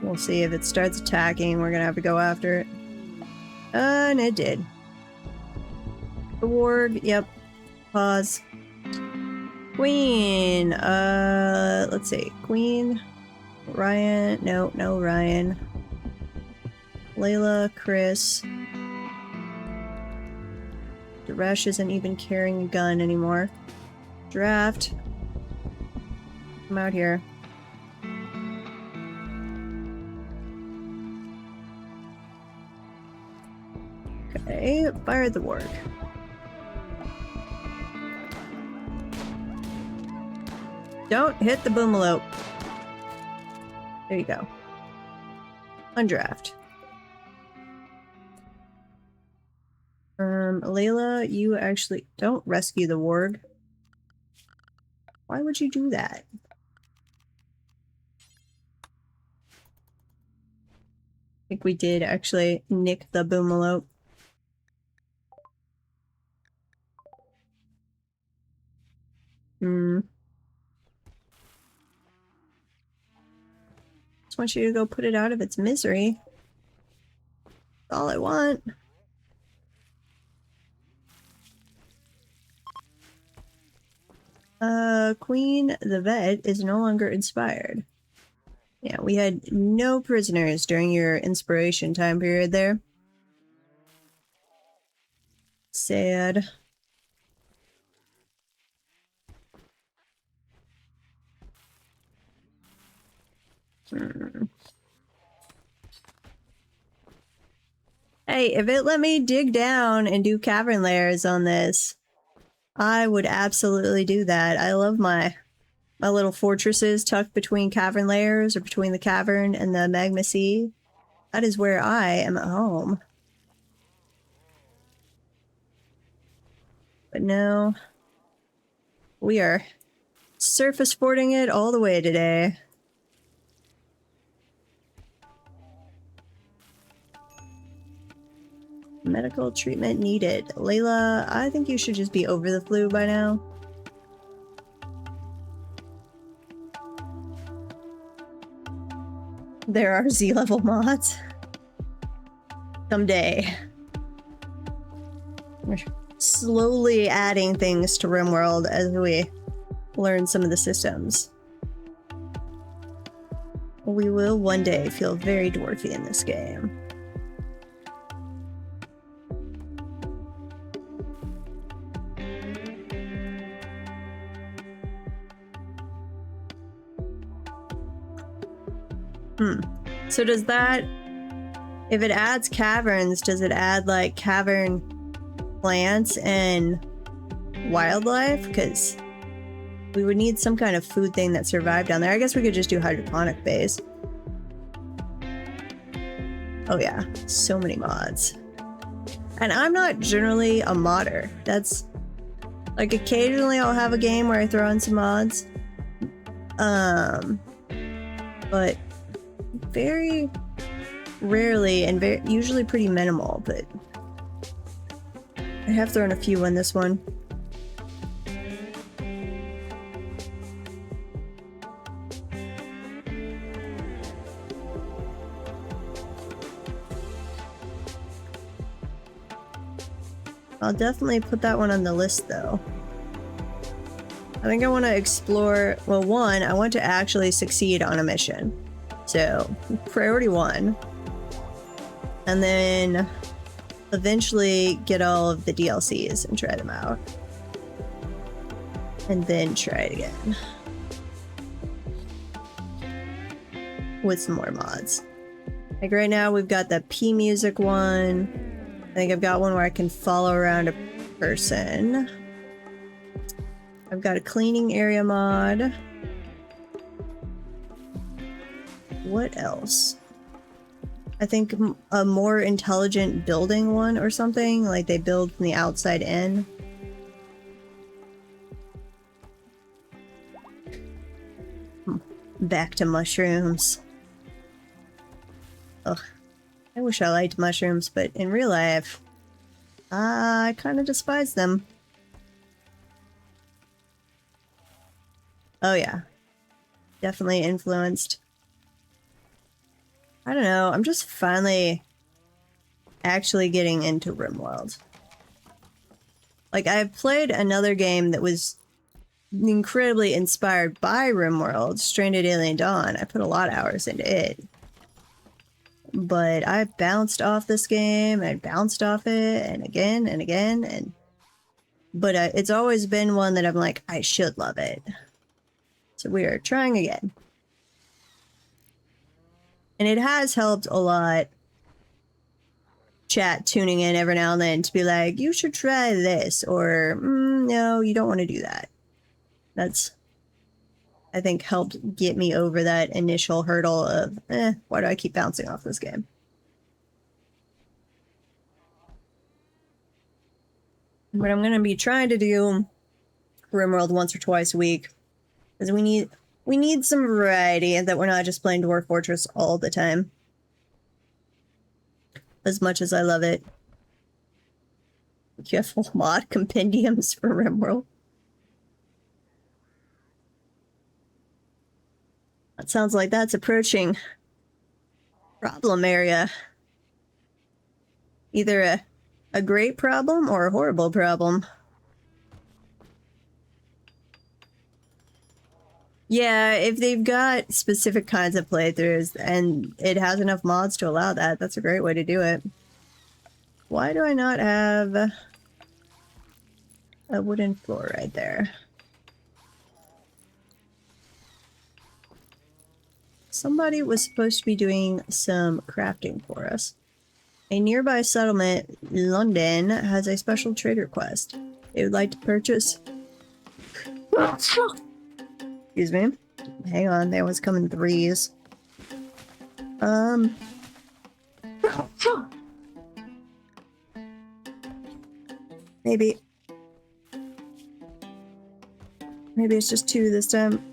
Speaker 1: We'll see if it starts attacking, we're gonna have to go after it. And it did. The warg, yep. Pause. Queen, let's see. Queen, Ryan, no Ryan. Layla, Chris. Daresh isn't even carrying a gun anymore. Draft. Come out here. Okay, fire at the warg. Don't hit the boomalope. There you go. Undraft. Layla, you actually don't rescue the warg. Why would you do that? I think we did actually nick the boomalope. Just want you to go put it out of its misery. That's all I want. Queen the vet is no longer inspired. Yeah, we had no prisoners during your inspiration time period there. Sad. Hey, if it let me dig down and do cavern layers on this, I would absolutely do that. I love my little fortresses tucked between cavern layers or between the cavern and the magma sea. That is where I am at home. But no, we are surface fording it all the way today. Medical treatment needed. Layla, I think you should just be over the flu by now. There are Z-level mods. Someday. We're slowly adding things to RimWorld as we learn some of the systems. We will one day feel very dwarfy in this game. So does that, if it adds caverns, does it add like cavern plants and wildlife? Because we would need some kind of food thing that survived down there. I guess we could just do hydroponic base. Oh yeah, so many mods. And I'm not generally a modder. That's like occasionally I'll have a game where I throw in some mods. But very rarely and usually pretty minimal, but I have thrown a few in this one. I'll definitely put that one on the list though. I think I want to explore, well, one, I want to actually succeed on a mission. So, priority 1. And then eventually get all of the DLCs and try them out. And then try it again. With some more mods. Like right now we've got the P music one. I think I've got one where I can follow around a person. I've got a cleaning area mod. What else? I think a more intelligent building one or something, like they build from the outside in. Back to mushrooms. Ugh. I wish I liked mushrooms, but in real life, I kind of despise them. Oh yeah. Definitely influenced. I don't know, I'm just finally actually getting into RimWorld. Like, I've played another game that was incredibly inspired by RimWorld, Stranded Alien Dawn. I put a lot of hours into it. But I bounced off this game, and bounced off it, and again, and again, and... But it's always been one that I'm like, I should love it. So we are trying again. And it has helped a lot. Chat tuning in every now and then to be like, you should try this, or no, you don't want to do that. That's, I think, helped get me over that initial hurdle of, why do I keep bouncing off this game? But I'm gonna be trying to do RimWorld once or twice a week, because we need some variety, and that we're not just playing Dwarf Fortress all the time. As much as I love it. You have full mod compendiums for RimWorld. That sounds like that's approaching problem area. Either a great problem or a horrible problem. Yeah, if they've got specific kinds of playthroughs and it has enough mods to allow that, that's a great way to do it. Why do I not have a wooden floor right there? Somebody was supposed to be doing some crafting for us. A nearby settlement, London, has a special trade request. They would like to purchase... Excuse me. Hang on, they always come in threes. Maybe it's just two this time.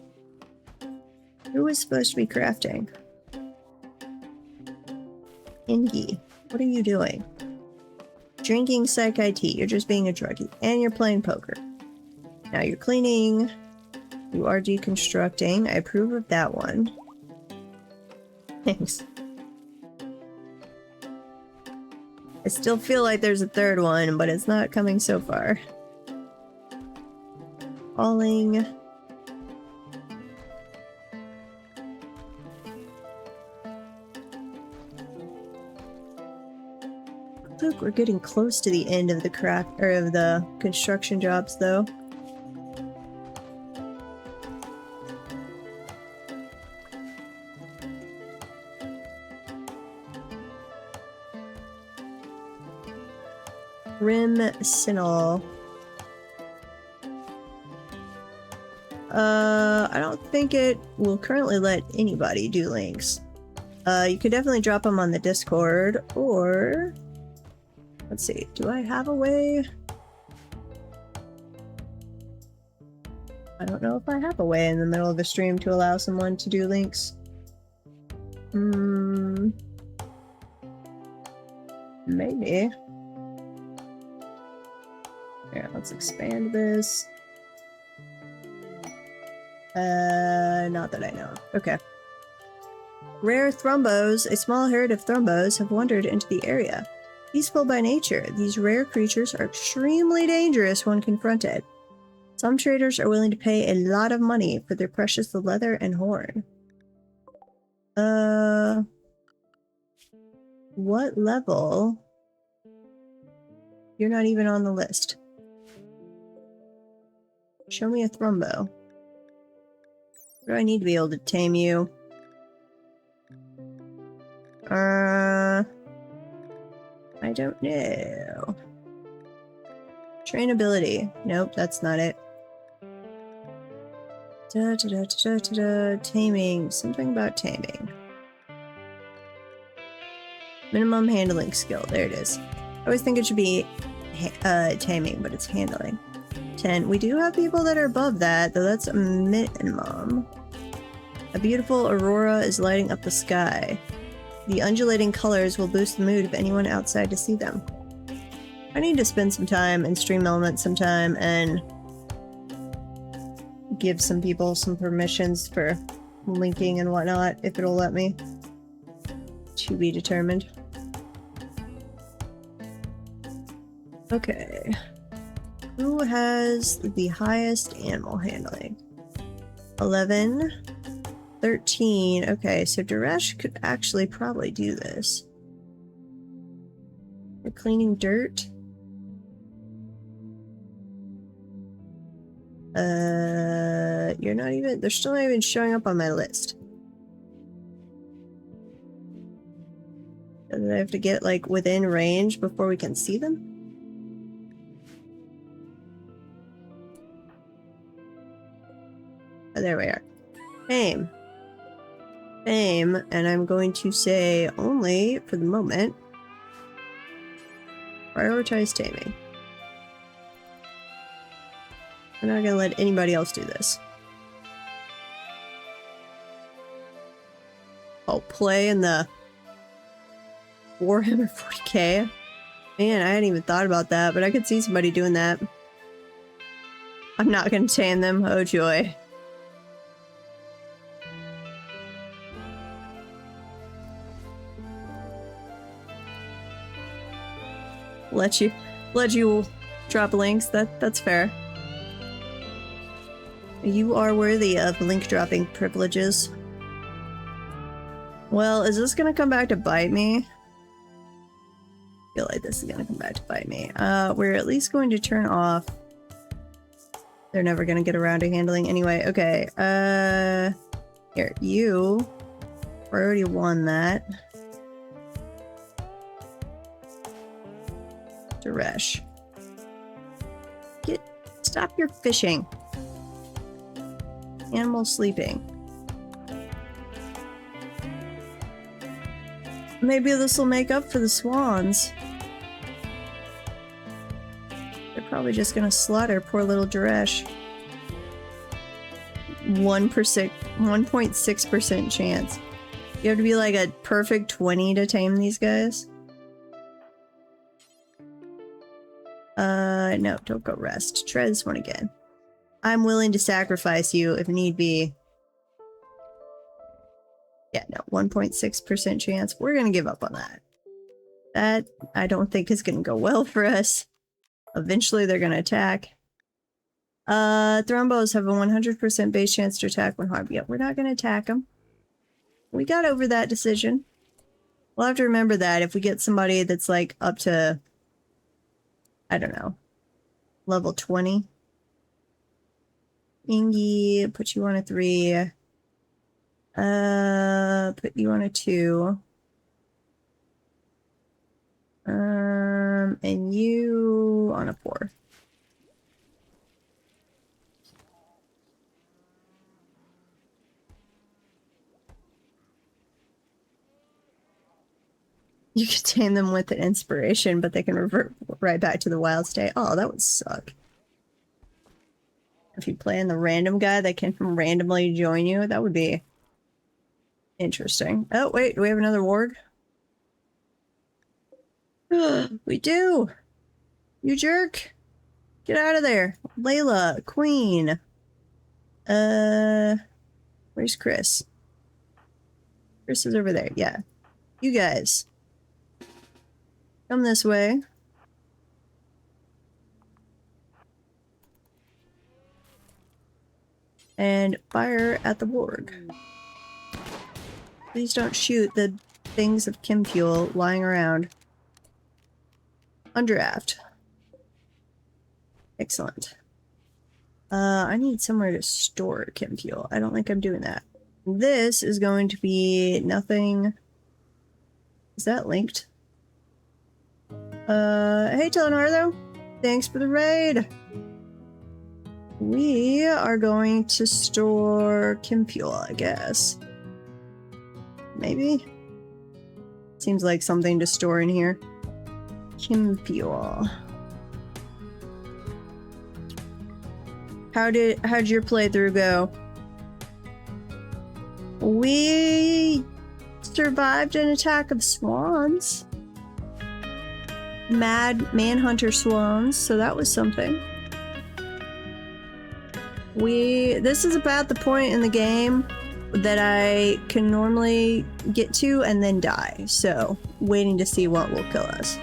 Speaker 1: Who is supposed to be crafting? Ingi, what are you doing? Drinking Psychi tea. You're just being a druggie. And you're playing poker. Now you're cleaning. You are deconstructing. I approve of that one. Thanks. I still feel like there's a third one, but it's not coming so far. Hauling. Look, we're getting close to the end of the craft or of the construction jobs, though. Rim-Sinol. I don't think it will currently let anybody do links. You could definitely drop them on the Discord, or... Let's see, do I have a way? I don't know if I have a way in the middle of the stream to allow someone to do links. Maybe. Here, let's expand this. Not that I know of. Okay. Rare thrombos. A small herd of thrombos have wandered into the area. Peaceful by nature, these rare creatures are extremely dangerous when confronted. Some traders are willing to pay a lot of money for their precious leather and horn. What level? You're not even on the list. Show me a thrombo. What do I need to be able to tame you? I don't know. Trainability. Nope, that's not it. Taming. Something about taming. Minimum handling skill. There it is. I always think it should be taming, but it's handling. 10. We do have people that are above that, though that's a minimum. A beautiful aurora is lighting up the sky. The undulating colors will boost the mood of anyone outside to see them. I need to spend some time in Stream Elements sometime and give some people some permissions for linking and whatnot, if it'll let me. To be determined. Okay. Who has the highest animal handling? 11. 13. Okay, so Duresh could actually probably do this. We're cleaning dirt. You're not even- they're still not even showing up on my list. Does I have to get, like, within range before we can see them? Oh, there we are. Tame. Tame, and I'm going to say only, for the moment, prioritize taming. I'm not gonna let anybody else do this. I'll play in the Warhammer 40k. Man, I hadn't even thought about that, but I could see somebody doing that. I'm not gonna tame them. Oh joy. Let you drop links. That's fair. You are worthy of link dropping privileges. Well, is this gonna come back to bite me? I feel like this is gonna come back to bite me. We're at least going to turn off. They're never gonna get around to handling anyway. Okay, here, you already won that. Duresh. Stop your fishing. Animal sleeping. Maybe this will make up for the swans. They're probably just gonna slaughter poor little Duresh. 1.6% chance. You have to be like a perfect 20 to tame these guys. No, don't go rest. Try this one again. I'm willing to sacrifice you if need be. Yeah, no, 1.6% chance. We're gonna give up on that. That, I don't think is gonna go well for us. Eventually they're gonna attack. Thrombos have a 100% base chance to attack when harmed. Yep, we're not gonna attack them. We got over that decision. We'll have to remember that if we get somebody that's like up to, I don't know, level 20. Ingy, put you on a 3. Put you on a 2. And you on a 4. You could tame them with an inspiration, but they can revert right back to the wild state. Oh, that would suck. If you play in the random guy that can randomly join you, that would be interesting. Oh, wait, do we have another warg? We do! You jerk! Get out of there! Layla, Queen! Where's Chris? Chris is over there, yeah. You guys. Come this way. And fire at the warg. Please don't shoot the things of chem fuel lying around. Undraft. Excellent. I need somewhere to store chem fuel. I don't think I'm doing that. This is going to be nothing. Is that linked? Hey Telenardo. Thanks for the raid. We are going to store chem fuel, I guess. Maybe? Seems like something to store in here. Chem fuel. How'd your playthrough go? We survived an attack of swans. Mad manhunter swans, so that was something. This is about the point in the game that I can normally get to and then die, so waiting to see what will kill us.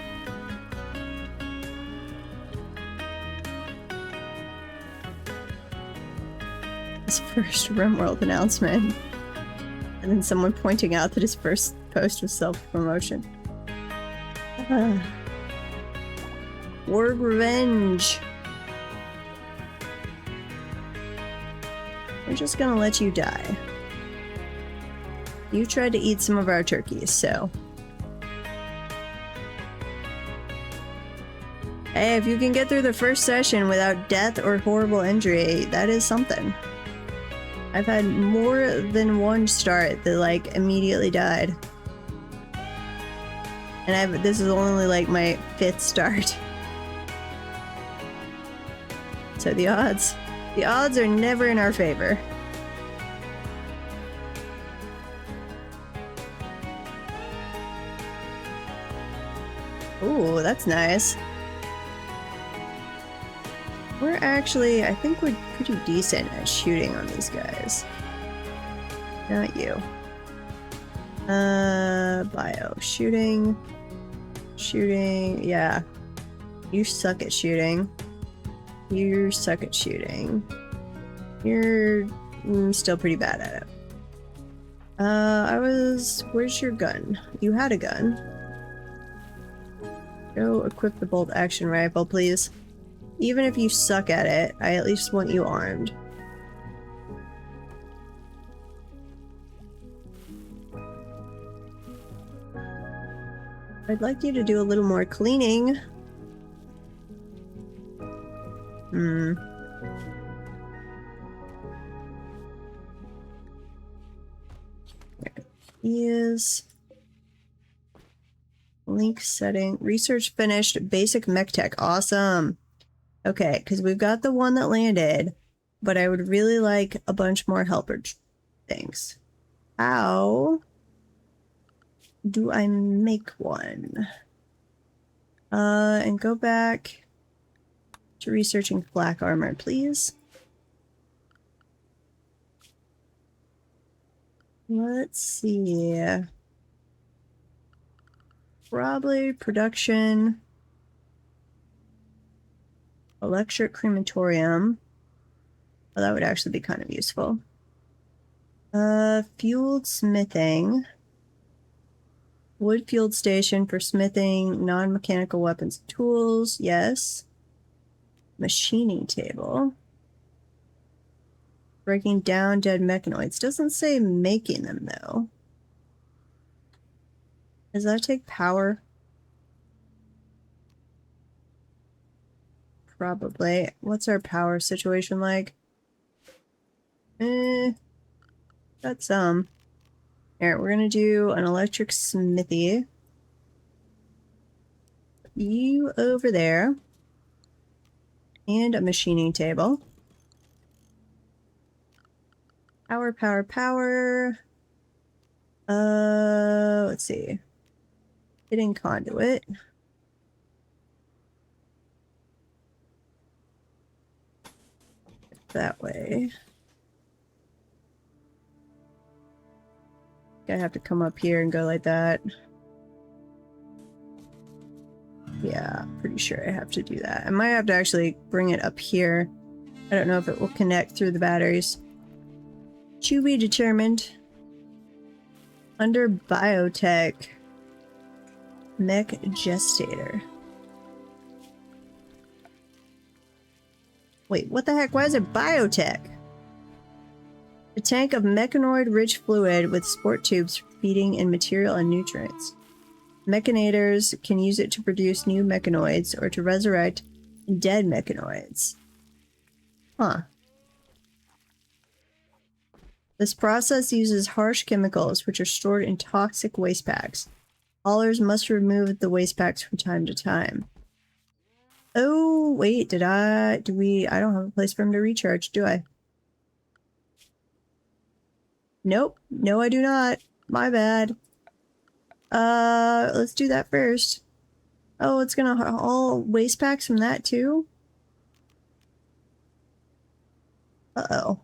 Speaker 1: His first RimWorld announcement. And then someone pointing out that his first post was self-promotion. Word revenge. We're just gonna let you die. You tried to eat some of our turkeys, so. Hey, if you can get through the first session without death or horrible injury, that is something. I've had more than one start that, like, immediately died. And this is only, like, my 5th start. So the odds are never in our favor. Ooh, that's nice. We're actually, I think we're pretty decent at shooting on these guys. Not you. Bio. Shooting. Shooting. Yeah. You suck at shooting. You suck at shooting. You're still pretty bad at it. Where's your gun? You had a gun. Go equip the bolt action rifle, please. Even if you suck at it, I at least want you armed. I'd like you to do a little more cleaning. There he is. Link setting. Research finished. Basic mech tech. Awesome. Okay, because we've got the one that landed, but I would really like a bunch more helper things. How do I make one? And go back to researching black armor, please. Let's see. Probably production. Electric crematorium. Well, that would actually be kind of useful. Fueled smithing. Wood fueled station for smithing non-mechanical weapons and tools. Yes. Machining table. Breaking down dead mechanoids. Doesn't say making them, though. Does that take power? Probably. What's our power situation like? Got some. Here, we're gonna do an electric smithy. You over there. And a machining table. Power, power, power. Let's see. Hidden conduit. That way. I have to come up here and go like that. Yeah, pretty sure I have to do that. I might have to actually bring it up here. I don't know if it will connect through the batteries. To be determined. Under biotech. Mech gestator. Wait, what the heck? Why is it biotech? A tank of mechanoid-rich fluid with sport tubes for feeding in material and nutrients. Mechanators can use it to produce new mechanoids or to resurrect dead mechanoids. Huh. This process uses harsh chemicals which are stored in toxic waste packs. Haulers must remove the waste packs from time to time. Oh, wait, I don't have a place for him to recharge, do I? Nope. No, I do not. My bad. Let's do that first. Oh, it's gonna haul waste packs from that too? Uh-oh.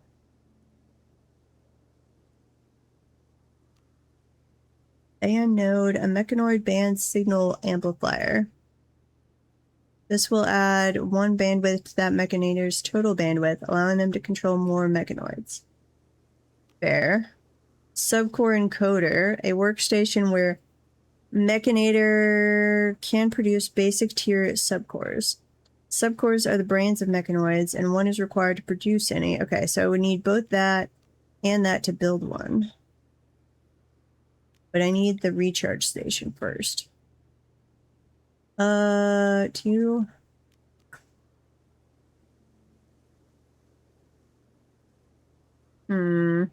Speaker 1: Band node, a mechanoid band signal amplifier. This will add 1 bandwidth to that mechanator's total bandwidth, allowing them to control more mechanoids. Fair. Subcore encoder, a workstation where mechanator can produce basic tier subcores. Subcores are the brains of mechanoids, and one is required to produce any. Okay, so we need both that and that to build one. But I need the recharge station first. To... I'm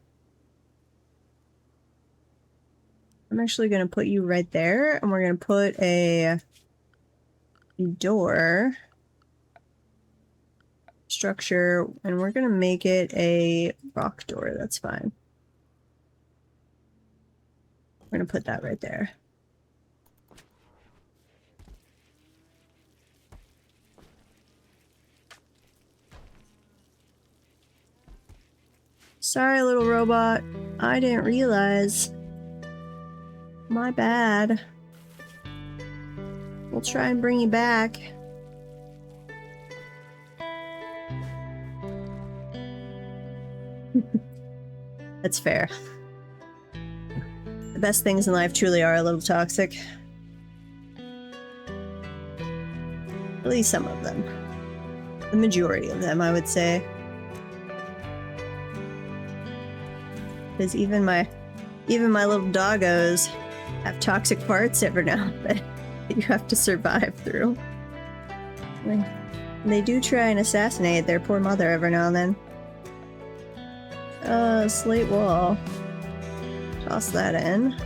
Speaker 1: actually going to put you right there, and we're going to put a door structure, and we're going to make it a rock door. That's fine. We're going to put that right there. Sorry, little robot. I didn't realize. My bad. We'll try and bring you back. That's fair. The best things in life truly are a little toxic. At least some of them. The majority of them, I would say. Because even my little doggos have toxic parts every now and then that you have to survive through. They do try and assassinate their poor mother every now and then. Slate wall. Toss that in.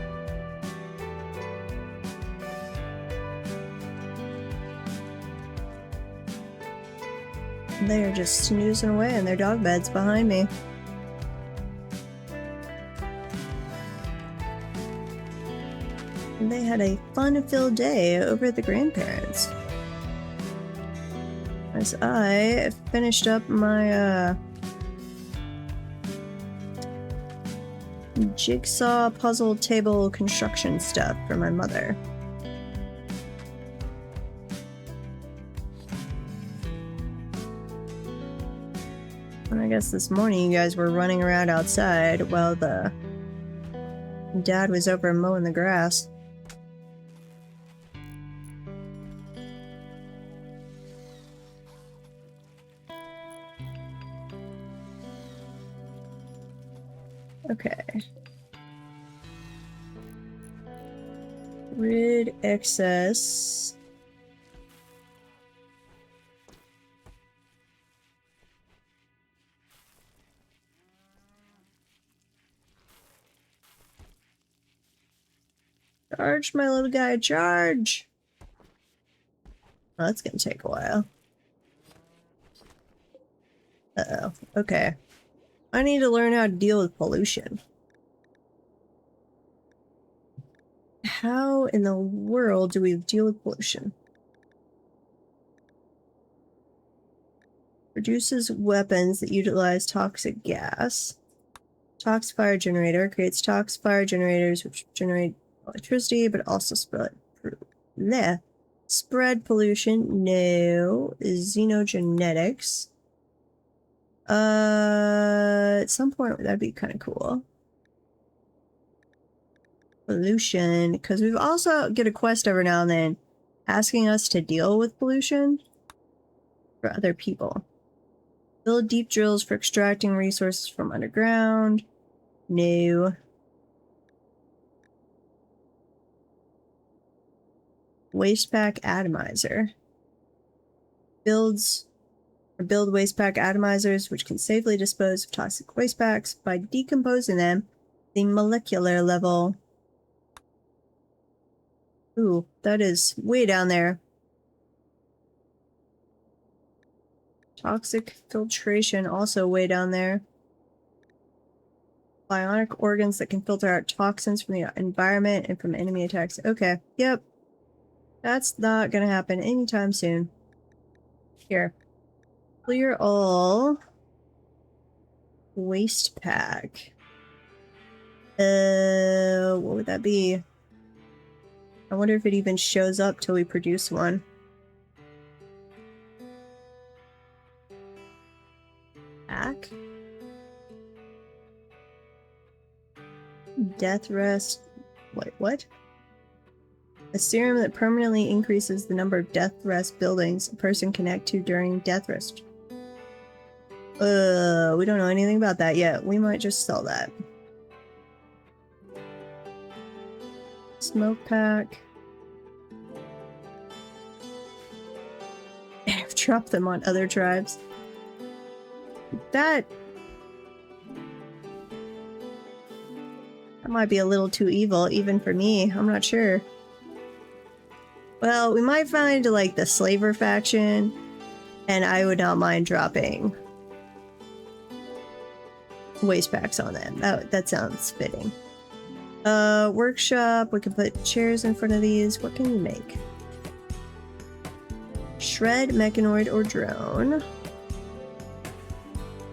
Speaker 1: They are just snoozing away in their dog beds behind me. And they had a fun-filled day over at the grandparents. As I finished up my jigsaw puzzle table construction stuff for my mother. And I guess this morning you guys were running around outside while the dad was over mowing the grass. Okay. Grid excess. Charge, my little guy, charge! Oh, that's gonna take a while. Uh-oh. Okay. I need to learn how to deal with pollution. How in the world do we deal with pollution? Produces weapons that utilize toxic gas. Tox fire generator creates tox fire generators which generate electricity but also spread pollution. No. Xenogenetics. At some point that'd be kind of cool. Pollution, because we've also get a quest every now and then asking us to deal with pollution for other people. Build deep drills for extracting resources from underground. No. Waste pack atomizer. Build waste pack atomizers which can safely dispose of toxic waste packs by decomposing them at the molecular level. Ooh, that is way down there. Toxic filtration also way down there. Bionic organs that can filter out toxins from the environment and from enemy attacks. Okay, yep. That's not gonna happen anytime soon. Here. Clear all. Waste pack. What would that be? I wonder if it even shows up till we produce one. Pack? Death rest. Wait, what? A serum that permanently increases the number of death rest buildings a person can connect to during death rest. We don't know anything about that yet. We might just sell that. Smoke pack. I've dropped them on other tribes. That might be a little too evil, even for me. I'm not sure. Well, we might find, like, the slaver faction, and I would not mind dropping waste packs on them. That sounds fitting. Workshop. We can put chairs in front of these. What can you make? Shred, mechanoid, or drone.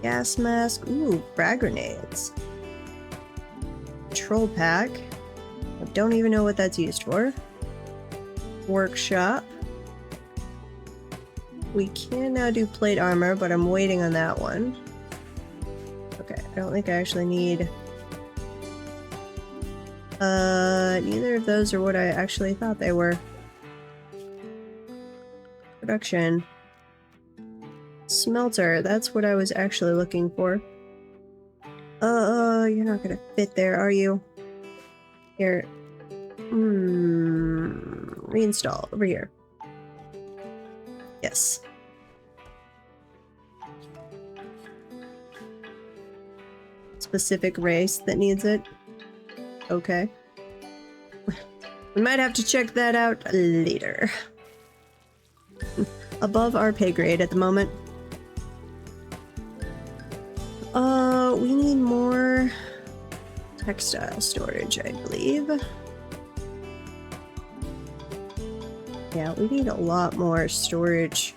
Speaker 1: Gas mask. Ooh, frag grenades. Troll pack. I don't even know what that's used for. Workshop. We can now do plate armor, but I'm waiting on that one. Okay, I don't think I actually need... neither of those are what I actually thought they were. Production. Smelter, that's what I was actually looking for. You're not gonna fit there, are you? Here. Reinstall, over here. Yes. Specific race that needs it. Okay. We might have to check that out later. Above our pay grade at the moment. We need more textile storage, I believe. Yeah, we need a lot more storage.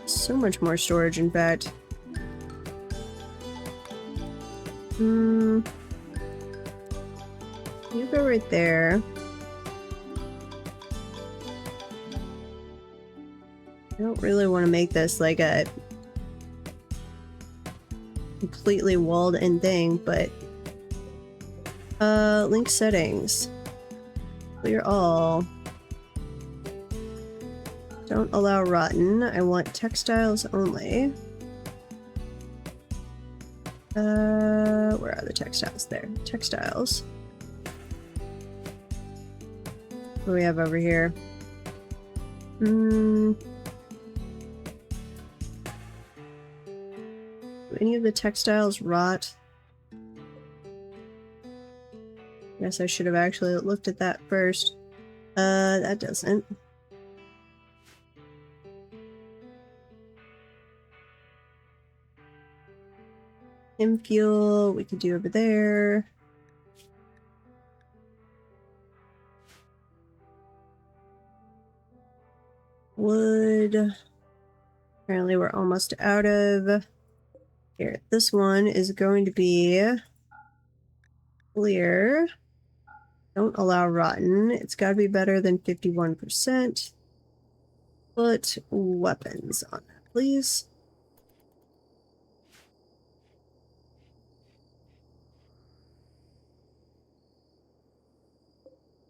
Speaker 1: So much more storage, in fact. You go right there. I don't really want to make this like a completely walled in thing, but link settings. Clear all. Don't allow rotten. I want textiles only. Where are the textiles? There. Textiles. What do we have over here? Do any of the textiles rot? Guess I should have actually looked at that first. That doesn't. Fuel, we could do over there. Wood. Apparently we're almost out of... Here, this one is going to be clear. Don't allow rotten. It's got to be better than 51%. Put weapons on that, please.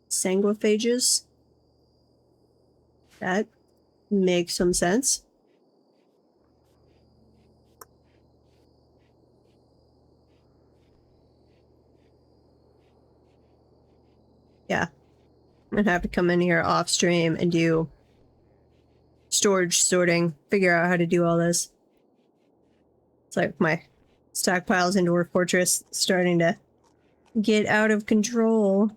Speaker 1: Sanguiphages. That makes some sense. Yeah. I'm gonna have to come in here off stream and do storage sorting, figure out how to do all this. It's like my stockpiles into our fortress starting to get out of control.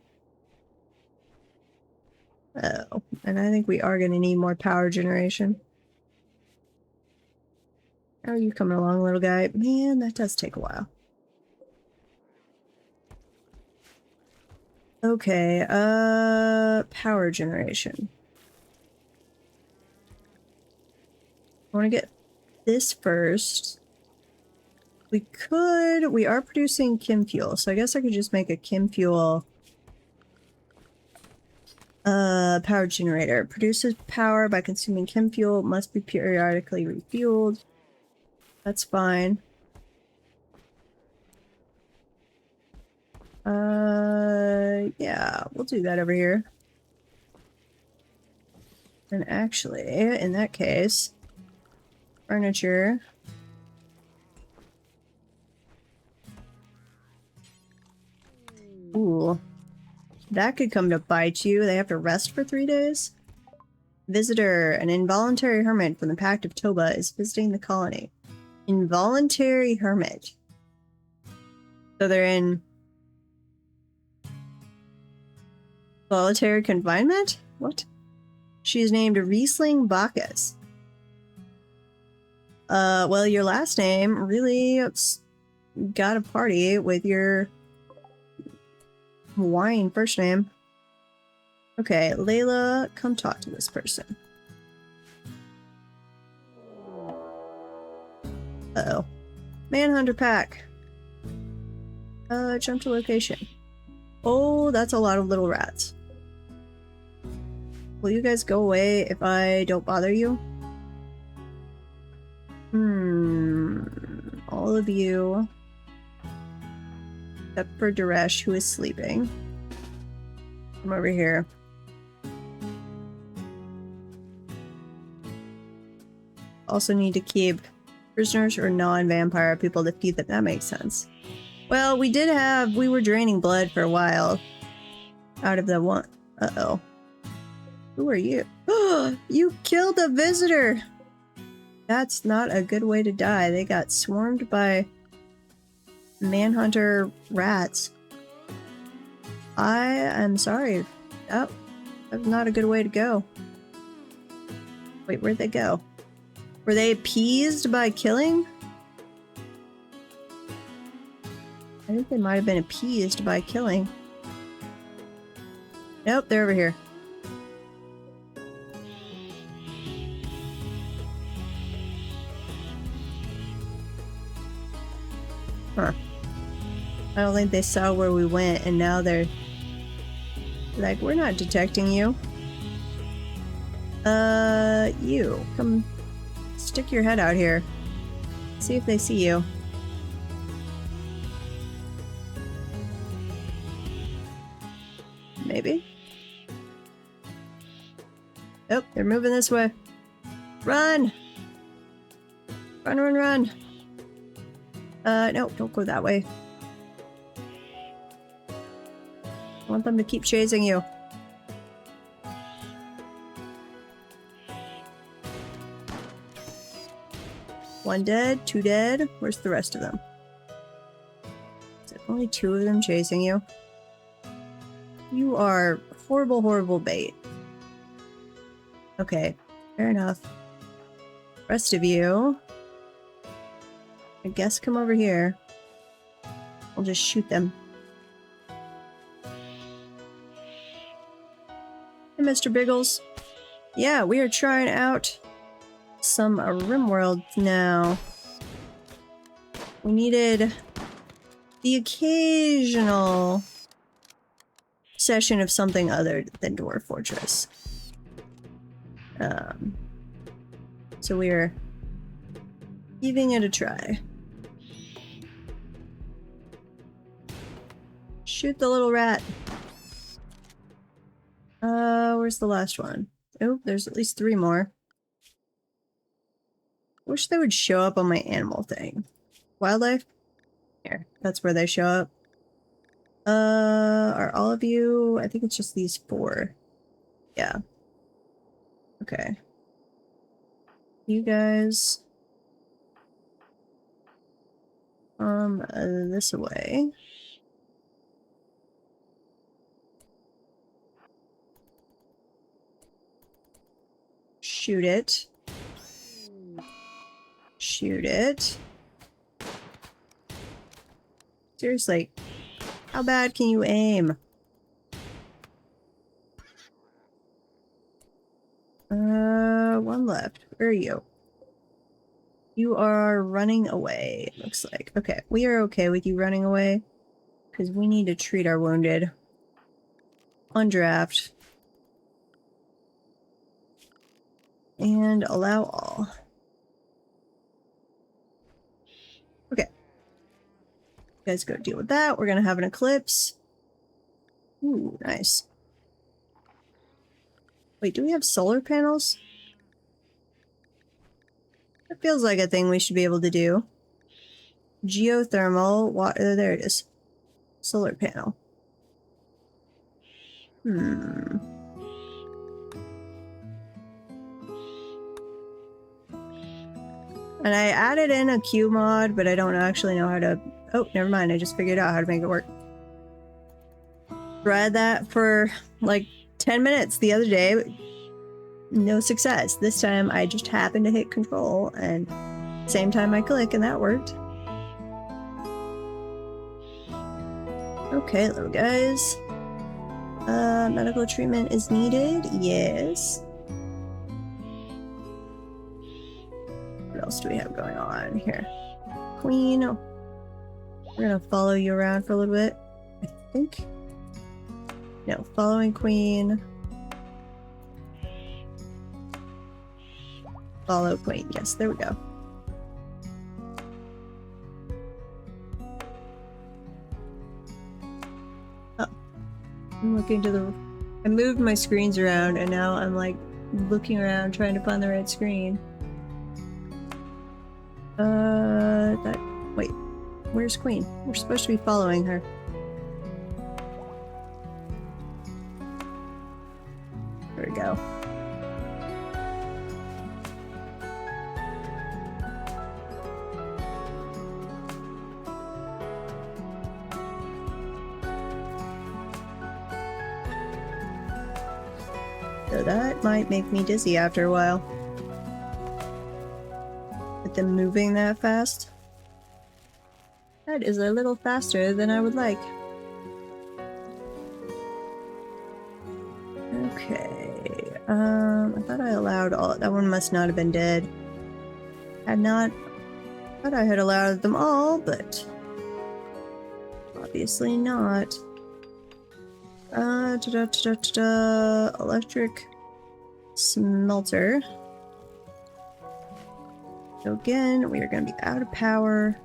Speaker 1: Oh, and I think we are gonna need more power generation. How are you coming along, little guy? Man, that does take a while. Okay, power generation. I want to get this first. We are producing chem fuel, so I guess I could just make a chem fuel power generator. Produces power by consuming chem fuel, must be periodically refueled. That's fine. Yeah, we'll do that over here. And actually, in that case, furniture. Ooh. That could come to bite you. They have to rest for 3 days. Visitor, an involuntary hermit from the Pact of Toba, is visiting the colony. Involuntary hermit. So they're in solitary confinement? What? She is named Riesling Bacchus. Well, your last name really got a party with your Hawaiian first name. Okay, Layla, come talk to this person. Uh-oh. Manhunter pack. Jump to location. Oh, that's a lot of little rats. Will you guys go away if I don't bother you? All of you. Except for Daresh, who is sleeping. Come over here. Also need to keep prisoners or non-vampire people to feed them. That makes sense. Well, we were draining blood for a while. Out of the one. Uh-oh. Who are you? You killed a visitor! That's not a good way to die. They got swarmed by manhunter rats. I am sorry. Oh, that's not a good way to go. Wait, where'd they go? Were they appeased by killing? I think they might have been appeased by killing. Nope, they're over here. Huh. I don't think they saw where we went, and now they're like, we're not detecting you. You. Come stick your head out here. See if they see you. Maybe? Oh, they're moving this way. Run! Run, run, run! No, don't go that way. I want them to keep chasing you. One dead, two dead. Where's the rest of them? Is it only two of them chasing you? You are horrible, horrible bait. Okay, fair enough. Rest of you, I guess come over here. I'll just shoot them. Hey, Mr. Biggles. Yeah, we are trying out some RimWorld now. We needed the occasional session of something other than Dwarf Fortress. So we're giving it a try. Shoot the little rat. Where's the last one? Oh, there's at least 3 more. Wish they would show up on my animal thing. Wildlife? Here, that's where they show up. Are all of you? I think it's just these 4. Yeah. Okay. You guys. This way. Shoot it. Shoot it. Seriously, how bad can you aim? one left. Where are you? You are running away, it looks like. Okay, we are okay with you running away because we need to treat our wounded. Undraft. And allow all. Okay. You guys go deal with that. We're gonna have an eclipse. Ooh, nice. Wait, do we have solar panels? That feels like a thing we should be able to do. Geothermal water. There it is. Solar panel. Hmm. And I added in a Q mod, but I don't actually know how to... Oh, never mind. I just figured out how to make it work. Tried that for like 10 minutes the other day. No success. This time I just happened to hit control and same time I click and that worked. Okay, little guys. Medical treatment is needed. Yes. What else do we have going on here? Queen. We're gonna follow you around for a little bit. I think. No, following Queen. Follow Queen. Yes, there we go. Oh. I'm looking to the... I moved my screens around and now I'm like looking around trying to find the right screen. Wait. Where's Queen? We're supposed to be following her. There we go. So that might make me dizzy after a while. With them moving that fast. That is a little faster than I would like. Okay. I thought I allowed all... That one must not have been dead. Had not... Thought I had allowed them all, but... Obviously not. Electric smelter. So again, we are going to be out of power.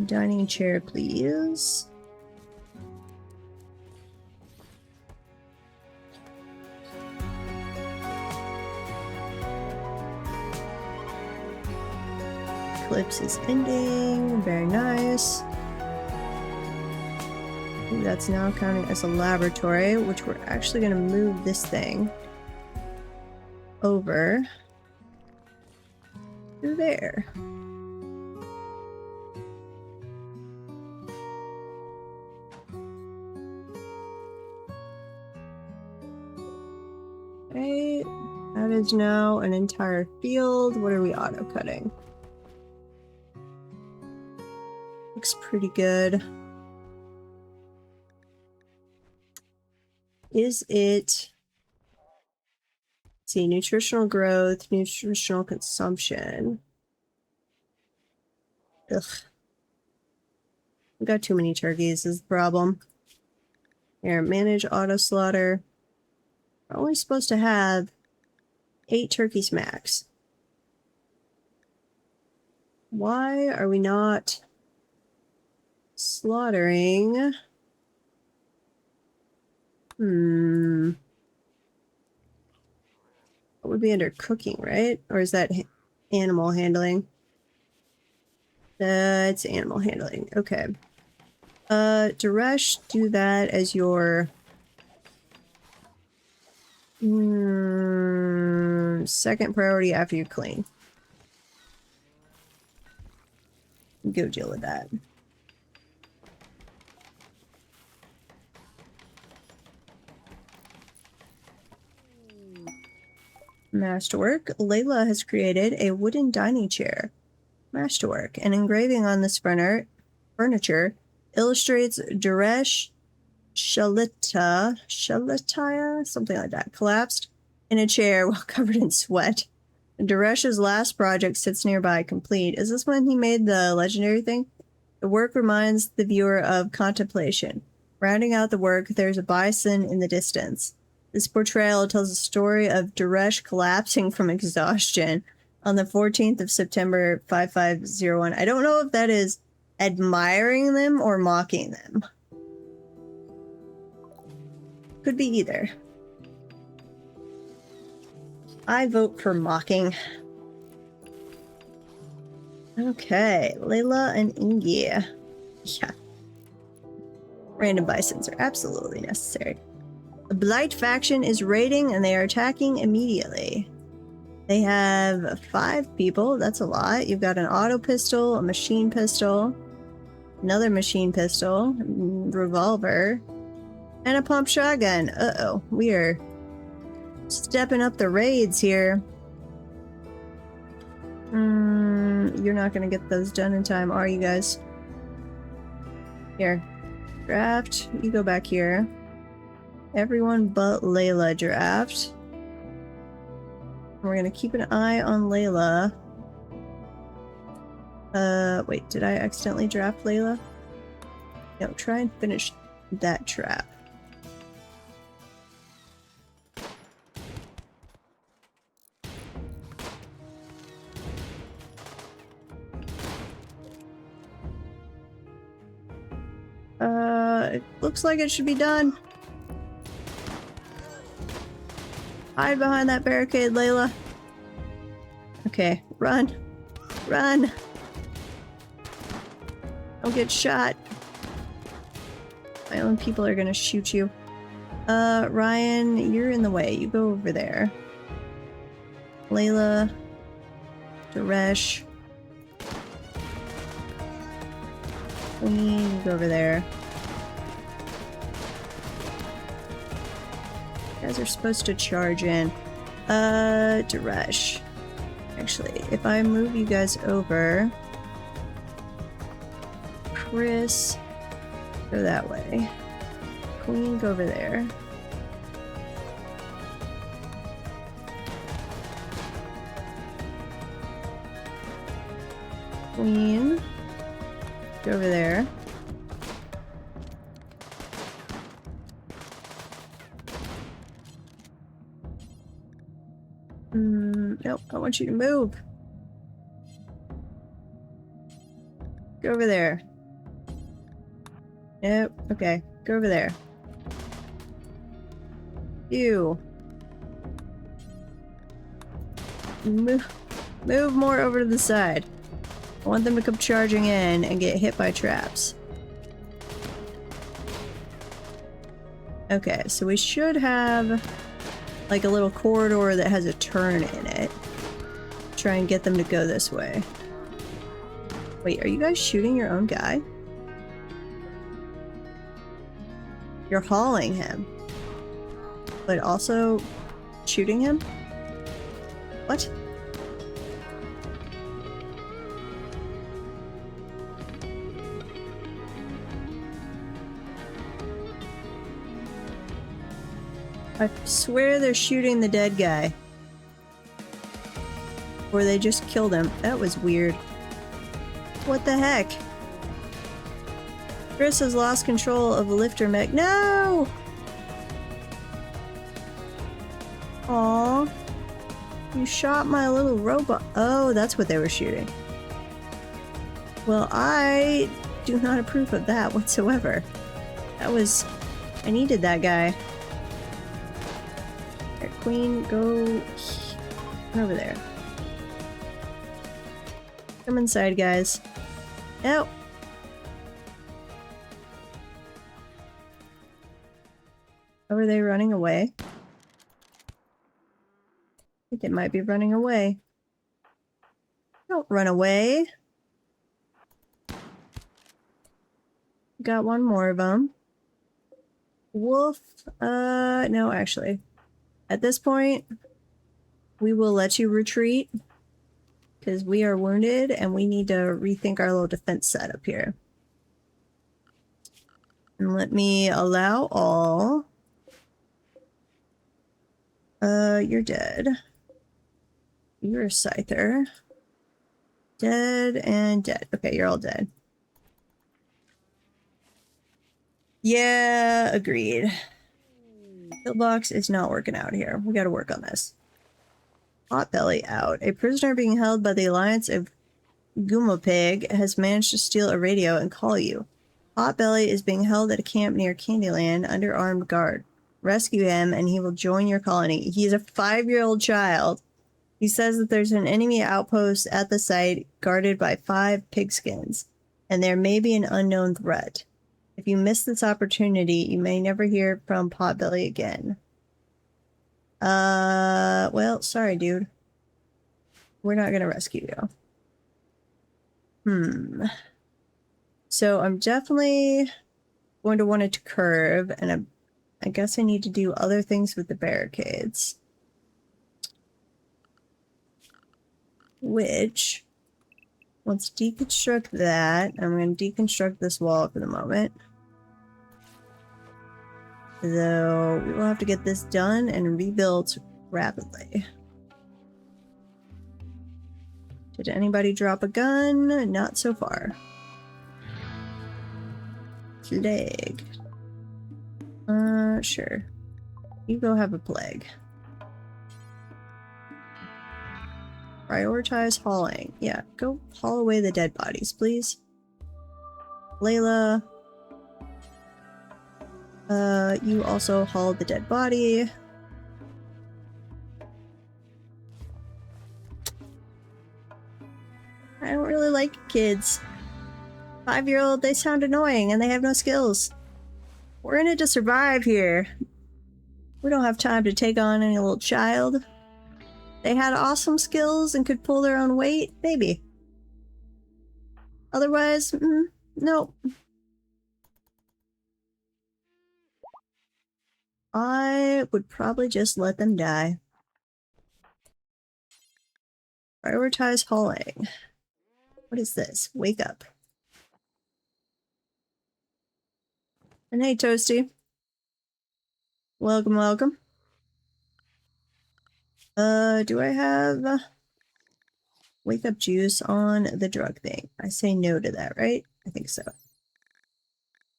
Speaker 1: Dining chair, please. Eclipse is ending. Very nice. Ooh, that's now counting as a laboratory, which we're actually going to move this thing over to there. Okay, that is now an entire field. What are we auto-cutting? Looks pretty good. Is it... Let's see, nutritional growth, nutritional consumption. Ugh. We've got too many turkeys is the problem. Here, manage auto slaughter. We're only supposed to have 8 turkeys max. Why are we not slaughtering? It would be under cooking, right? Or is that animal handling? It's animal handling. Okay. Duresh, do that as your second priority after you clean. Go deal with that. Masterwork. Layla has created a wooden dining chair. Masterwork. An engraving on this furniture illustrates Duresh Shalita, something like that, collapsed in a chair while covered in sweat. Daresh's last project sits nearby, complete. Is this when he made the legendary thing? The work reminds the viewer of contemplation. Rounding out the work, there's a bison in the distance. This portrayal tells a story of Daresh collapsing from exhaustion on the 14th of September 5501. I don't know if that is admiring them or mocking them. Could be either. I vote for mocking. Okay, Layla and Ingi. Yeah. Random bisons are absolutely necessary. The Blight faction is raiding and they are attacking immediately. They have 5 people. That's a lot. You've got an auto pistol, a machine pistol, another machine pistol, revolver, and a pump shotgun. Uh-oh. We are stepping up the raids here. You're not going to get those done in time, are you guys? Here. Draft. You go back here. Everyone but Layla draft. We're going to keep an eye on Layla. Wait, did I accidentally draft Layla? No, try and finish that trap. It looks like it should be done. Hide behind that barricade, Layla. Okay, run. Run! Don't get shot. My own people are gonna shoot you. Ryan, you're in the way. You go over there. Layla. Daresh. You go over there. You guys are supposed to charge in. Daresh. Actually, if I move you guys over... Chris, go that way. Queen, go over there. Queen, go over there. Nope, I want you to move. Go over there. Nope, okay, go over there. You. Move more over to the side. I want them to come charging in and get hit by traps. Okay, so we should have like a little corridor that has a turn in it. Try and get them to go this way. Wait, are you guys shooting your own guy? You're hauling him, but also shooting him? What? I swear they're shooting the dead guy. Or they just killed him. That was weird. What the heck? Chris has lost control of the lifter mech. No! Aw. You shot my little robot. Oh, that's what they were shooting. Well, I do not approve of that whatsoever. That was... I needed that guy. Alright, Queen, go over there. Come inside, guys. No! Oh, are they running away? I think they might be running away. Don't run away. Got one more of them. Wolf, no, actually. At this point, we will let you retreat. Because we are wounded and we need to rethink our little defense setup here. And let me allow all. You're dead. You're a scyther. Dead and dead. Okay, you're all dead. Yeah, agreed. Pillbox is not working out here. We gotta work on this. Potbelly out. A prisoner being held by the Alliance of Gumopig has managed to steal a radio and call you. Potbelly is being held at a camp near Candyland under armed guard. Rescue him and he will join your colony. He's a 5-year-old child. He says that there's an enemy outpost at the site guarded by 5 pigskins, and there may be an unknown threat. If you miss this opportunity, you may never hear from Potbelly again. Well, sorry, dude. We're not gonna rescue you. So I'm definitely going to want it to curve, and I guess I need to do other things with the barricades. Which, let's deconstruct that. I'm going to deconstruct this wall for the moment. Though we will have to get this done and rebuilt rapidly. Did anybody drop a gun? Not so far. Plague. Sure. You go have a plague. Prioritize hauling. Yeah, go haul away the dead bodies, please. Layla. You also hauled the dead body. I don't really like kids. 5-year-old, they sound annoying and they have no skills. We're in it to survive here. We don't have time to take on any little child. They had awesome skills and could pull their own weight, maybe. Otherwise, nope. I would probably just let them die. Prioritize hauling. What is this? Wake up. And hey, Toasty. Welcome, welcome. Do I have wake up juice on the drug thing? I say no to that, right? I think so.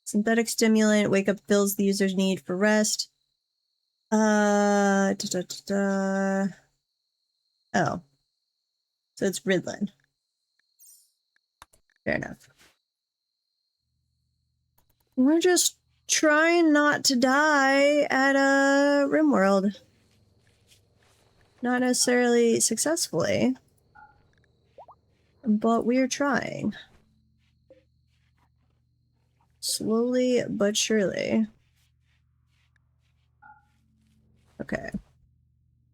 Speaker 1: Synthetic stimulant. Wake up fills the user's need for rest. Oh. So it's Ritalin. Fair enough. We're just trying not to die at a RimWorld. Not necessarily successfully, but we're trying. Slowly but surely. Okay.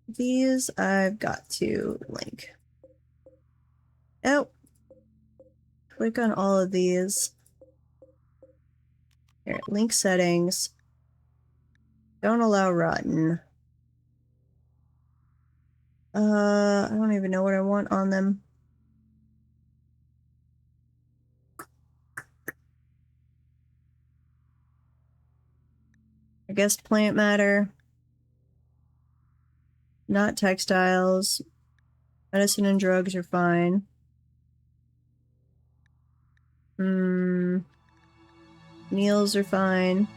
Speaker 1: These I've got to link. Oh. Click on all of these. Here, link settings. Don't allow rotten. I don't even know what I want on them. I guess plant matter. Not textiles. Medicine and drugs are fine. Meals are fine.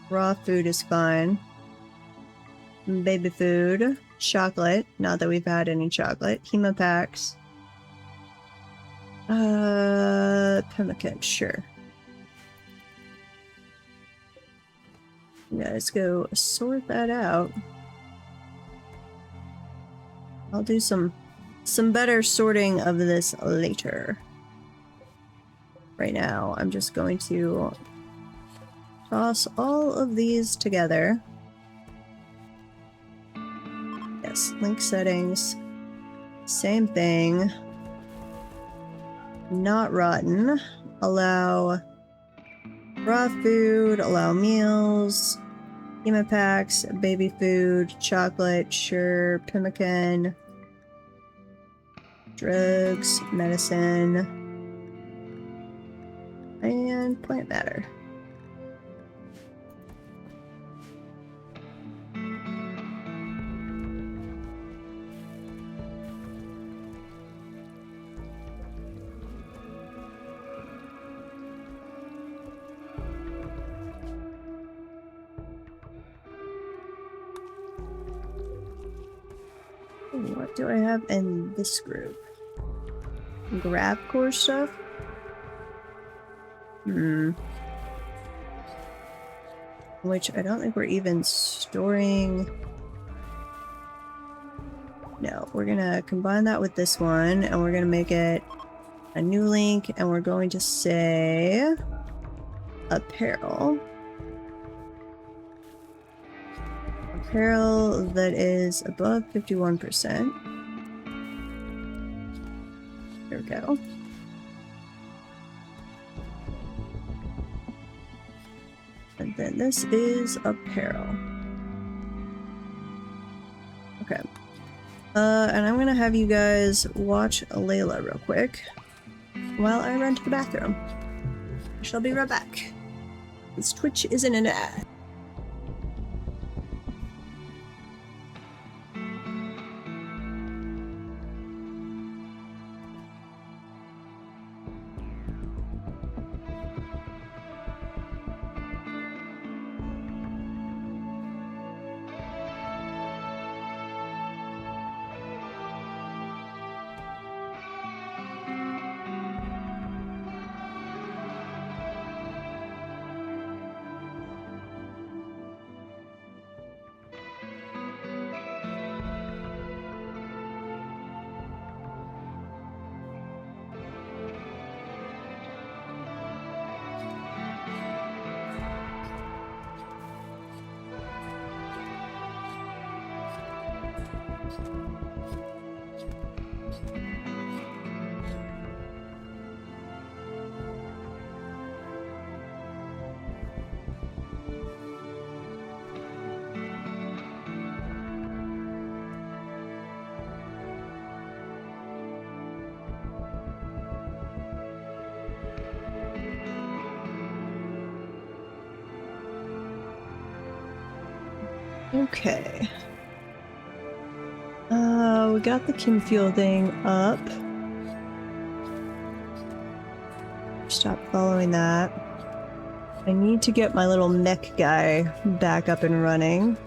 Speaker 1: Raw food is fine. Baby food. Chocolate. Not that we've had any chocolate. Hema packs. Pemmican, sure. Yeah, let's go sort that out. I'll do some better sorting of this later. Right now, I'm just going to toss all of these together. Yes, link settings. Same thing. Not rotten. Allow raw food, allow meals, hema packs, baby food, chocolate, sure, pemmican, drugs, medicine, and plant matter. What do I have in this group? Grab core stuff? Which I don't think we're even storing. No, we're gonna combine that with this one, and we're gonna make it a new link, and we're going to say apparel. Apparel that is above 51%. There we go. And then this is apparel. Okay. And I'm gonna have you guys watch Layla real quick while I run to the bathroom. I shall be right back. This Twitch isn't an ad. Okay. We got the Kim Fuel thing up. Stop following that. I need to get my little mech guy back up and running.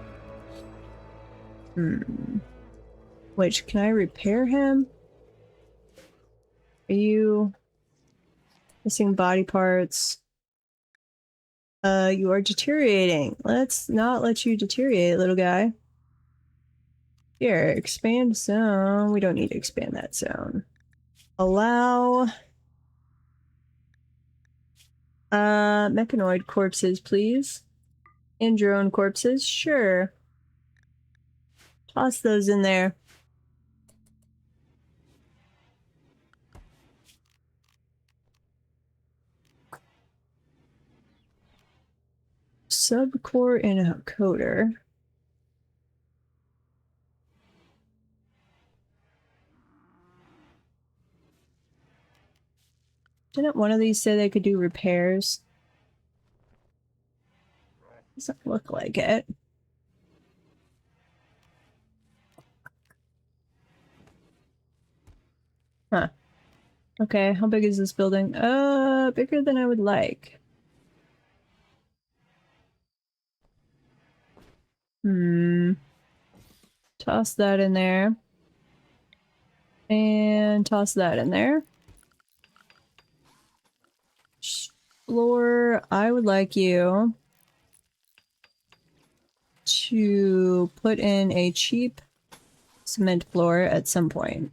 Speaker 1: Which, can I repair him? Are you missing body parts? You are deteriorating. Let's not let you deteriorate, little guy. Here, expand zone. We don't need to expand that zone. Allow mechanoid corpses, please. And drone corpses, sure. Toss those in there. Subcore encoder. Didn't one of these say they could do repairs? Doesn't look like it. Huh. Okay, how big is this building? Bigger than I would like. Toss that in there. And toss that in there. Floor, I would like you to put in a cheap cement floor at some point.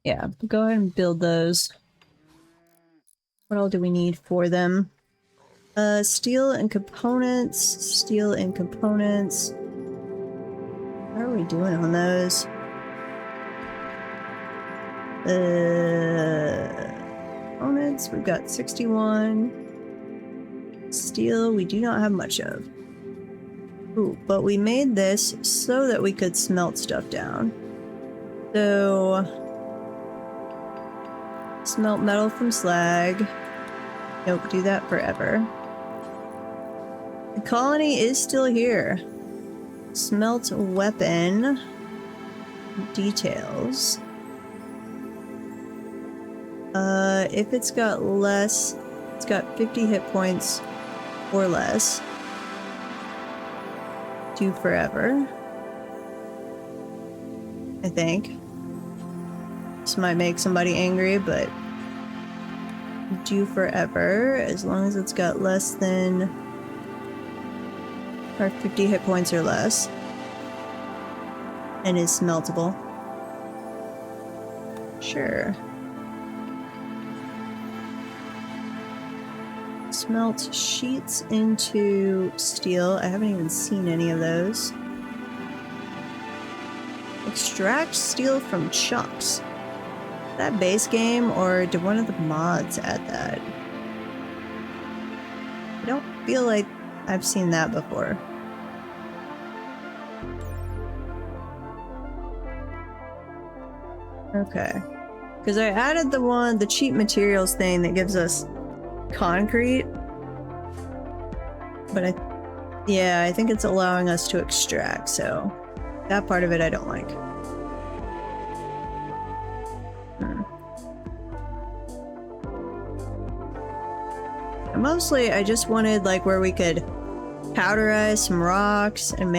Speaker 1: Yeah, go ahead and build those. What all do we need for them? Steel and components. Steel and components. How are we doing on those? Components, we've got 61. Steel, we do not have much of. Ooh, but we made this so that we could smelt stuff down. So, smelt metal from slag. Nope, do that forever. The colony is still here. Smelt weapon. Details. If it's got less, it's got 50 hit points or less. Do forever. I think. This might make somebody angry, but do forever as long as it's got less than or 50 hit points or less and is smeltable. Sure. Smelt sheets into steel. I haven't even seen any of those. Extract steel from chunks. That base game, or did one of the mods add that? I don't feel like I've seen that before. Okay. Because I added the cheap materials thing that gives us concrete. But I think it's allowing us to extract, so that part of it I don't like. Mostly, I just wanted like where we could powderize some rocks and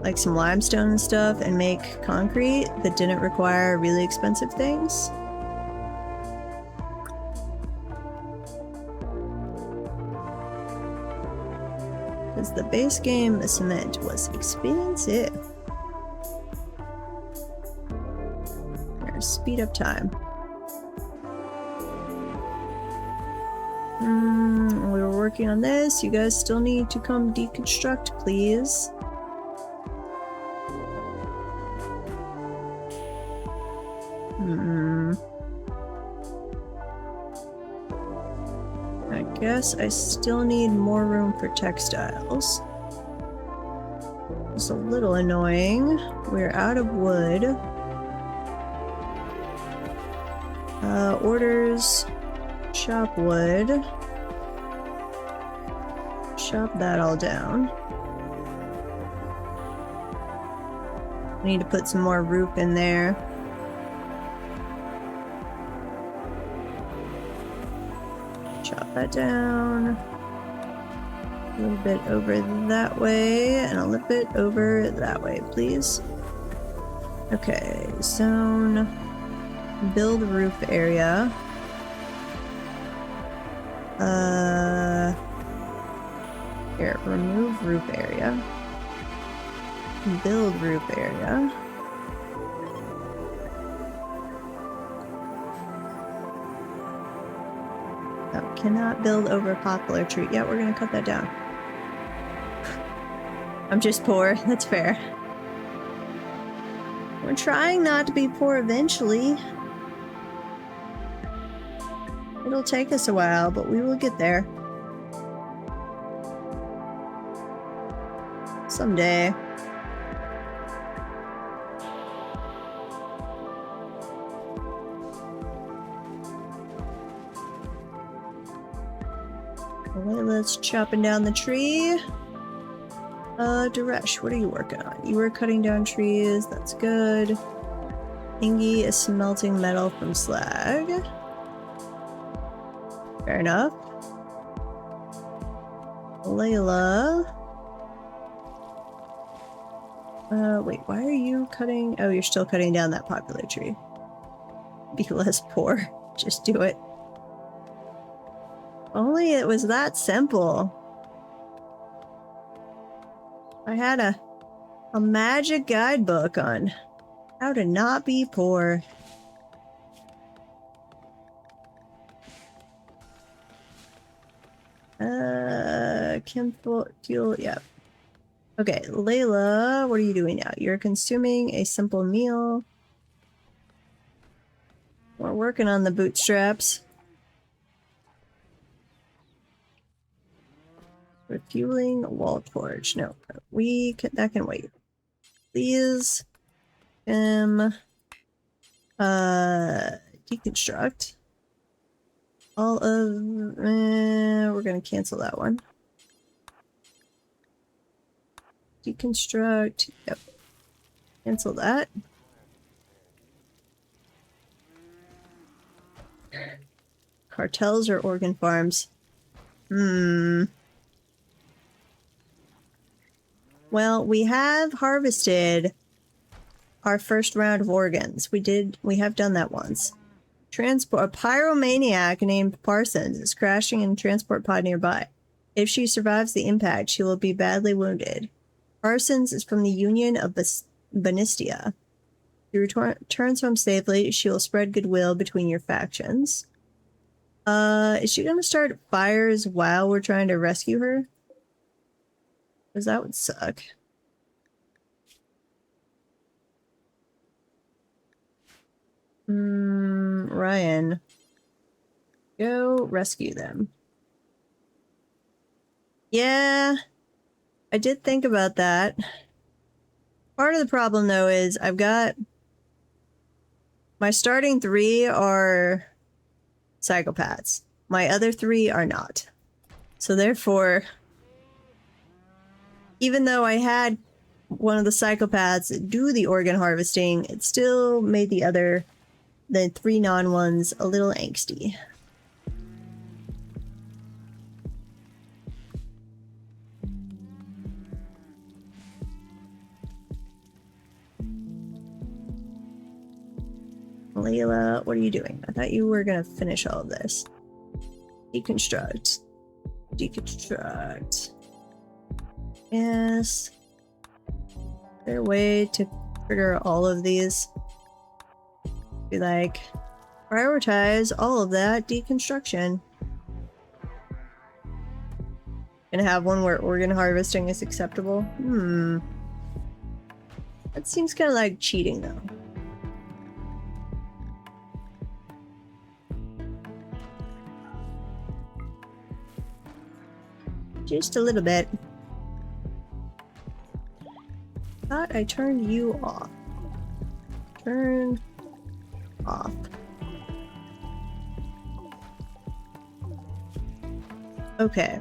Speaker 1: like some limestone and stuff and make concrete that didn't require really expensive things. Because the base game, the cement was expensive. Here, speed up time. We were working on this. You guys still need to come deconstruct, please. I guess I still need more room for textiles. It's a little annoying. We're out of wood. Orders. Chop wood. Chop that all down. We need to put some more roof in there. Chop that down. A little bit over that way, and a little bit over that way, please. Okay, zone. Build roof area. Here, remove roof area. Build roof area. Oh, cannot build over poplar tree. Yeah, we're gonna cut that down. I'm just poor, that's fair. We're trying not to be poor eventually. It'll take us a while, but we will get there. Someday. Okay, let's chopping down the tree. Daresh, what are you working on? You were cutting down trees, that's good. Ingi is smelting metal from slag. Fair enough. Layla. Wait, why are you cutting? Oh, you're still cutting down that popular tree. Be less poor. Just do it. Only it was that simple. I had a magic guidebook on how to not be poor. Chem fuel, yeah. Okay, Layla, what are you doing now? You're consuming a simple meal. We're working on the bootstraps. Refueling a wall torch. No, that can wait. Please. Deconstruct. All of, we're gonna cancel that one. Deconstruct, yep. Cancel that. Cartels or organ farms? Well, we have harvested our first round of organs. We have done that once. A pyromaniac named Parsons is crashing in a transport pod nearby. If she survives the impact, she will be badly wounded. Parsons is from the Union of Banistia. If she returns home safely, she will spread goodwill between your factions. Is she gonna start fires while we're trying to rescue her? Because that would suck. Ryan. Go rescue them. Yeah, I did think about that. Part of the problem, though, is I've got... My starting 3 are psychopaths. My other 3 are not. So therefore, even though I had one of the psychopaths do the organ harvesting, it still made the 3 non-ones a little angsty. Layla, what are you doing? I thought you were gonna finish all of this. Deconstruct. Deconstruct. Yes. Is there a way to trigger all of these? Be like, prioritize all of that deconstruction. And have one where organ harvesting is acceptable? That seems kind of like cheating, though. Just a little bit. Thought I turned you off. Turn off. Okay.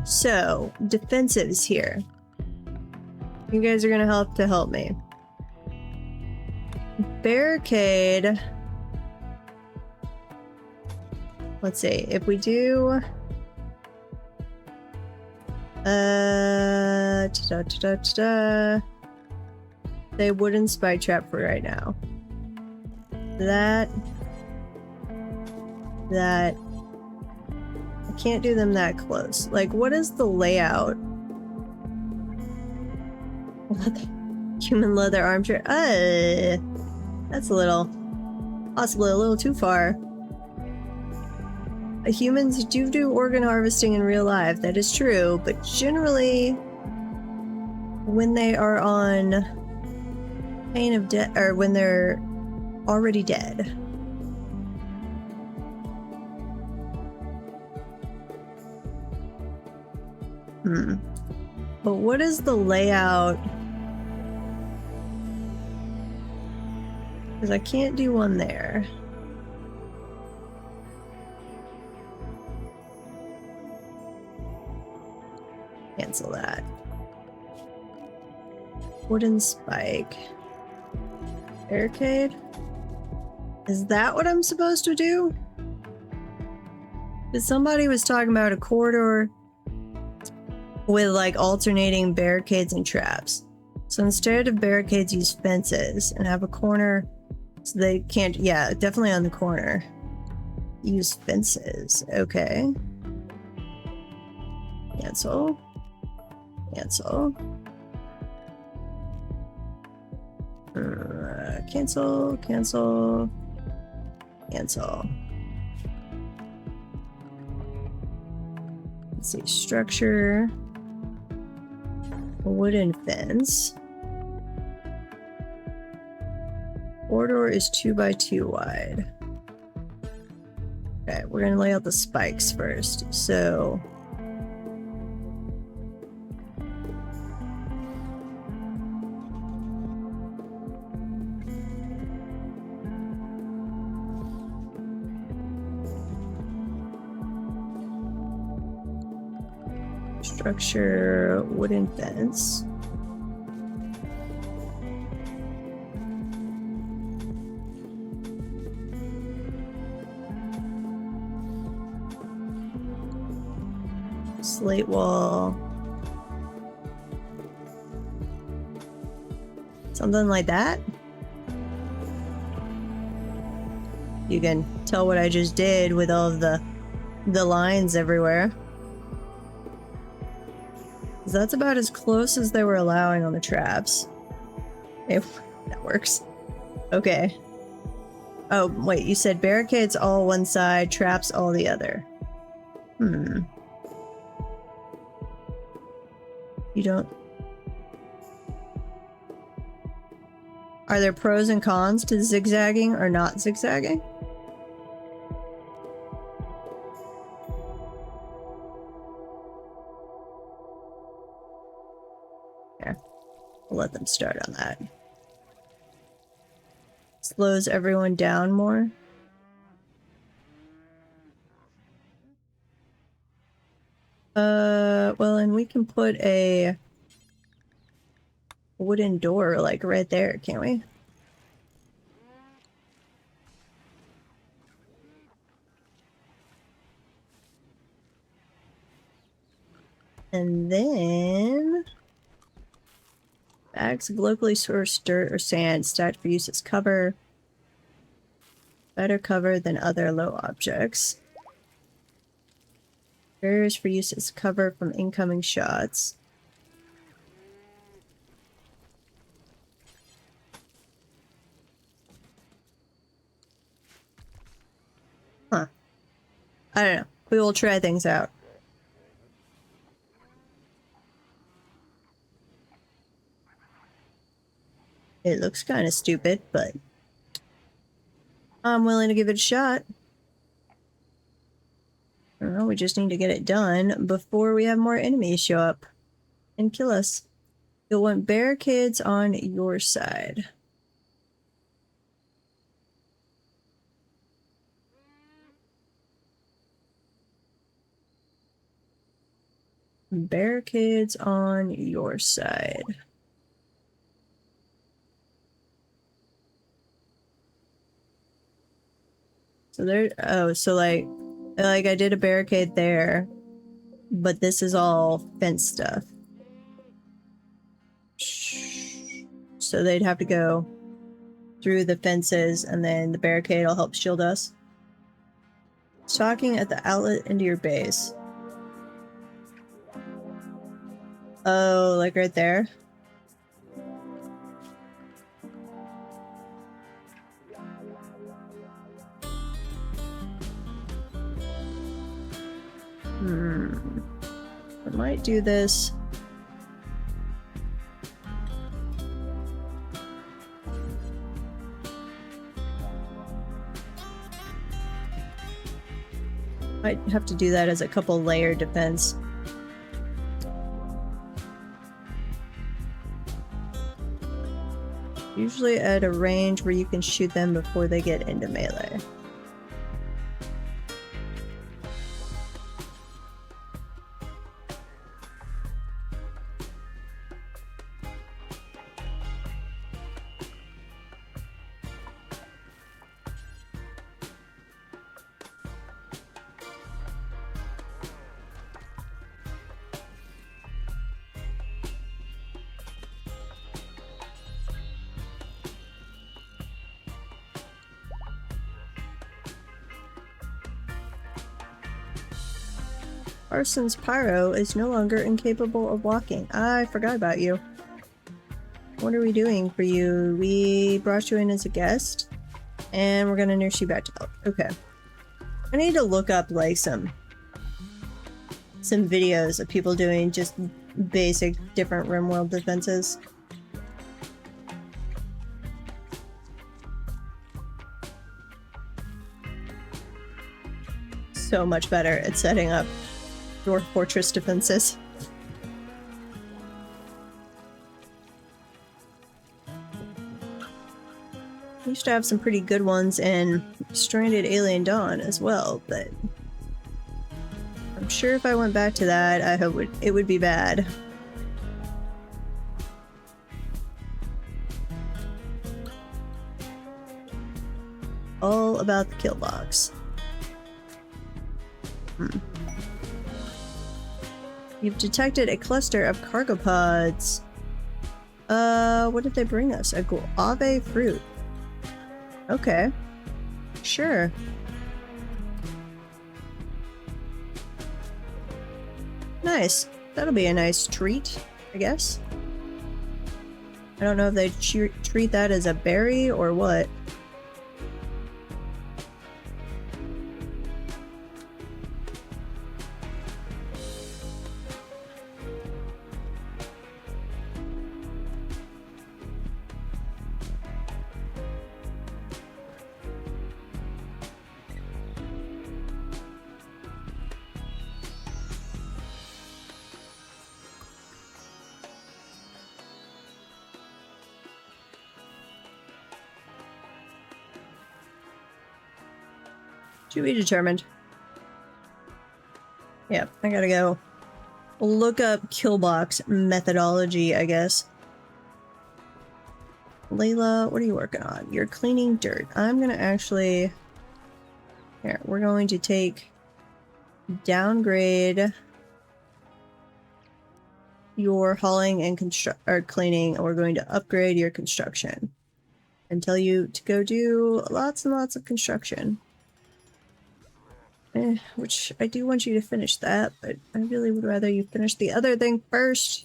Speaker 1: So, defensives here. You guys are gonna help me. Barricade. Let's see. If we do... Say wooden spike trap for right now. That. I can't do them that close. Like, what is the layout? Human leather armchair. That's possibly a little too far. Humans do organ harvesting in real life, that is true, but generally when they are on pain of death, or when they're already dead. But what is the layout? Because I can't do one there. Cancel that. Wooden spike. Barricade? Is that what I'm supposed to do? Because somebody was talking about a corridor with like alternating barricades and traps. So instead of barricades, use fences and have a corner so they can't. Yeah, definitely on the corner. Use fences. Okay. Cancel. Cancel. Cancel. Cancel. Cancel. Let's see. Structure. Wooden fence. Corridor is 2 by 2 wide. Okay, we're gonna lay out the spikes first. So structure, wooden fence. Slate wall. Something like that. You can tell what I just did with all of the lines everywhere. That's about as close as they were allowing on the traps. If that works. Okay. Oh, wait, you said barricades all one side, traps all the other. You don't... Are there pros and cons to zigzagging or not zigzagging? Here, we'll let them start on that. Slows everyone down more. Well, and we can put a wooden door, like, right there, can't we? And then... bags of locally sourced dirt or sand stacked for use as cover. Better cover than other low objects. Barriers for use as cover from incoming shots. Huh. I don't know. We will try things out. It looks kind of stupid, but I'm willing to give it a shot. I don't know, we just need to get it done before we have more enemies show up and kill us. You'll want barricades on your side. Barricades on your side. So there, oh, so like I did a barricade there, but this is all fence stuff. So they'd have to go through the fences and then the barricade will help shield us. Stocking at the outlet into your base. Oh, like right there? I might do this. Might have to do that as a couple layer defense. Usually at a range where you can shoot them before they get into melee. Arson's Pyro is no longer incapable of walking. I forgot about you. What are we doing for you? We brought you in as a guest, and we're gonna nurse you back to health. Okay. I need to look up, like, some videos of people doing just basic different RimWorld defenses. So much better at setting up Dwarf Fortress defenses. We used to have some pretty good ones in Stranded Alien Dawn as well, but I'm sure if I went back to that, I hope it would be bad. All about the kill box. You've detected a cluster of cargo pods. What did they bring us? A guava fruit. Okay. Sure. Nice. That'll be a nice treat, I guess. I don't know if they treat that as a berry or what. To be determined. Yeah, I gotta go look up killbox methodology, I guess. Layla, what are you working on? You're cleaning dirt. I'm gonna actually... Here, we're going to take... downgrade... your hauling and cleaning, and we're going to upgrade your construction. And tell you to go do lots and lots of construction. Which I do want you to finish that, but I really would rather you finish the other thing first.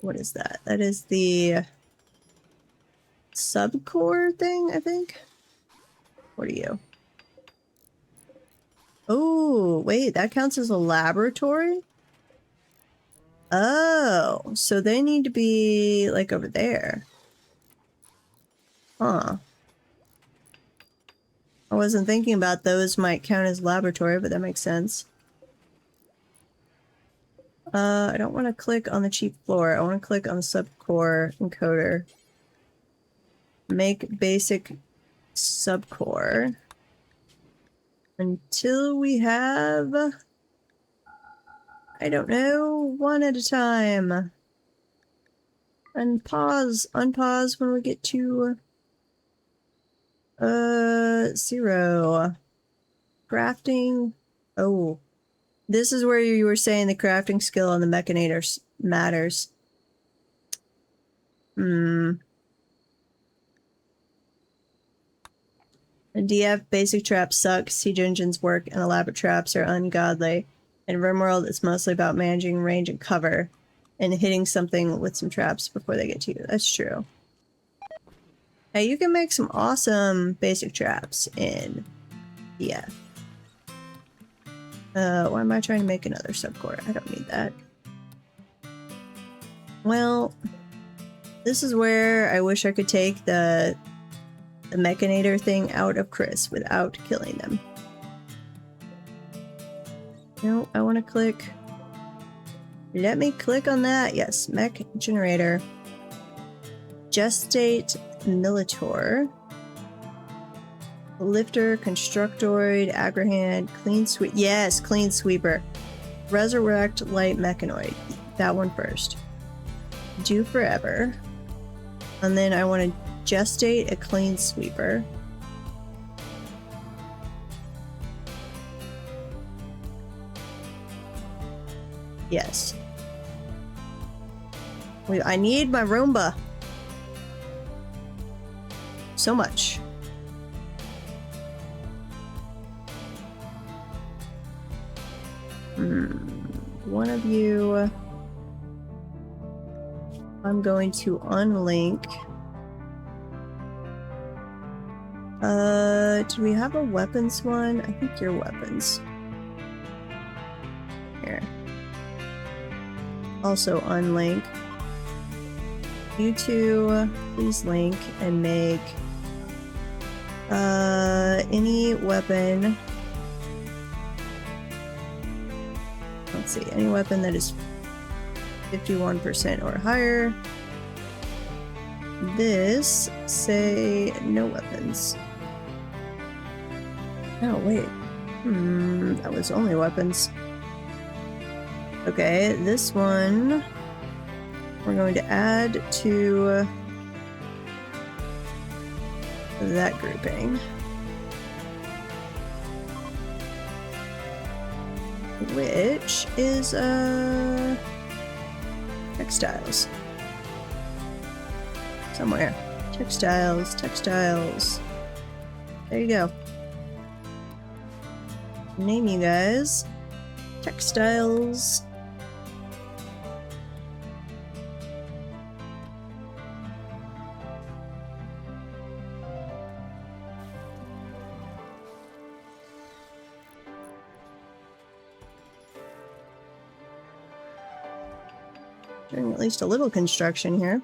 Speaker 1: What is that? That is the subcore thing, I think? What are you? Oh, wait, that counts as a laboratory? Oh, so they need to be, like, over there. Huh. I wasn't thinking about those might count as laboratory, but that makes sense. I don't want to click on the cheap floor. I want to click on the subcore encoder. Make basic subcore. Until we have... I don't know, one at a time. And pause, unpause when we get to... 0. Crafting. Oh. This is where you were saying the crafting skill on the mechanator matters. The DF basic traps suck, siege engines work, and elaborate traps are ungodly. In RimWorld, it's mostly about managing range and cover, and hitting something with some traps before they get to you. That's true. Hey, you can make some awesome basic traps in DF. Why am I trying to make another subcore? I don't need that. Well, this is where I wish I could take the mechanator thing out of Chris without killing them. No, I want to click. Let me click on that. Yes, mech generator. Gestate Militor. Lifter, Constructoid, Agrahand, Clean Sweep. Yes, Clean Sweeper. Resurrect Light Mechanoid. That one first. Do Forever. And then I want to gestate a Clean Sweeper. Yes. I need my Roomba. So much. One of you... I'm going to unlink. Do we have a weapons one? I think your weapons. Here. Also unlink. You two, please link and make any weapon. Let's see, any weapon that is 51% or higher. This, say no weapons. Oh, wait. That was only weapons. Okay, this one we're going to add to that grouping. Which is textiles. somewhere. Textiles, textiles. There you go. Name you guys. Textiles. Doing at least a little construction here.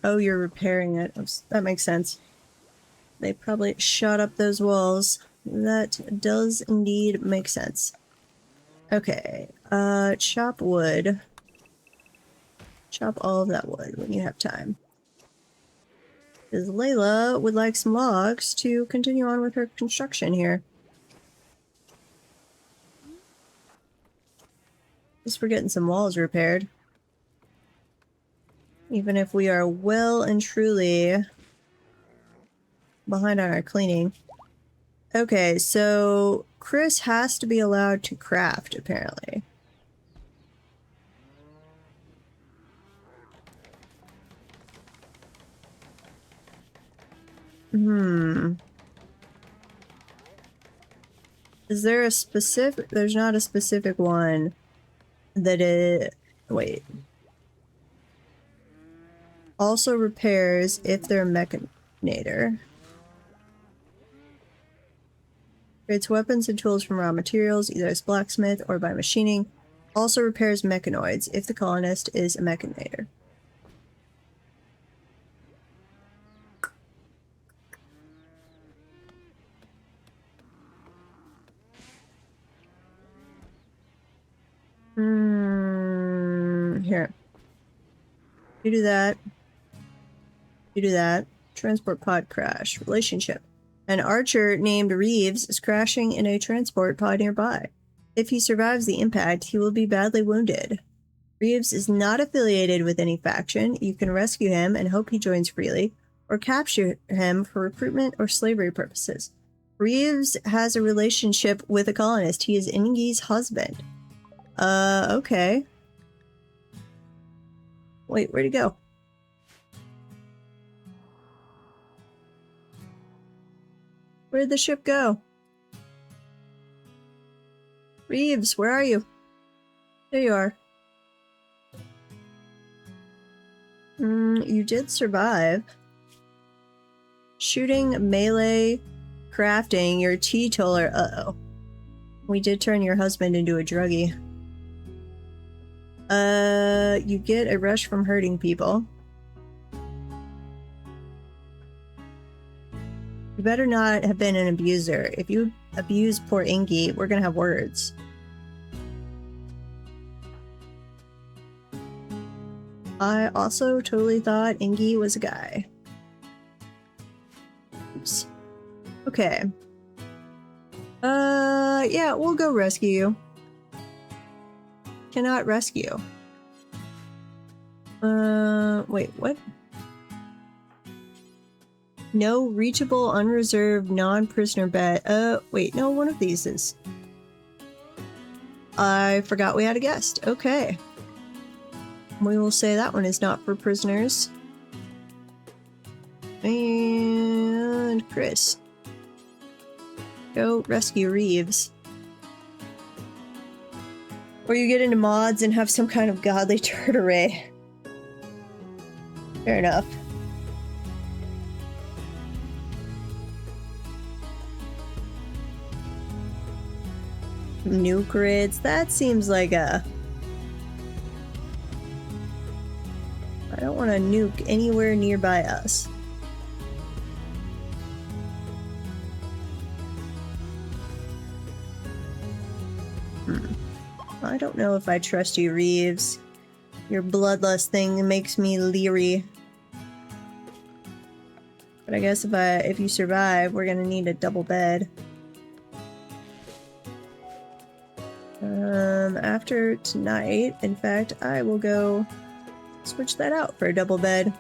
Speaker 1: Oh, you're repairing it. That makes sense. They probably shot up those walls. That does indeed make sense. Okay, chop wood. Chop all of that wood when you have time. Because Layla would like some logs to continue on with her construction here. Just for getting some walls repaired. Even if we are well and truly behind on our cleaning. Okay, so Chris has to be allowed to craft, apparently. Is there a specific... There's not a specific one that it... Wait. Also repairs if they're a mechanator. Creates weapons and tools from raw materials, either as blacksmith or by machining. Also repairs mechanoids if the colonist is a mechanator. Here. You do that. You do that. Transport pod crash. Relationship. An archer named Reeves is crashing in a transport pod nearby. If he survives the impact, he will be badly wounded. Reeves is not affiliated with any faction. You can rescue him and hope he joins freely, or capture him for recruitment or slavery purposes. Reeves has a relationship with a colonist. He is Ingi's husband. Okay. Wait, where'd he go? Where'd the ship go? Reeves, where are you? There you are. You did survive. Shooting, melee, crafting, you're a teetotaler. Uh-oh. We did turn your husband into a druggie. You get a rush from hurting people. You better not have been an abuser. If you abuse poor Ingi, we're gonna have words. I also totally thought Ingi was a guy. Oops. Okay. Yeah, we'll go rescue you. Cannot rescue. Wait, what? No reachable, unreserved, non-prisoner bed. Wait, no, one of these is. I forgot we had a guest. Okay. We will say that one is not for prisoners. And Chris. Go rescue Reeves. Or you get into mods and have some kind of godly turret array. Fair enough. Nuke grids, that seems like a... I don't want to nuke anywhere nearby us. I don't know if I trust you, Reeves. Your bloodlust thing makes me leery. But I guess if you survive, we're gonna need a double bed. After tonight, in fact, I will go switch that out for a double bed.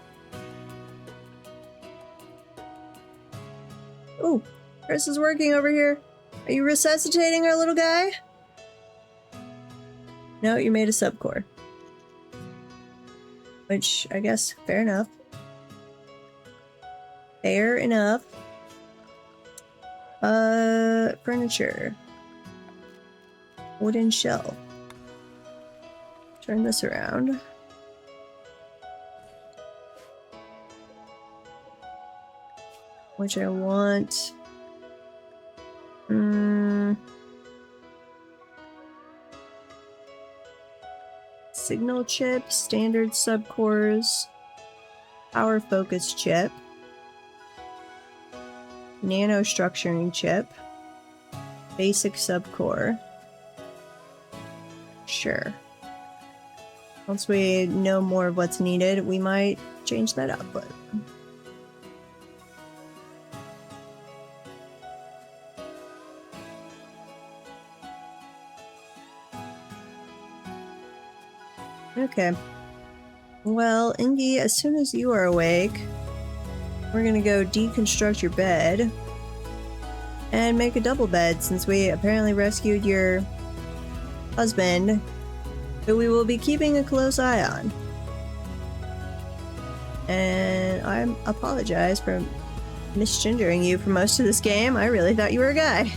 Speaker 1: Oh, Chris is working over here. Are you resuscitating our little guy? No, you made a subcore. Which, I guess, fair enough. Fair enough. Furniture. Wooden shelf. Turn this around. Which I want. Signal chip, standard subcores, power focus chip, nanostructuring chip, basic subcore. Sure. Once we know more of what's needed, we might change that up, but... Okay. Well, Ingy, as soon as you are awake, we're gonna go deconstruct your bed and make a double bed since we apparently rescued your husband, who we will be keeping a close eye on. And I apologize for misgendering you for most of this game. I really thought you were a guy.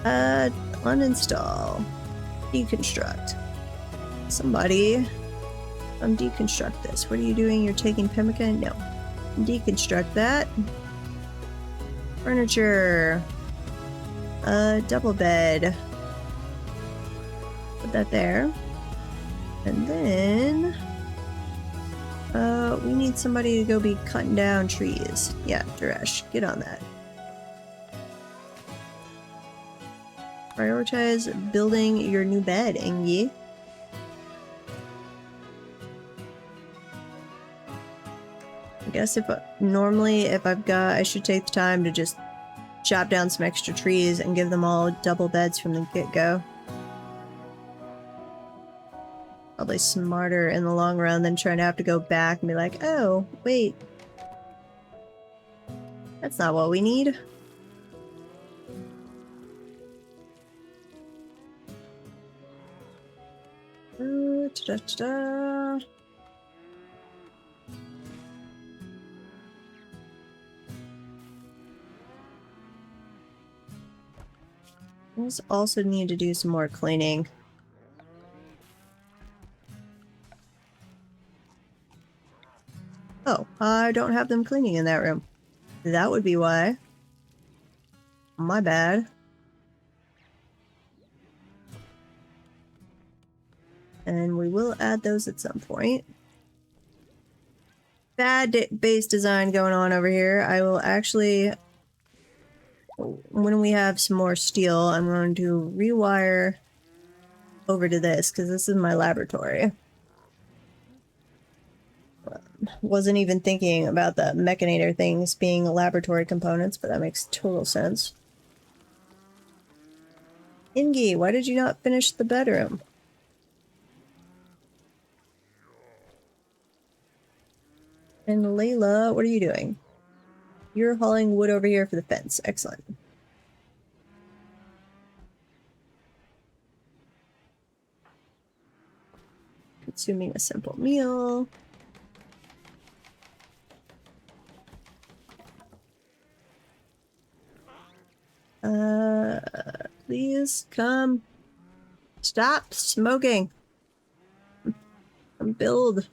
Speaker 1: Uninstall. Deconstruct. Somebody, deconstruct this. What are you doing? You're taking pemmican? No. Deconstruct that. Furniture. Double bed. Put that there. And then... we need somebody to go be cutting down trees. Yeah, Duresh, get on that. Prioritize building your new bed, Ingy. I guess normally I should take the time to just chop down some extra trees and give them all double beds from the get-go. Probably smarter in the long run than trying to have to go back and be like, oh, wait. That's not what we need. Ta-da-ta-da. I also need to do some more cleaning. Oh, I don't have them cleaning in that room. That would be why. My bad. And we will add those at some point. Bad base design going on over here. I will actually... When we have some more steel, I'm going to rewire over to this, because this is my laboratory. Wasn't even thinking about the mechanator things being laboratory components, but that makes total sense. Ingy, why did you not finish the bedroom? And Layla, what are you doing? You're hauling wood over here for the fence. Excellent. Consuming a simple meal. Please come. Stop smoking. Build.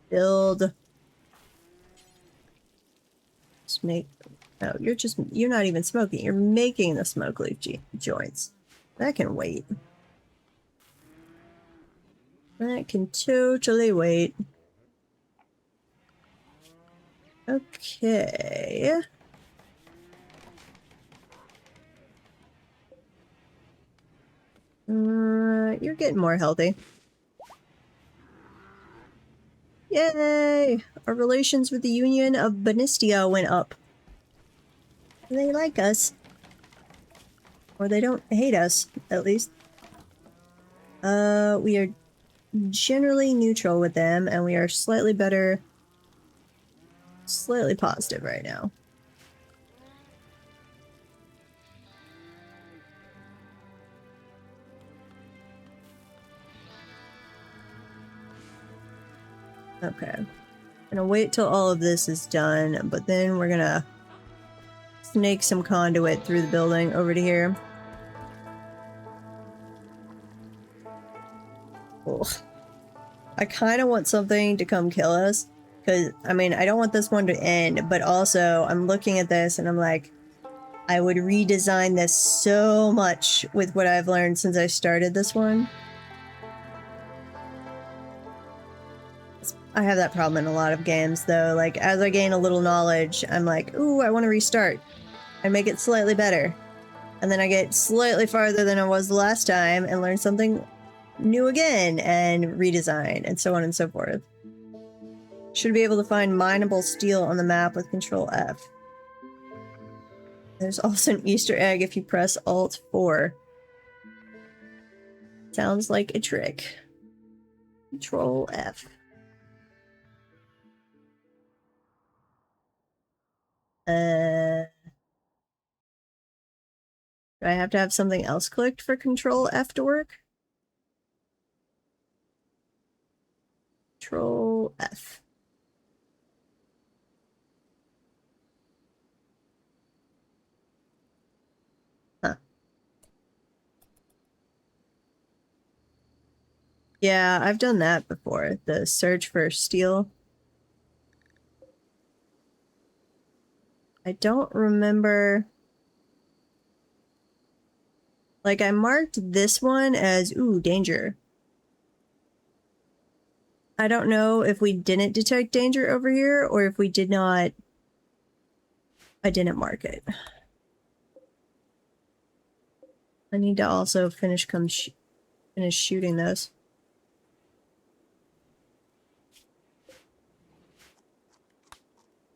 Speaker 1: Build. Just make... No, you're not even smoking. You're making the smoke leaf joints. That can wait. That can totally wait. Okay. You're getting more healthy. Yay! Our relations with the Union of Banistia went up. They like us. Or they don't hate us, at least. We are generally neutral with them, and we are slightly better, slightly positive right now. Okay. I'm gonna wait till all of this is done, but then we're gonna snake some conduit through the building over to here. Ugh. I kind of want something to come kill us, because, I mean, I don't want this one to end, but also I'm looking at this and I'm like, I would redesign this so much with what I've learned since I started this one. I have that problem in a lot of games, though. Like, as I gain a little knowledge, I'm like, ooh, I want to restart and make it slightly better. And then I get slightly farther than I was the last time and learn something new again and redesign and so on and so forth. Should be able to find mineable steel on the map with Control F. There's also an Easter egg if you press Alt 4. Sounds like a trick. Control F. Do I have to have something else clicked for Control F to work? Control F. Huh. Yeah, I've done that before. The search for steel. I don't remember. Like, I marked this one as, ooh, danger. I don't know if we didn't detect danger over here or if we did not. I didn't mark it. I need to also finish shooting those.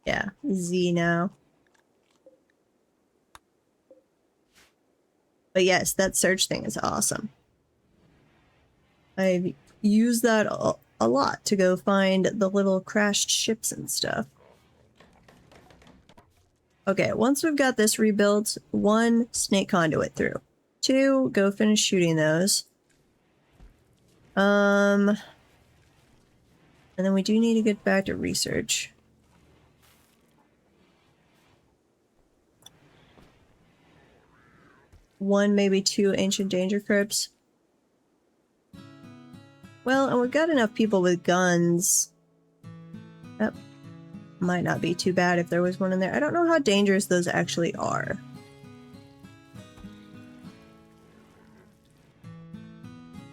Speaker 1: Yeah, Z now. But yes, that search thing is awesome. I've used that a lot to go find the little crashed ships and stuff. Okay, once we've got this rebuilt, 1, snake conduit through. 2, go finish shooting those. And then we do need to get back to research. One, maybe 2 ancient danger crypts. Well, and we've got enough people with guns. That might not be too bad if there was one in there. I don't know how dangerous those actually are.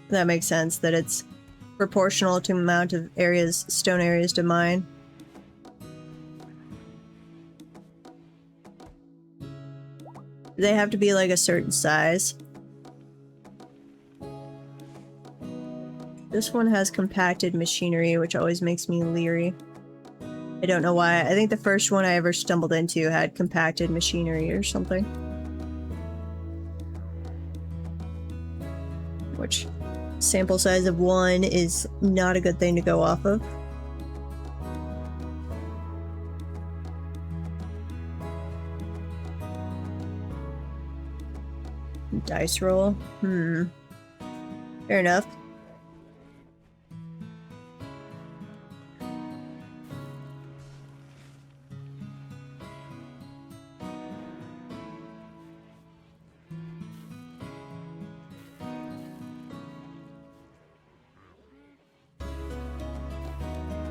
Speaker 1: That makes sense, that it's proportional to the amount of areas, stone areas to mine. Do they have to be like a certain size? This one has compacted machinery, which always makes me leery. I don't know why. I think the first one I ever stumbled into had compacted machinery or something. Which, sample size of 1 is not a good thing to go off of. Dice roll? Fair enough.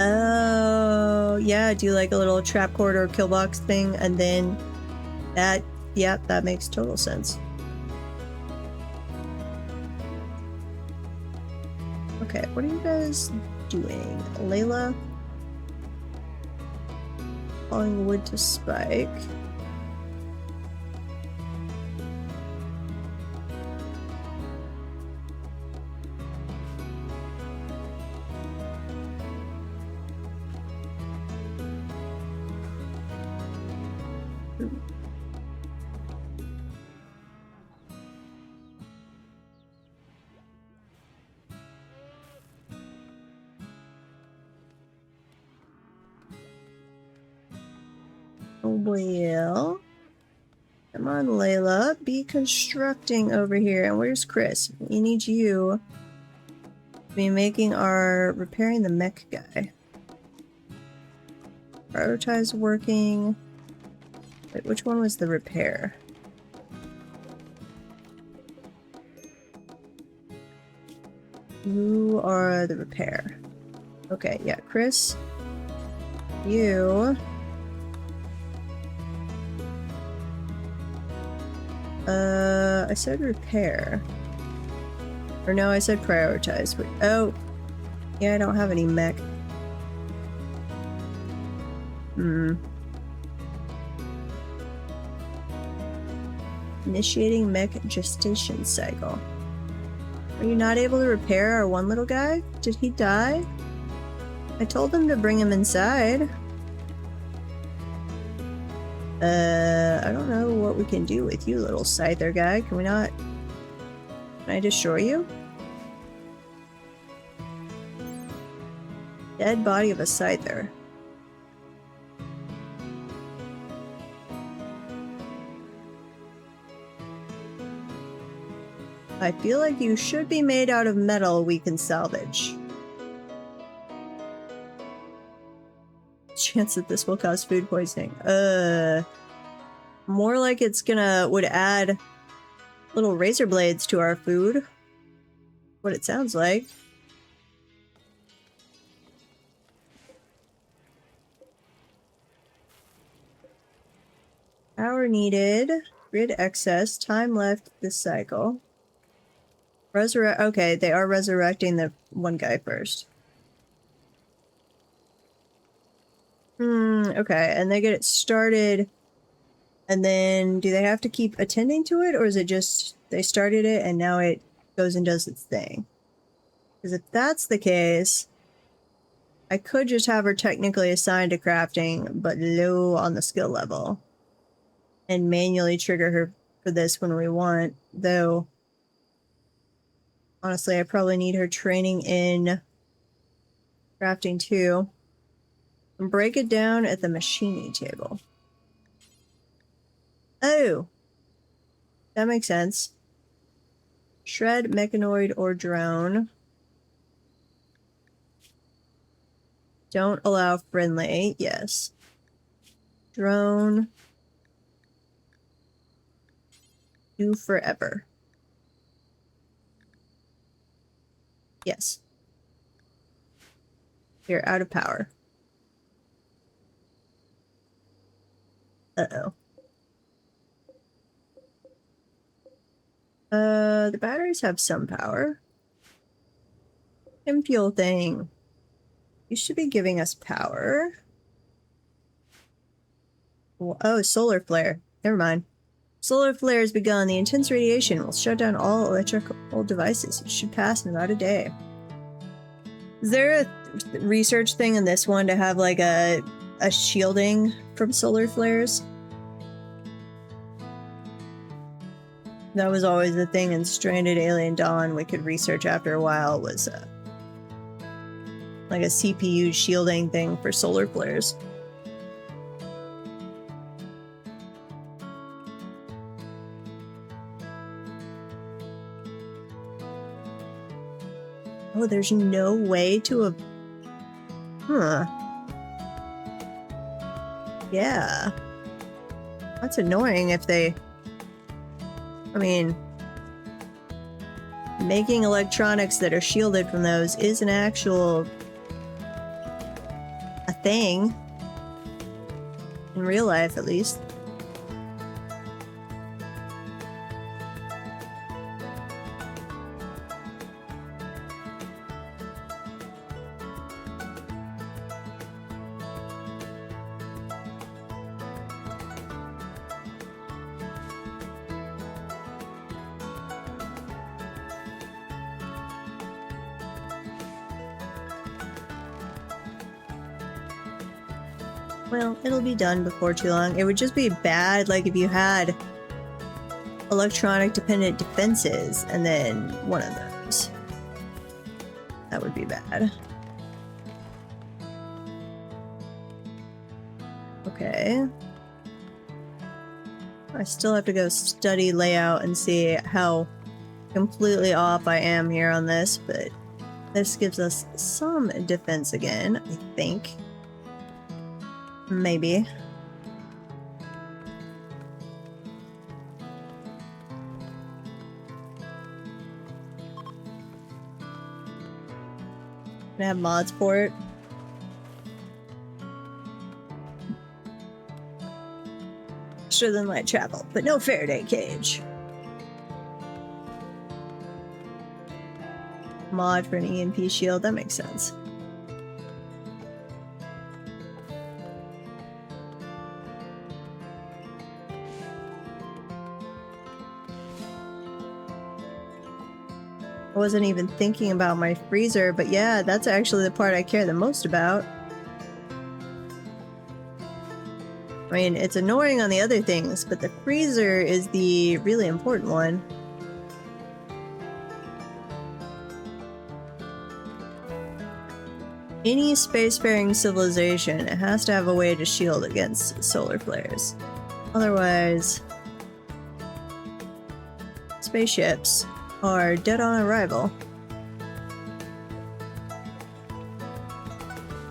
Speaker 1: Oh, yeah, do like a little trap corridor kill box thing, and then that, yep, that makes total sense. Okay, what are you guys doing? Layla? Hauling wood to Spike. Oh, well. Come on, Layla. Be constructing over here. And where's Chris? We need you to be repairing the mech guy. Prioritize working. Wait, which one was the repair? You are the repair. Okay, yeah, Chris. You. I said repair. Or no, I said prioritize. Oh, yeah, I don't have any mech. Initiating mech gestation cycle. Are you not able to repair our one little guy? Did he die? I told them to bring him inside. I don't know what we can do with you, little scyther guy. Can we not? Can I destroy you? Dead body of a scyther. I feel like you should be made out of metal we can salvage. Chance that this will cause food poisoning. More like it's would add little razor blades to our food. What it sounds like. Power needed. Grid excess. Time left this cycle. Okay, they are resurrecting the one guy first. Okay, and they get it started, and then do they have to keep attending to it, or is it just they started it and now it goes and does its thing? Because if that's the case, I could just have her technically assigned to crafting, but low on the skill level, and manually trigger her for this when we want, though honestly, I probably need her training in crafting too. And break it down at the machining table. Oh! That makes sense. Shred, mechanoid, or drone. Don't allow friendly. Yes. Drone. Do forever. Yes. You're out of power. Uh-oh. The batteries have some power. Fuel thing. You should be giving us power. Oh, solar flare. Never mind. Solar flare has begun. The intense radiation will shut down all electrical devices. It should pass in about a day. Is there a research thing in this one to have like a shielding from solar flares? That was always the thing in Stranded Alien Dawn we could research after a while, was like a CPU shielding thing for solar flares. Oh, there's no way to Huh. Yeah. That's annoying if they... I mean... Making electronics that are shielded from those is an actual... a thing. In real life, at least. Well, it'll be done before too long. It would just be bad, like, if you had electronic-dependent defenses, and then one of those. That would be bad. Okay. I still have to go study layout and see how completely off I am here on this, but this gives us some defense again, I think. Maybe. Can I have mods for it? Sure than light travel, but no Faraday cage. Mod for an EMP shield, that makes sense. I wasn't even thinking about my freezer, but yeah, that's actually the part I care the most about. I mean, it's annoying on the other things, but the freezer is the really important one. Any spacefaring civilization has to have a way to shield against solar flares. Otherwise, spaceships are dead on arrival.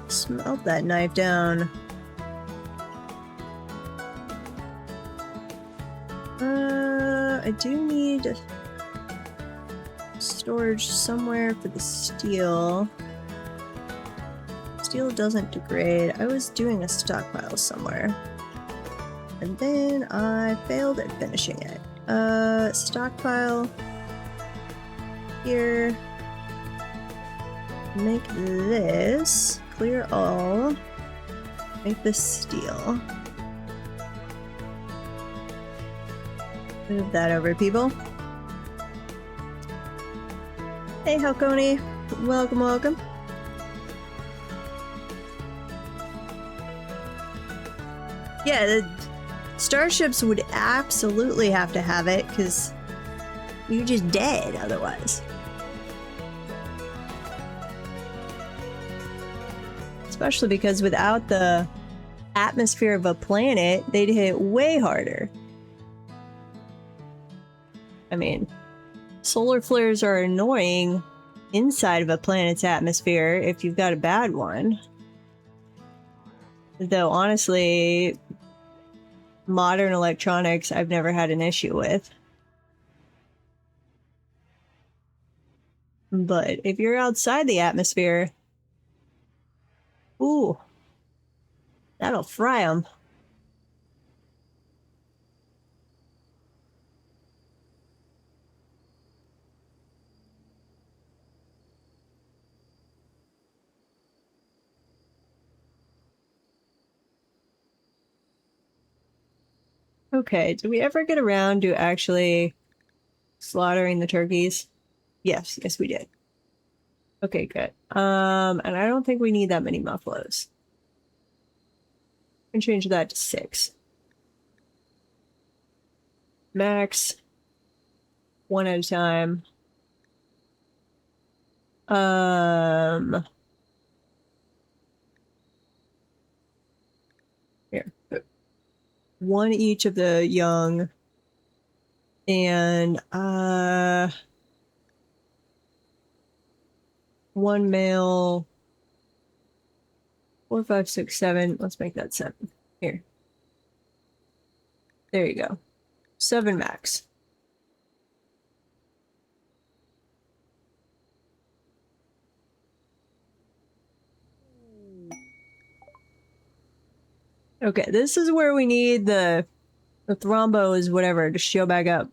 Speaker 1: Smelt that knife down. I do need storage somewhere for the steel. Steel doesn't degrade. I was doing a stockpile somewhere. And then I failed at finishing it. Stockpile here. Make this. Clear all. Make this steel. Move that over, people. Hey, Halcony. Welcome, welcome. Yeah, the starships would absolutely have to have it, because you're just dead otherwise. Especially because without the atmosphere of a planet, they'd hit way harder. I mean, solar flares are annoying inside of a planet's atmosphere if you've got a bad one. Though, honestly, modern electronics I've never had an issue with. But if you're outside the atmosphere, ooh, that'll fry them. Okay, did we ever get around to actually slaughtering the turkeys? Yes, yes we did. Okay, good. And I don't think we need that many muffaloes. We can change that to 6. Max. 1 at a time. Here. 1 each of the young. And, 1 male. 4, 5, 6, 7. Let's make that 7. Here. There you go. 7 max. Okay, this is where we need the thrombos, whatever, to show back up.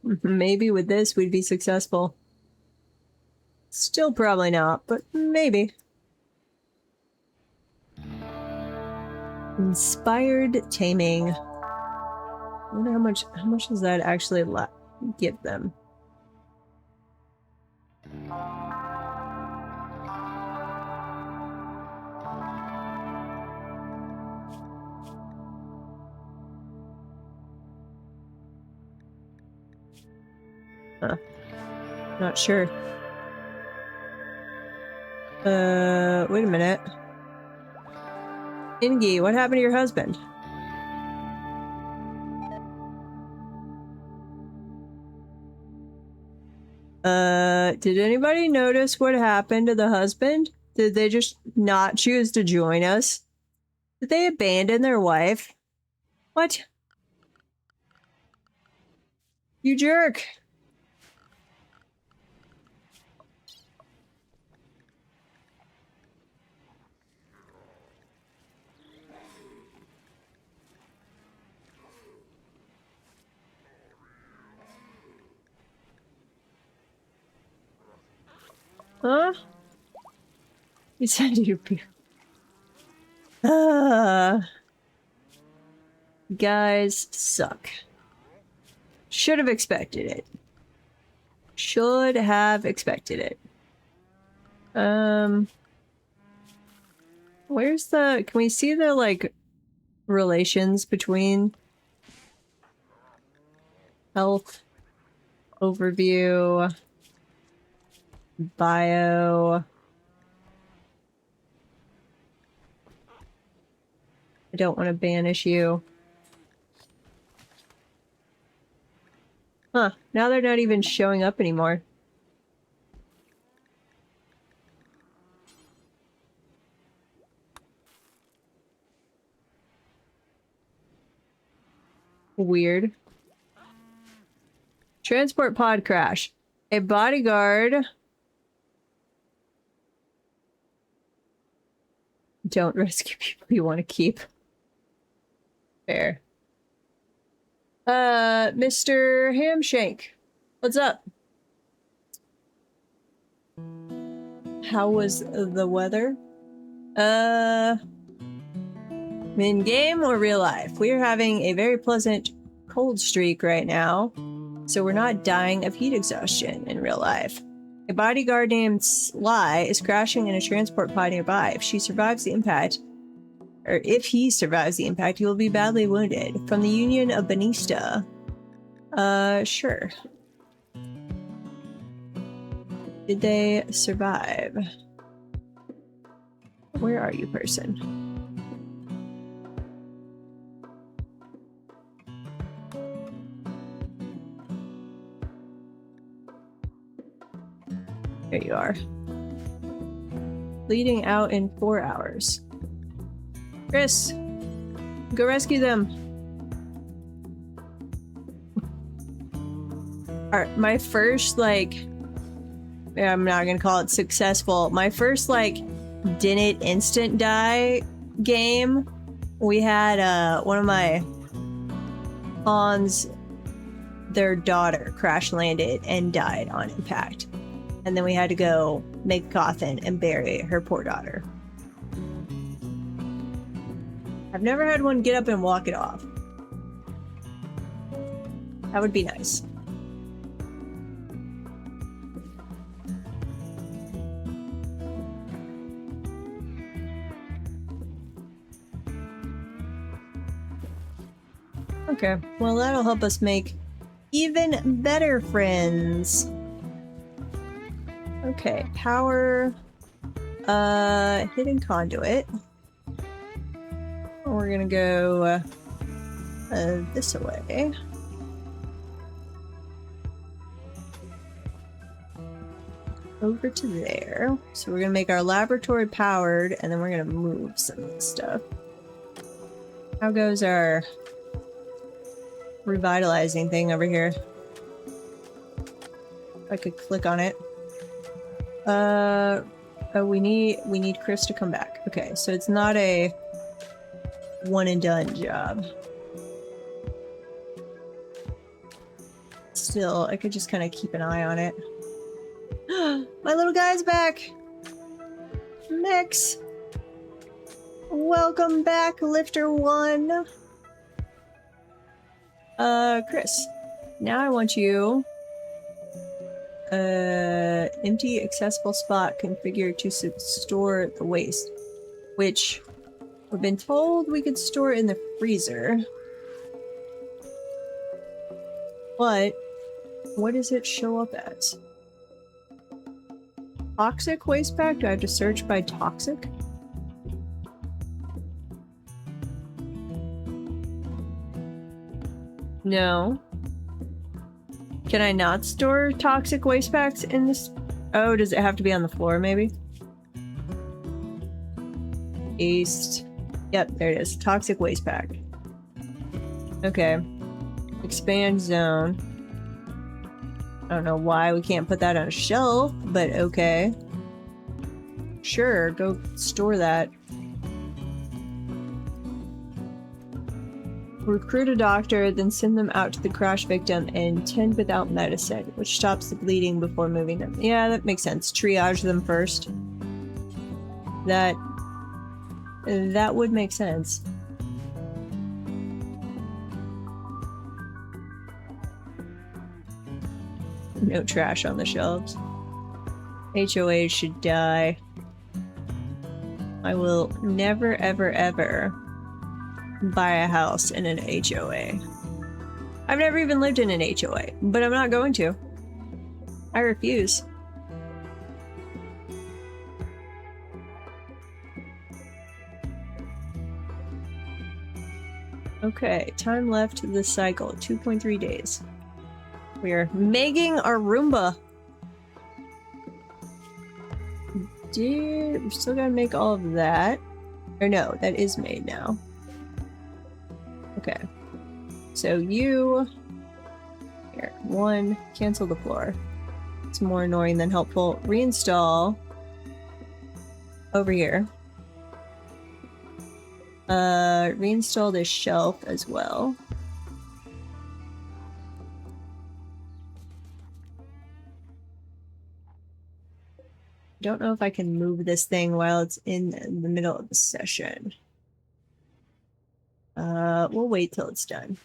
Speaker 1: Maybe with this we'd be successful. Still probably not, but maybe. Inspired taming. I wonder how much does that actually give them? Not sure. Wait a minute. Ingi, what happened to your husband? Did anybody notice what happened to the husband? Did they just not choose to join us? Did they abandon their wife? What? You jerk! Huh? You said you... Guys suck. Should have expected it. Should have expected it. Where's the... Can we see the, like, relations between health, overview, bio... I don't want to banish you. Huh, now they're not even showing up anymore. Weird. Transport pod crash. A bodyguard. Don't rescue people you want to keep. Fair. Mr. Hamshank. What's up? How was the weather? In game or real life? We are having a very pleasant cold streak right now, so we're not dying of heat exhaustion in real life. A bodyguard named Sly is crashing in a transport pod nearby. If she survives the impact, or if he survives the impact, he will be badly wounded. From the Union of Banista. Sure. Did they survive? Where are you, person? There you are. Bleeding out in 4 hours. Chris, go rescue them. Alright, my first, like, I'm not gonna call it successful. My first, like, didn't instant die game, we had, one of my pawns, their daughter crash landed and died on impact. And then we had to go make a coffin and bury her poor daughter. I've never had one get up and walk it off. That would be nice. Okay, well that'll help us make even better friends. Okay, power, hidden conduit. We're gonna go this way. Over to there. So we're gonna make our laboratory powered, and then we're gonna move some of this stuff. How goes our revitalizing thing over here? If I could click on it. Oh, we need Chris to come back. Okay, so it's not a one and done job. Still, I could just kind of keep an eye on it. My little guy's back! Mix! Welcome back, Lifter 1! Chris. Now I want you... empty accessible spot configured to store the waste. Which, we've been told we could store it in the freezer. But, what does it show up as? Toxic waste pack? Do I have to search by toxic? No. Can I not store toxic waste packs in this? Oh, does it have to be on the floor, maybe? East. Yep, there it is. Toxic waste pack. Okay. Expand zone. I don't know why we can't put that on a shelf, but okay. Sure, go store that. Recruit a doctor, then send them out to the crash victim and tend without medicine, which stops the bleeding before moving them. Yeah, that makes sense. Triage them first. That would make sense. No trash on the shelves. HOA should die. I will never, ever, ever buy a house in an HOA. I've never even lived in an HOA, but I'm not going to. I refuse. Okay, time left to the cycle, 2.3 days. We are making our Roomba. We still gotta make all of that. Or no, that is made now. Okay. So you... Here, 1, cancel the floor. It's more annoying than helpful. Reinstall. Over here. Reinstall this shelf as well. Don't know if I can move this thing while it's in the middle of the session. We'll wait till it's done.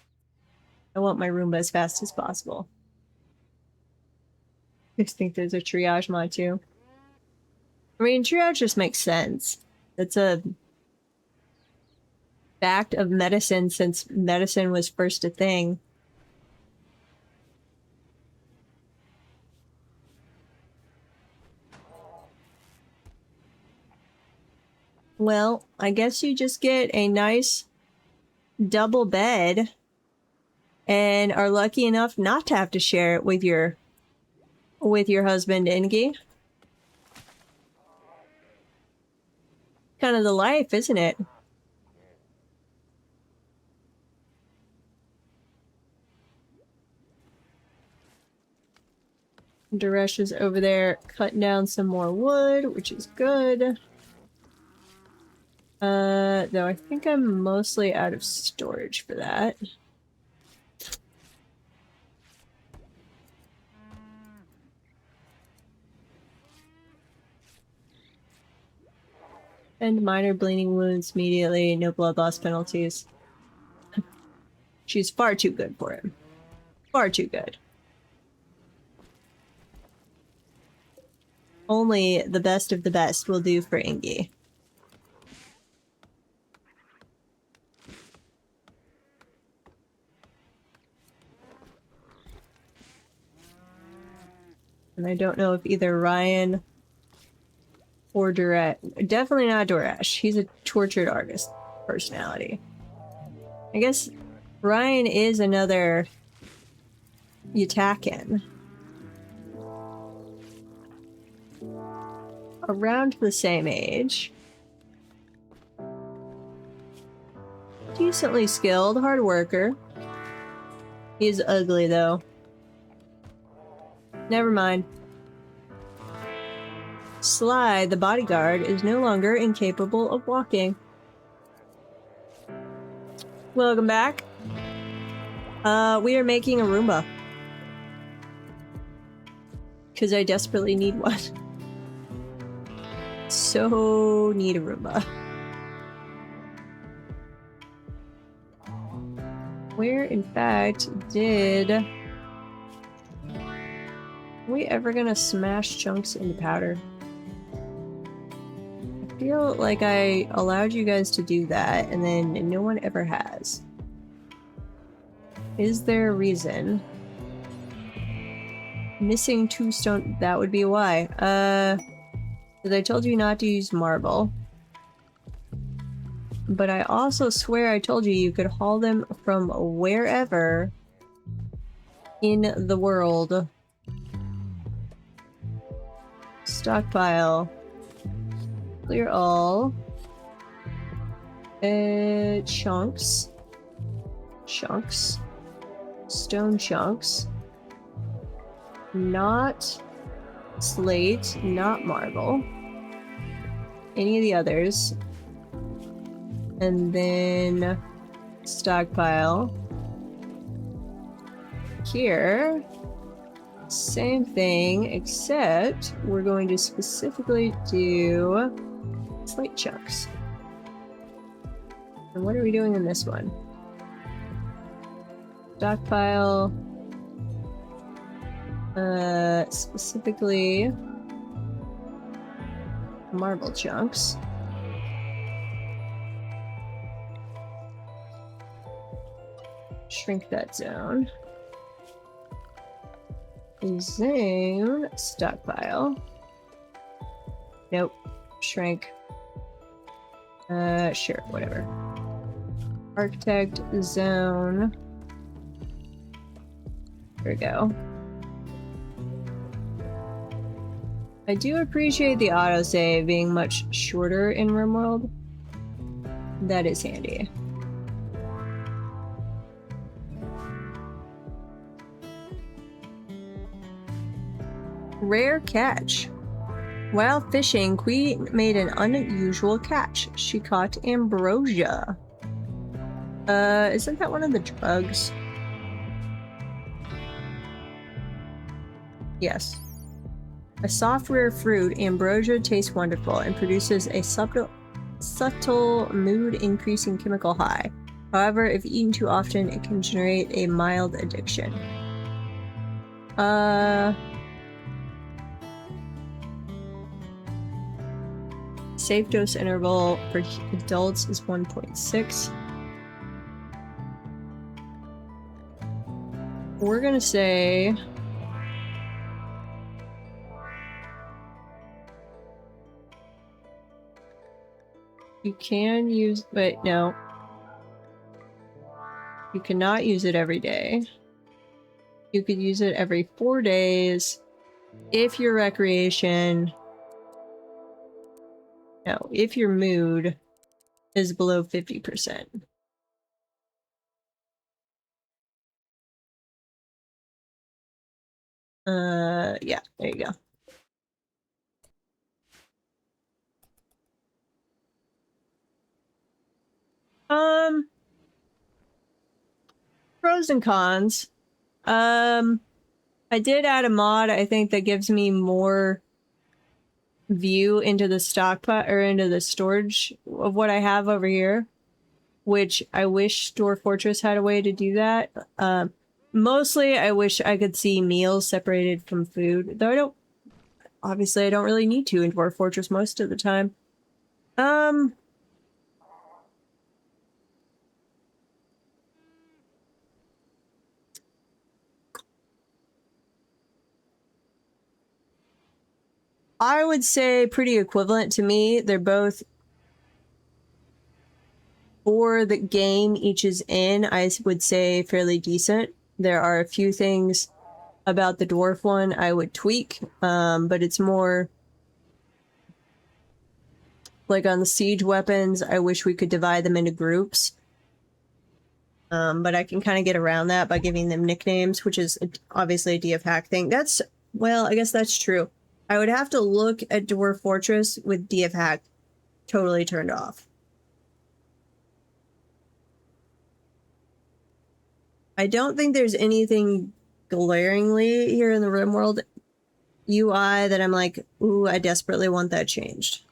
Speaker 1: I want my Roomba as fast as possible. I think there's a triage mod too. I mean, triage just makes sense. It's a fact of medicine since medicine was first a thing. Well, I guess you just get a nice double bed and are lucky enough not to have to share it with your husband, Ingi. Kind of the life, isn't it? Daresh is over there cutting down some more wood, which is good. Though I think I'm mostly out of storage for that. And minor bleeding wounds immediately, no blood loss penalties. She's far too good for him. Far too good. Only the best of the best will do for Ingi. And I don't know if either Ryan or Duresh... Definitely not Duresh. He's a tortured artist personality. I guess Ryan is another Yutakin. Around the same age. Decently skilled, hard worker. He's ugly though. Never mind. Sly, the bodyguard, is no longer incapable of walking. Welcome back. We are making a Roomba. Because I desperately need one. So need a Roomba. Where, in fact, did... Are we ever gonna smash chunks into powder? I feel like I allowed you guys to do that, and then no one ever has. Is there a reason? Missing 2 stone... That would be why. Because I told you not to use marble. But I also swear I told you you could haul them from wherever in the world. Stockpile. Clear all. Chunks. Chunks. Stone chunks. Not slate, not marble. Any of the others. And then stockpile. Here, same thing, except we're going to specifically do slate chunks. And what are we doing in this one? Stockpile. Specifically marble chunks. Shrink that zone. Zone stockpile. Nope. Shrink. Sure, whatever. Architect zone. There we go. I do appreciate the autosave being much shorter in RimWorld. That is handy. Rare catch. While fishing, Queen made an unusual catch. She caught ambrosia. Isn't that one of the drugs? Yes. A soft, rare fruit, ambrosia tastes wonderful and produces a subtle mood-increasing chemical high. However, if eaten too often, it can generate a mild addiction. Safe dose interval for adults is 1.6. We're gonna say... You can use... Wait, no. You cannot use it every day. You could use it every 4 days if your recreation... No, if your mood is below 50%. Yeah, there you go. Pros and cons. I did add a mod, I think, that gives me more view into the stockpile or into the storage of what I have over here, which I wish Dwarf Fortress had a way to do that. Mostly I wish I could see meals separated from food, though obviously I don't really need to in Dwarf Fortress most of the time. I would say pretty equivalent to me. They're both, for the game each is in, I would say fairly decent. There are a few things about the dwarf one I would tweak, but it's more like on the siege weapons, I wish we could divide them into groups. But I can kind of get around that by giving them nicknames, which is obviously a DF hack thing. Well, I guess that's true. I would have to look at Dwarf Fortress with DF hack totally turned off. I don't think there's anything glaringly here in the RimWorld UI that I'm like, ooh, I desperately want that changed.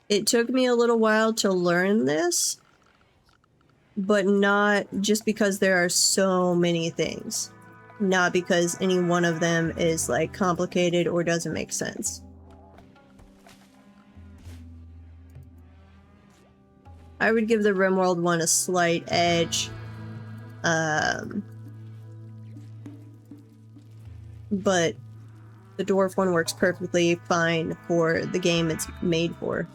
Speaker 1: It took me a little while to learn this, but not just because there are so many things. Not because any one of them is like complicated or doesn't make sense. I would give the RimWorld one a slight edge. But the dwarf one works perfectly fine for the game it's made for.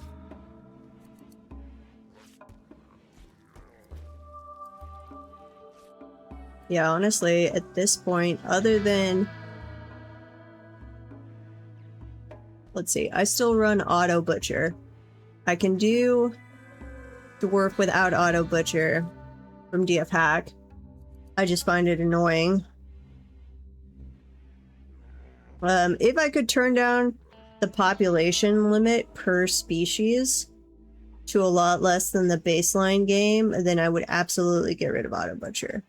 Speaker 1: Yeah, honestly, at this point, other than... Let's see, I still run Auto Butcher. I can do Dwarf without Auto Butcher from DF Hack. I just find it annoying. If I could turn down the population limit per species to a lot less than the baseline game, then I would absolutely get rid of Auto Butcher.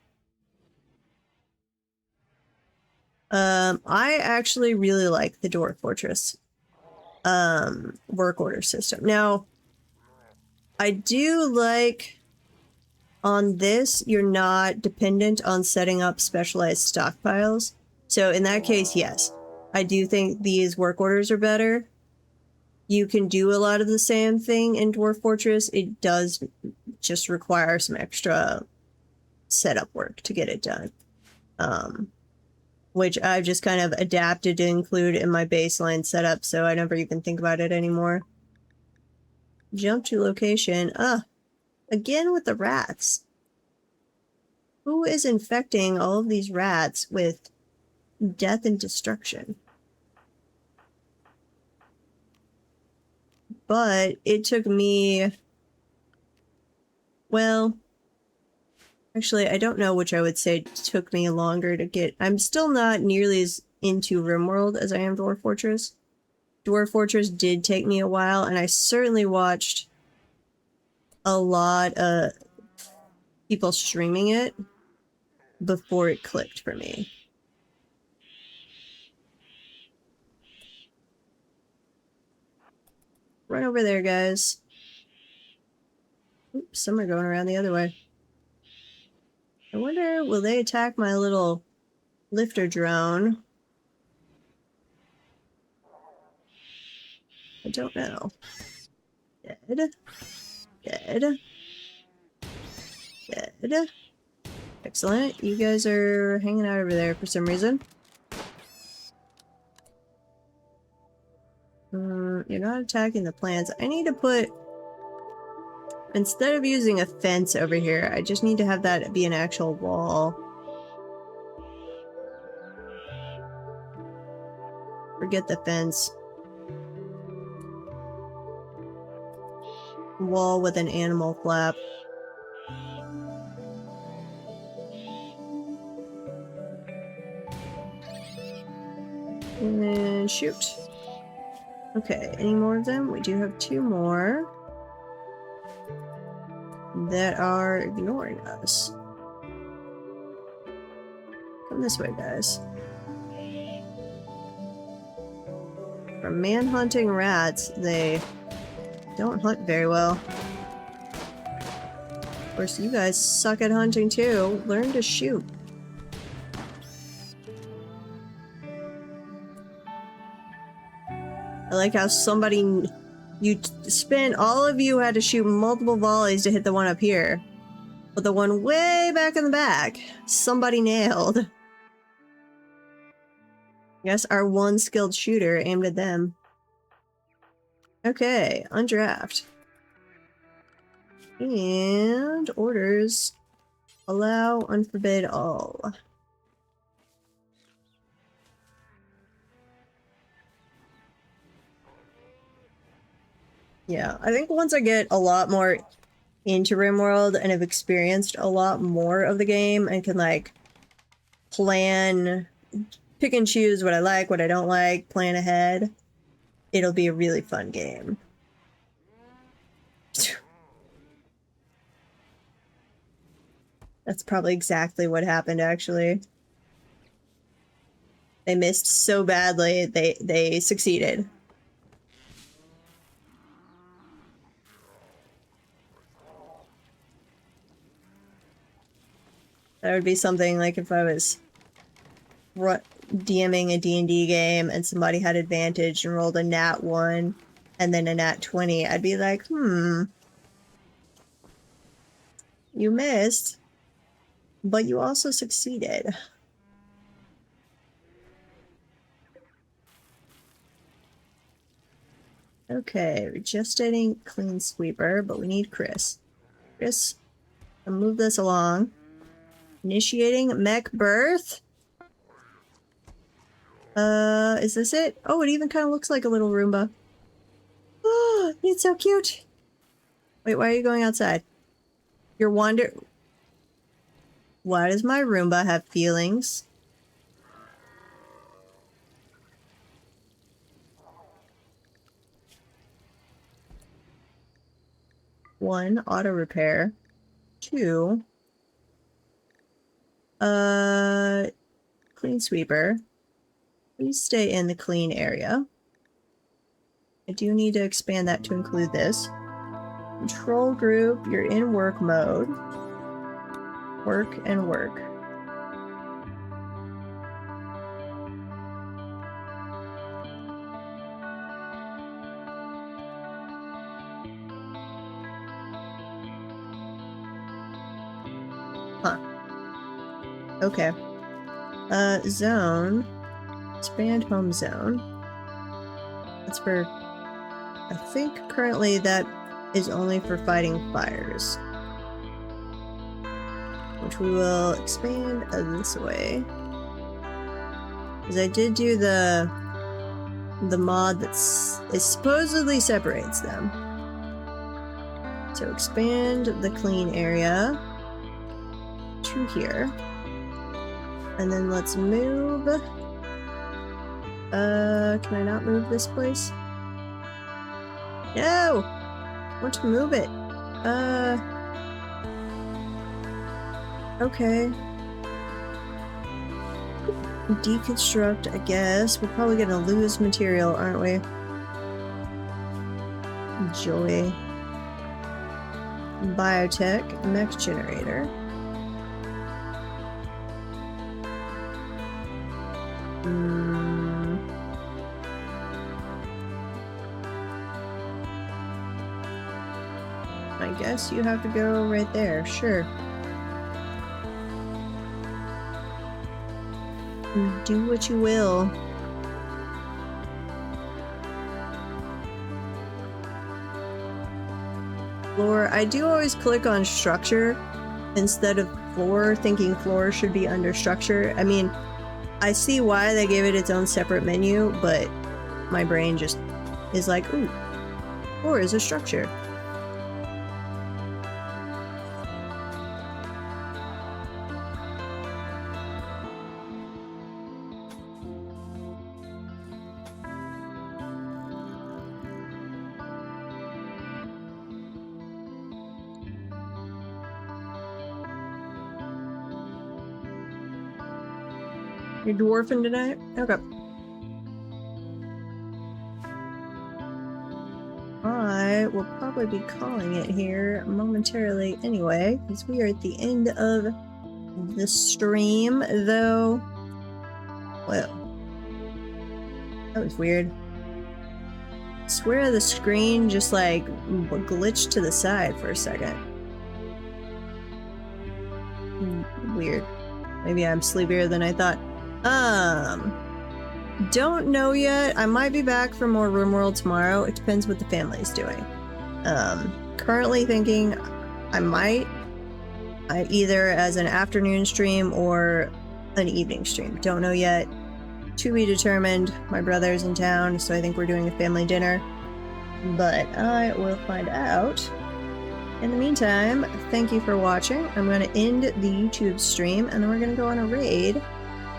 Speaker 1: I actually really like the Dwarf Fortress work order system. Now, I do like on this, you're not dependent on setting up specialized stockpiles. So in that case, yes, I do think these work orders are better. You can do a lot of the same thing in Dwarf Fortress. It does just require some extra setup work to get it done. Which I've just kind of adapted to include in my baseline setup, so I never even think about it anymore. Jump to location. Again with the rats. Who is infecting all of these rats with death and destruction? But it took me... Well... Actually, I don't know which I would say took me longer to get... I'm still not nearly as into RimWorld as I am Dwarf Fortress. Dwarf Fortress did take me a while, and I certainly watched a lot of people streaming it before it clicked for me. Run over there, guys. Oops, some are going around the other way. I wonder, will they attack my little lifter drone? I don't know. Dead. Dead. Dead. Excellent. You guys are hanging out over there for some reason. You're not attacking the plants. I need to put... Instead of using a fence over here, I just need to have that be an actual wall. Forget the fence. Wall with an animal flap. And shoot. Okay, any more of them? We do have 2 more that are ignoring us. Come this way, guys. From man-hunting rats, they don't hunt very well. Of course, you guys suck at hunting too. Learn to shoot. I like how somebody... all of you had to shoot multiple volleys to hit the one up here. But the one way back in the back, somebody nailed. Yes, our one skilled shooter aimed at them. Okay, undraft. And orders. Allow, unforbid all. Yeah, I think once I get a lot more into RimWorld and have experienced a lot more of the game and can, like, plan, pick and choose what I like, what I don't like, plan ahead, it'll be a really fun game. That's probably exactly what happened, actually. They missed so badly, they succeeded. That would be something like if I was DMing a D&D game and somebody had advantage and rolled a nat 1 and then a nat 20, I'd be like, you missed, but you also succeeded. Okay, we're just getting Clean Sweeper, but we need Chris. Chris, move this along. Initiating mech birth. Is this it? Oh, it even kind of looks like a little Roomba. Oh, it's so cute. Wait, why are you going outside? You're Why does my Roomba have feelings? One, auto repair. Two, clean sweeper. Please stay in the clean area. I do need to expand that to include this. Control group, you're in work mode. Work and work. Huh. Okay. Zone. Expand home zone. That's for... I think currently that is only for fighting fires. Which we will expand this way. Because I did do the mod that supposedly separates them. So expand the clean area to here. And then let's move. Can I not move this place? No! I want to move it. Okay. Deconstruct, I guess. We're probably gonna lose material, aren't we? Joy. Biotech, mech generator. I guess you have to go right there, sure. Do what you will. Floor. I do always click on structure instead of floor, thinking floor should be under structure. I mean, I see why they gave it its own separate menu, but my brain just is like, ooh, floor is a structure. You're dwarfing tonight? Okay. I will probably be calling it here momentarily anyway, because we are at the end of the stream, though. Well, that was weird. I swear the screen just like glitched to the side for a second. Weird. Maybe I'm sleepier than I thought. Don't know yet. I might be back for more RimWorld tomorrow. It depends what the family's doing. Currently thinking I might either as an afternoon stream or an evening stream. Don't know yet. To be determined. My brother's in town, so I think we're doing a family dinner. But I will find out. In the meantime, thank you for watching. I'm going to end the YouTube stream, and then we're going to go on a raid